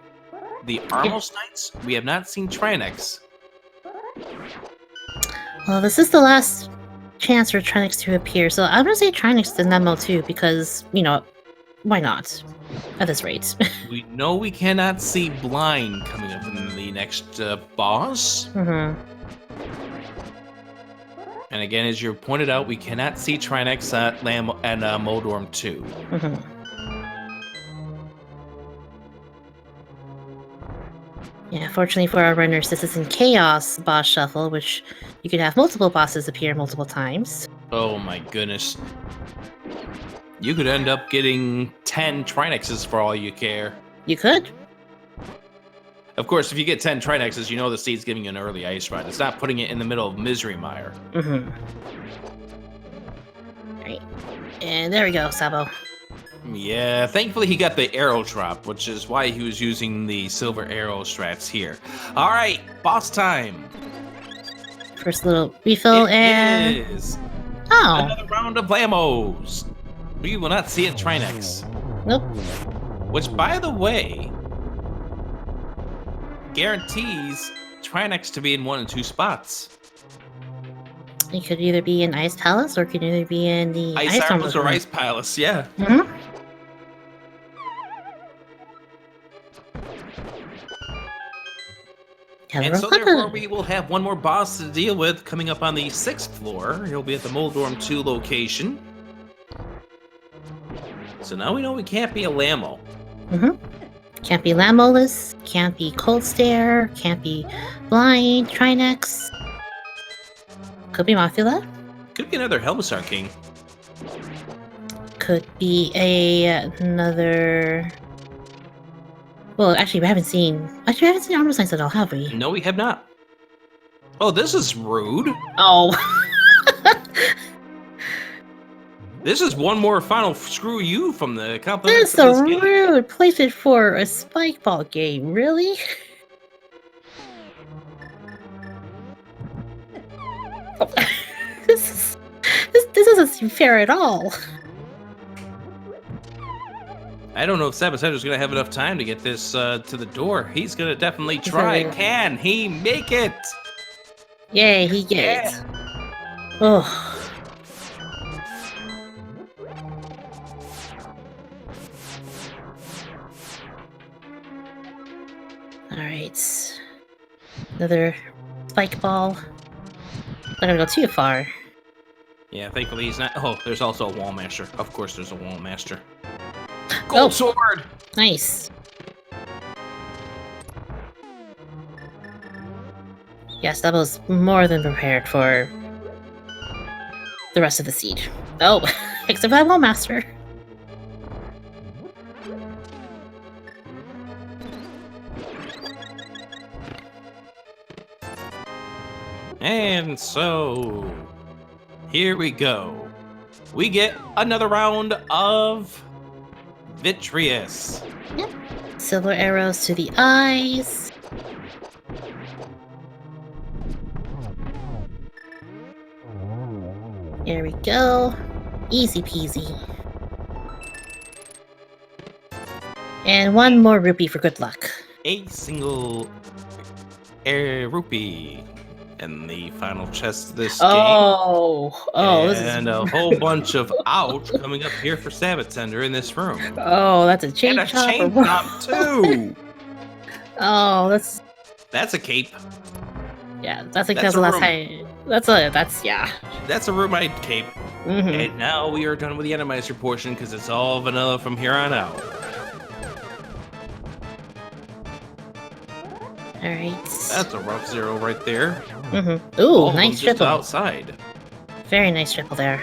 the Armos Knights. We have not seen Trinex. Well, this is the last chance for Trinix to appear, so I'm gonna say Trinix to Nemo too, because, you know, why not? At this rate. We know we cannot see blind coming up in the next boss. Mm-hmm. And again, as you pointed out, we cannot see Trinex and Moldorm 2. Mm-hmm. Yeah, fortunately for our runners, this is in Chaos Boss Shuffle, which you could have multiple bosses appear multiple times. Oh my goodness. You could end up getting 10 Trinexes for all you care. You could. Of course, if you get 10 Trinexes, you know the seed's giving you an early ice ride. It's not putting it in the middle of Misery Mire. Mm-hmm. Right. And there we go, Sabo. Yeah, thankfully he got the arrow drop, which is why he was using the silver arrow strats here. All right, boss time. First little refill and... It is Oh. another round of Lamos. We will not see a Trinex. Nope. Which, by the way, guarantees Trinex to be in 1 and 2 spots. It could either be in Ice Palace or it could either be in the Ice Armors or Armor. Ice Palace, yeah. Mm-hmm. And so therefore we will have one more boss to deal with coming up on the 6th floor. He'll be at the Moldorm 2 location. So now we know we can't be a Lamo. Mm-hmm. Can't be Lamolus, can't be Cold Stare, can't be Blind, Trinex. Could be Mothula. Could be another Helmsar King. Could be another... Well, actually, we haven't seen Armor Signs at all, have we? No, we have not. Oh, this is rude. Oh. This is one more final screw you from the That's compliments so of this game. rude. Placement for a spike ball game, really? This doesn't seem fair at all. I don't know if sab0tender's gonna have enough time to get this to the door. He's gonna definitely try. Can he make it? Yay, he gets it. Oh. Alright. Another spike ball. Not gonna go too far. Yeah, thankfully he's not. Oh, there's also a Wall Master. Of course there's a Wall Master. Gold sword! Nice. Yes, that was more than prepared for the rest of the seed. Oh, except for that Wall Master. And so, here we go. We get another round of Vitreous. Yep. Silver arrows to the eyes. There we go. Easy peasy. And one more rupee for good luck. A single rupee. And the final chest of this game. This is... And a whole bunch of ouch coming up here for sab0tender in this room. Oh, that's a chain And a chomp. chain chomp too. Oh, That's a cape. yeah. That's like That's the a last room. time. That's yeah. That's a Rumite cape. Mm-hmm. And now we are done with the Randomizer portion because it's all vanilla from here on out. All right. That's a rough zero right there. Mm-hmm. All Ooh, of them nice just triple. outside. Very nice triple there.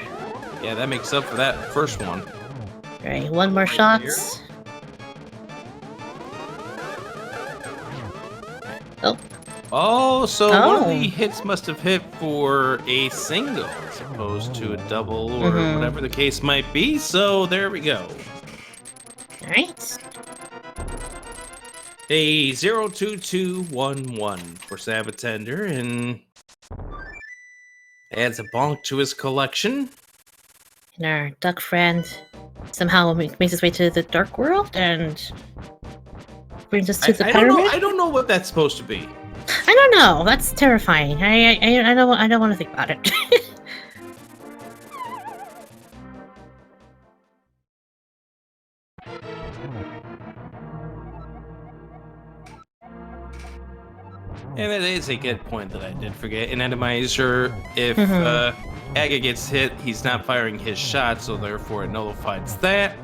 Yeah, that makes up for that first one. All right, one more Right shot. here. Oh, so one of the hits must have hit for a single as opposed to a double or whatever the case might be. So there we go. All right. A 02211 for sab0tender and adds a bonk to his collection. And our duck friend somehow makes his way to the dark world and brings us to the pyramid. I don't know what that's supposed to be. I don't know. That's terrifying. I don't want to think about it. And it is a good point that I did forget. In Randomizer, if Mhm. Aga gets hit, he's not firing his shot, so therefore it nullifies that.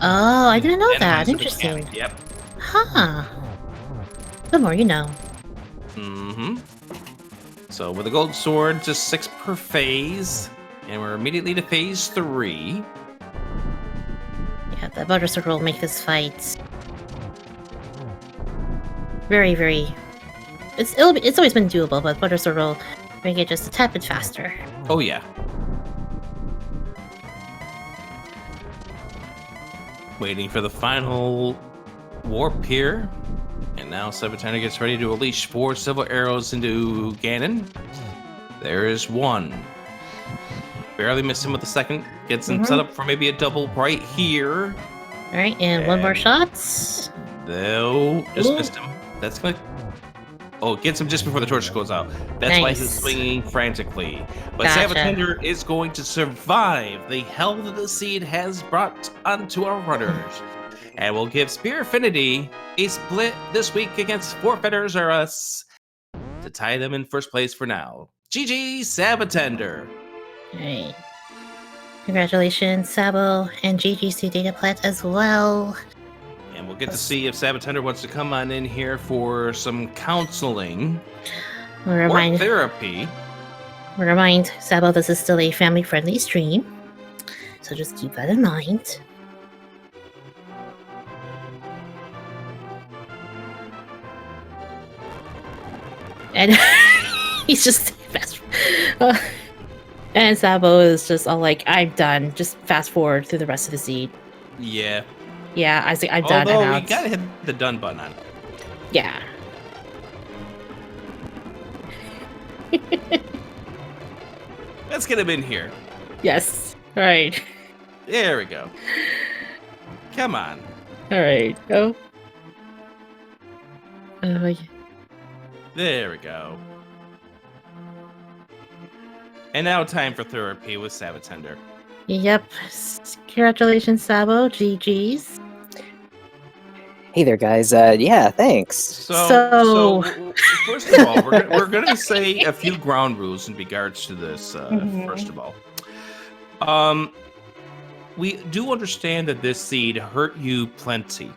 Oh, I didn't know that. Randomizer the Interesting. cap. Yep. Huh. The more you know. Mm-hmm. So with a gold sword, just 6 per phase. And we're immediately to phase 3. Yeah, the butter circle will make this fight very, very. It's always been doable, but butter circle make it just a tad bit faster. Oh, yeah. Waiting for the final warp here. And now sab0tender gets ready to unleash 4 silver arrows into Ganon. There is 1. Barely missed him with the second. Gets him set up for maybe a double right here. All right, and one more And- shot. Though, just Ooh. missed him. That's gonna. Oh, it gets him just before the torch goes out. That's why he's Nice. swinging frantically. But Gotcha. sab0tender is going to survive the hell that the seed has brought onto our runners. And we'll give Spear Affinity a split this week against Forfeiters or us to tie them in first place for now. GG, sab0tender. All right. Congratulations, Sabo, and GGC Dataplet as well. And we'll get to see if sab0tender wants to come on in here for some counseling We'll or remind therapy. Sabo this is still a family-friendly stream, so just keep that in mind. And he's just fast. And Sabo is just all like, "I'm done. Just fast forward through the rest of the seed." Yeah. Yeah, I say I'm done. Although I'm we out. gotta hit the done button on it. Yeah. Let's get him in here. Yes. All right. There we go. Come on. All right. Go. Yeah. There we go. And now time for therapy with sab0tender. Yep. Congratulations, Sabo. GG's. Hey there, guys. Yeah, thanks. So first of all, we're going to say a few ground rules in regards to this. First of all, we do understand that this seed hurt you plenty,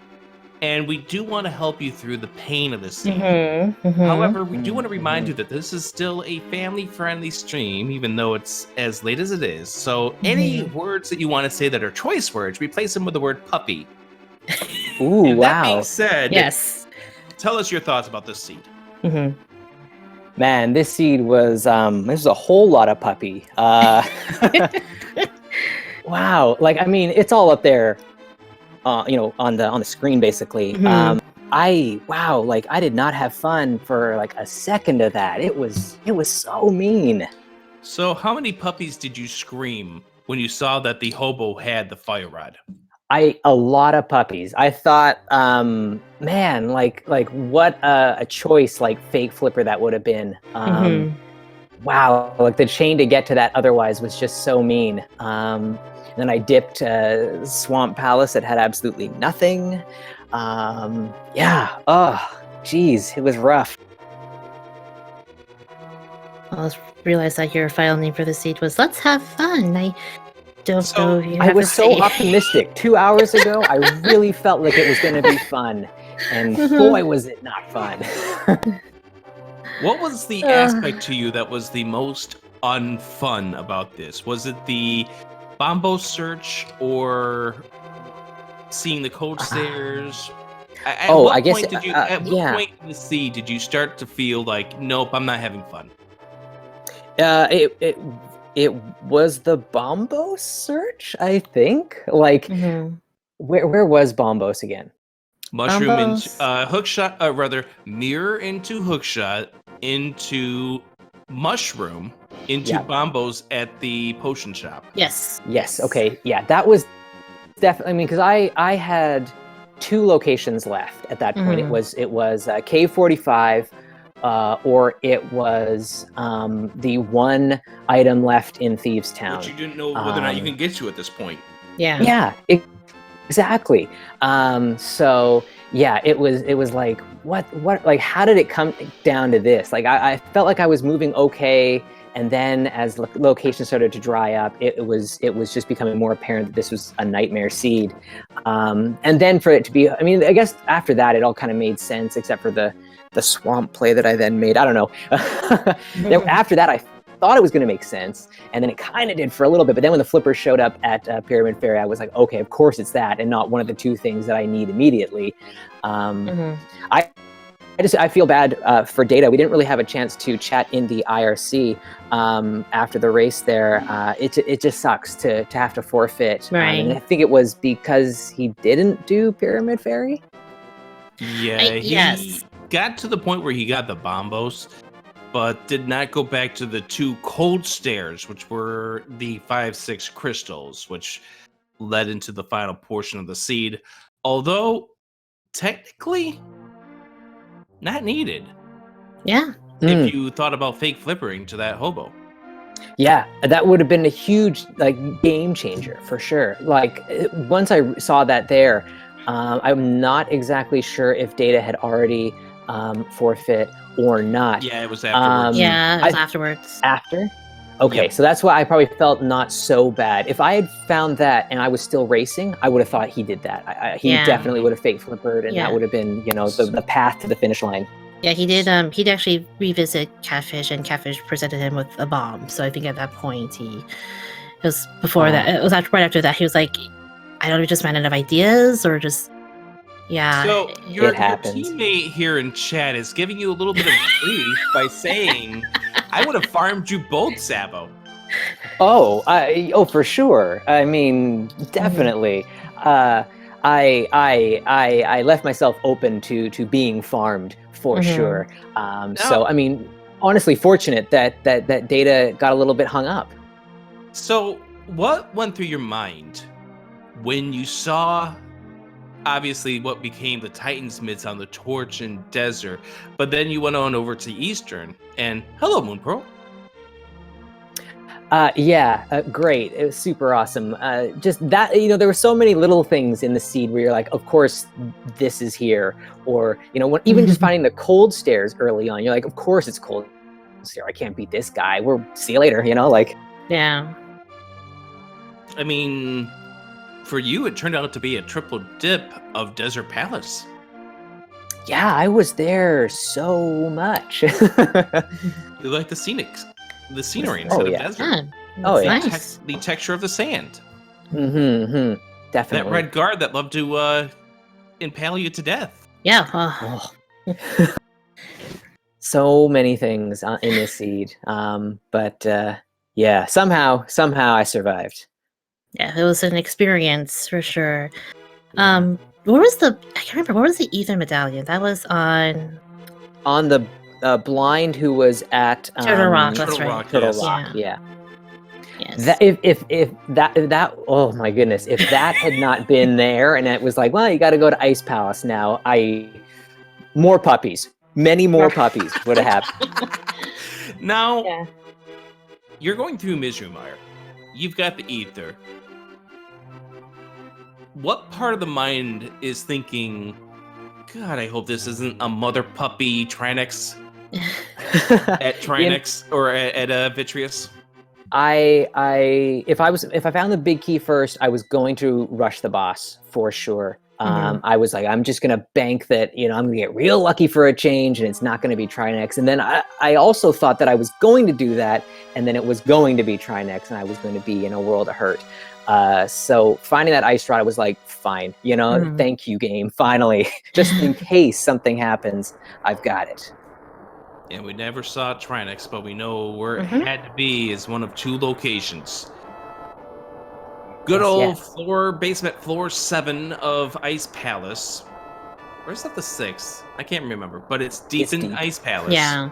and we do want to help you through the pain of this seed. However, we do want to remind you that this is still a family-friendly stream, even though it's as late as it is. So any words that you want to say that are choice words, replace them with the word puppy. Ooh, And that being wow. said, Yes. tell us your thoughts about this seed. Man, this seed was a whole lot of puppy. Wow. Like, I mean, it's all up there, on the screen, basically. Like, I did not have fun for like a second of that. It was so mean. So how many puppies did you scream when you saw that the hobo had the fire rod? A lot of puppies. I thought, man, like what a choice, like fake flipper that would have been. Wow, like the chain to get to that otherwise was just so mean. Then I dipped Swamp Palace that had absolutely nothing. Yeah, oh, geez, it was rough. I just realized that your file name for the seed was "Let's have fun." I don't know if you I have was to so say. optimistic. 2 hours ago, I really felt like it was going to be fun. And boy, was it not fun. What was the aspect to you that was the most unfun about this? Was it the Bombo search or seeing the code stairs? At what I guess, point did you, at what yeah. point in the seed did you start to feel like, nope, I'm not having fun? It was the Bombos search, I think. Like, where was Bombos again? Mushroom into Bombos. hookshot, rather mirror into hookshot into mushroom into Yeah. Bombos at the potion shop. Yes. Yes. Okay. Yeah, that was definitely. I mean, because I had 2 locations left at that point. It was Cave 45, or it was the one item left in Thieves Town. Which you didn't know whether or not you can get to at this point. Yeah. Yeah. Exactly. So yeah, it was like, what, like, how did it come down to this? Like, I felt like I was moving okay, and then as location started to dry up, it was just becoming more apparent that this was a nightmare seed. And then for it to be, I mean, I guess after that, it all kind of made sense, except for the swamp play that I then made. I don't know. After that, I thought it was going to make sense, and then it kind of did for a little bit, but then when the flippers showed up at Pyramid Fairy, I was like, okay, of course it's that, and not one of the two things that I need immediately. I feel bad for Data. We didn't really have a chance to chat in the IRC after the race there. It just sucks to have to forfeit. Right. And I think it was because he didn't do Pyramid Fairy. Yeah, he got to the point where he got the bombos, but did not go back to the 2 cold stairs, which were the 5-6 crystals, which led into the final portion of the seed. Although, technically, not needed. Yeah. If you thought about fake flippering to that hobo. Yeah, that would have been a huge game changer for sure. Like, once I saw that there, I'm not exactly sure if Data had already forfeit or not. Yeah, it was afterwards. Yeah, it was afterwards. After? Okay, Yep. so that's why I probably felt not so bad. If I had found that and I was still racing, I would have thought he did that. He definitely would have fake flippered, and that would have been, the path to the finish line. Yeah, he did. He'd actually revisit Catfish, and Catfish presented him with a bomb. So I think at that point, it was before that. It was right after that. He was like, I don't know, just ran out of ideas, or just So your happens. teammate here in chat is giving you a little bit of grief by saying, "I would have farmed you both, Sabo." Oh, for sure. I mean, definitely. I left myself open to being farmed for sure. So I mean, honestly, fortunate that Data got a little bit hung up. So what went through your mind when you saw, obviously, what became the Titans mids on the Torch and Desert, but then you went on over to Eastern, and hello, Moonpearl. Great. It was super awesome. Just that, there were so many little things in the seed where you're like, of course this is here. Or, even just finding the cold stairs early on, you're like, of course it's cold stair. I can't beat this guy. See you later, Yeah. I mean, for you, it turned out to be a triple dip of Desert Palace. Yeah, I was there so much. You like the scenery instead of desert. Nice. The texture of the sand. Definitely. That red guard that loved to impale you to death. Yeah. So many things in this seed. But yeah, somehow I survived. Yeah, it was an experience for sure. I can't remember, what was the Ether medallion? That was on the blind who was at Turtle Rock. That's Turtle right. Rock, Turtle yes. Rock, yeah. Yes. That if that oh my goodness, if that had not been there and it was like, well, you got to go to Ice Palace now, more puppies, many more puppies would have happened. Now, you're going through Mizrumire. You've got the Ether. What part of the mind is thinking, God, I hope this isn't a mother puppy Trinex at Trinex or at Vitreous? If I found the big key first, I was going to rush the boss for sure. I was like, I'm just gonna bank that, I'm gonna get real lucky for a change, and it's not gonna be Trinex. And then I also thought that I was going to do that, and then it was going to be Trinex, and I was going to be in a world of hurt. So finding that ice rod, I was like, fine, thank you, game. Finally, just in case something happens, I've got it. And we never saw Trinex, but we know where it had to be is one of 2 locations. Good old basement floor 7 of Ice Palace. Where's that the 6th? I can't remember, but it's deep in Ice Palace. Yeah.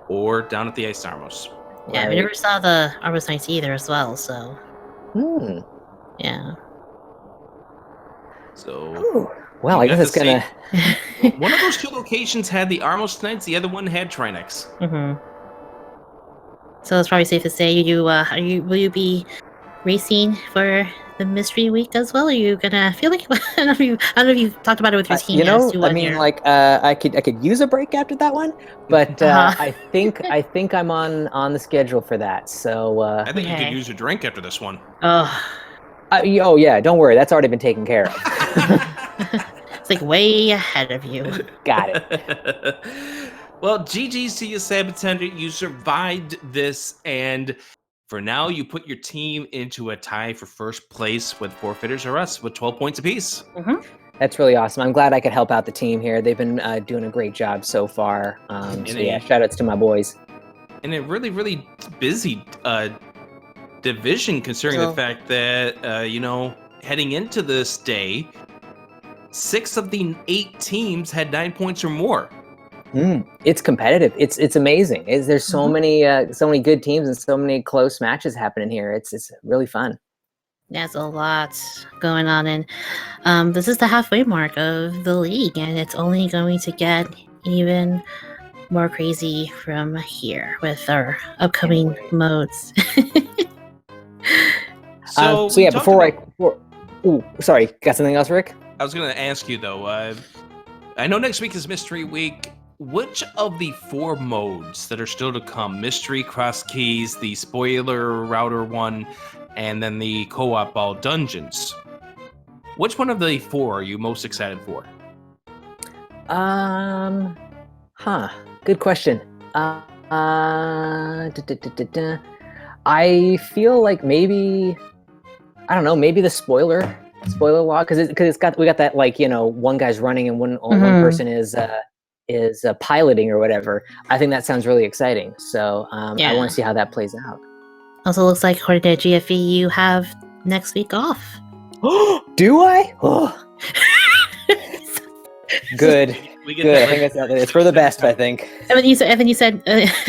Or down at the Ice Armos. Yeah, we never saw the Armos Knights either as well, so. Yeah. So. Ooh. Well, I guess it's gonna. One of those 2 locations had the Armos Knights, the other one had Trinex. So it's probably safe to say will you be racing for the mystery week as well? Are you gonna feel like I don't know if you've talked about it with your team. You know, as to I mean, like I could use a break after that one, but I think I'm on the schedule for that. So I think you could Okay. use a drink after this one. Oh, oh yeah, don't worry, that's already been taken care of. it's like way ahead of you. Got it. Well, GG's to you, sab0tender. You survived this, and for now, you put your team into a tie for first place with Forfeiters or Us with 12 points apiece. That's really awesome. I'm glad I could help out the team here. They've been doing a great job so far. So yeah, shout outs to my boys. And a really, really busy division, considering the fact that, you know, heading into this day, 6 of the 8 teams had 9 points or more. It's competitive. It's amazing. There's so many good teams and so many close matches happening here. It's really fun. There's a lot going on, and this is the halfway mark of the league, and it's only going to get even more crazy from here with our upcoming modes. So yeah, sorry, got something else, Rick? I was going to ask you though. I know next week is Mystery Week. Which of the 4 modes that are still to come, Mystery, Cross Keys, the Spoiler Router one, and then the Co-op Ball Dungeons, which one of the 4 are you most excited for? Good question. I feel like maybe, I don't know, maybe the spoiler log, because we got that, like, you know, one guy's running and one person is piloting or whatever. I think that sounds really exciting. So I want to see how that plays out. Also, looks like according to GFE, you have next week off. Do I? Oh. Good. Good. I think it's for the best, I think. And then you said,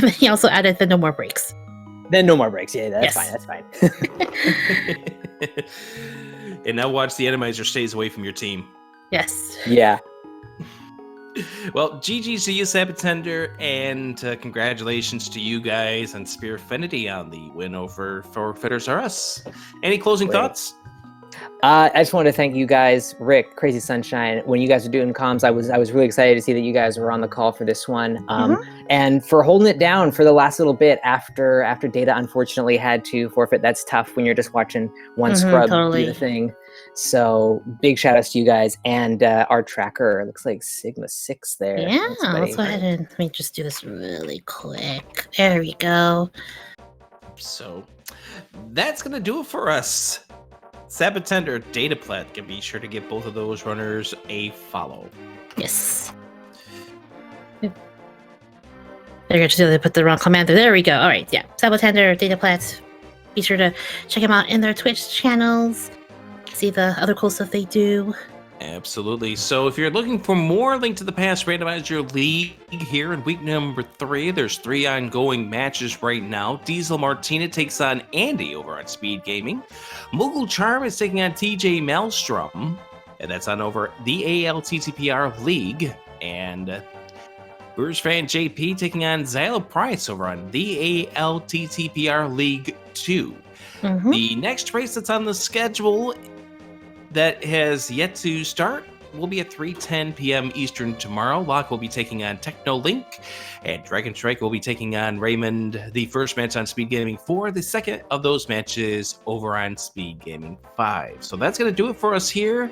he also added the no more breaks. Then no more breaks. Yeah, that's fine. That's fine. And now watch the Randomizer stays away from your team. Yes. Yeah. Well, GG's to you, sab0tender, and congratulations to you guys and Spearfinity on the win over Forfeiters R Us. Any closing thoughts? I just wanted to thank you guys, Rick, Crazy Sunshine. When you guys were doing comms, I was really excited to see that you guys were on the call for this one, and for holding it down for the last little bit after Data unfortunately had to forfeit. That's tough when you're just watching one scrub do the thing. So big shout outs to you guys and our tracker. It looks like Sigma6 there. Yeah, let's go ahead and let me just do this really quick. There we go. So that's gonna do it for us. sab0tender, dataplet, can be sure to give both of those runners a follow. Yes. They're going to put the wrong command there. There we go. All right, yeah. sab0tender, dataplet. Be sure to check them out in their Twitch channels. See the other cool stuff they do. Absolutely. So if you're looking for more, link to the past Randomizer League here in week number 3. There's 3 ongoing matches right now. Diesel Martina takes on Andy over on SpeedGaming. Mogul Charm is taking on TJ Maelstrom, and that's on over the ALTTPR League. And Brewers fan JP taking on Zylo Price over on the ALTTPR League 2. The next race that's on the schedule that has yet to start will be at 3:10 p.m. Eastern tomorrow. Locke will be taking on Technolink, and Dragon Strike will be taking on Raymond. The first match on SpeedGaming 4, the second of those matches over on SpeedGaming 5. So that's going to do it for us here.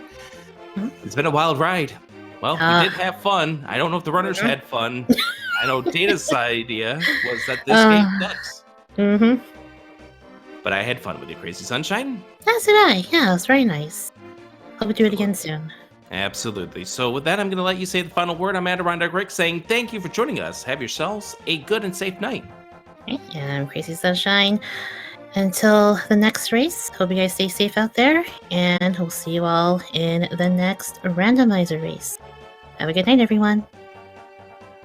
It's been a wild ride. Well, we did have fun. I don't know if the runners had fun. I know Data's idea was that this game sucks. But I had fun with you, Crazy Sunshine. As did I. Yeah, it was very nice. Hope we do it again soon. Absolutely. So with that, I'm going to let you say the final word. I'm Adirondack Rick saying thank you for joining us. Have yourselves a good and safe night. Okay, and I'm Crazy Sunshine. Until the next race, hope you guys stay safe out there, and we'll see you all in the next randomizer race. Have a good night, everyone.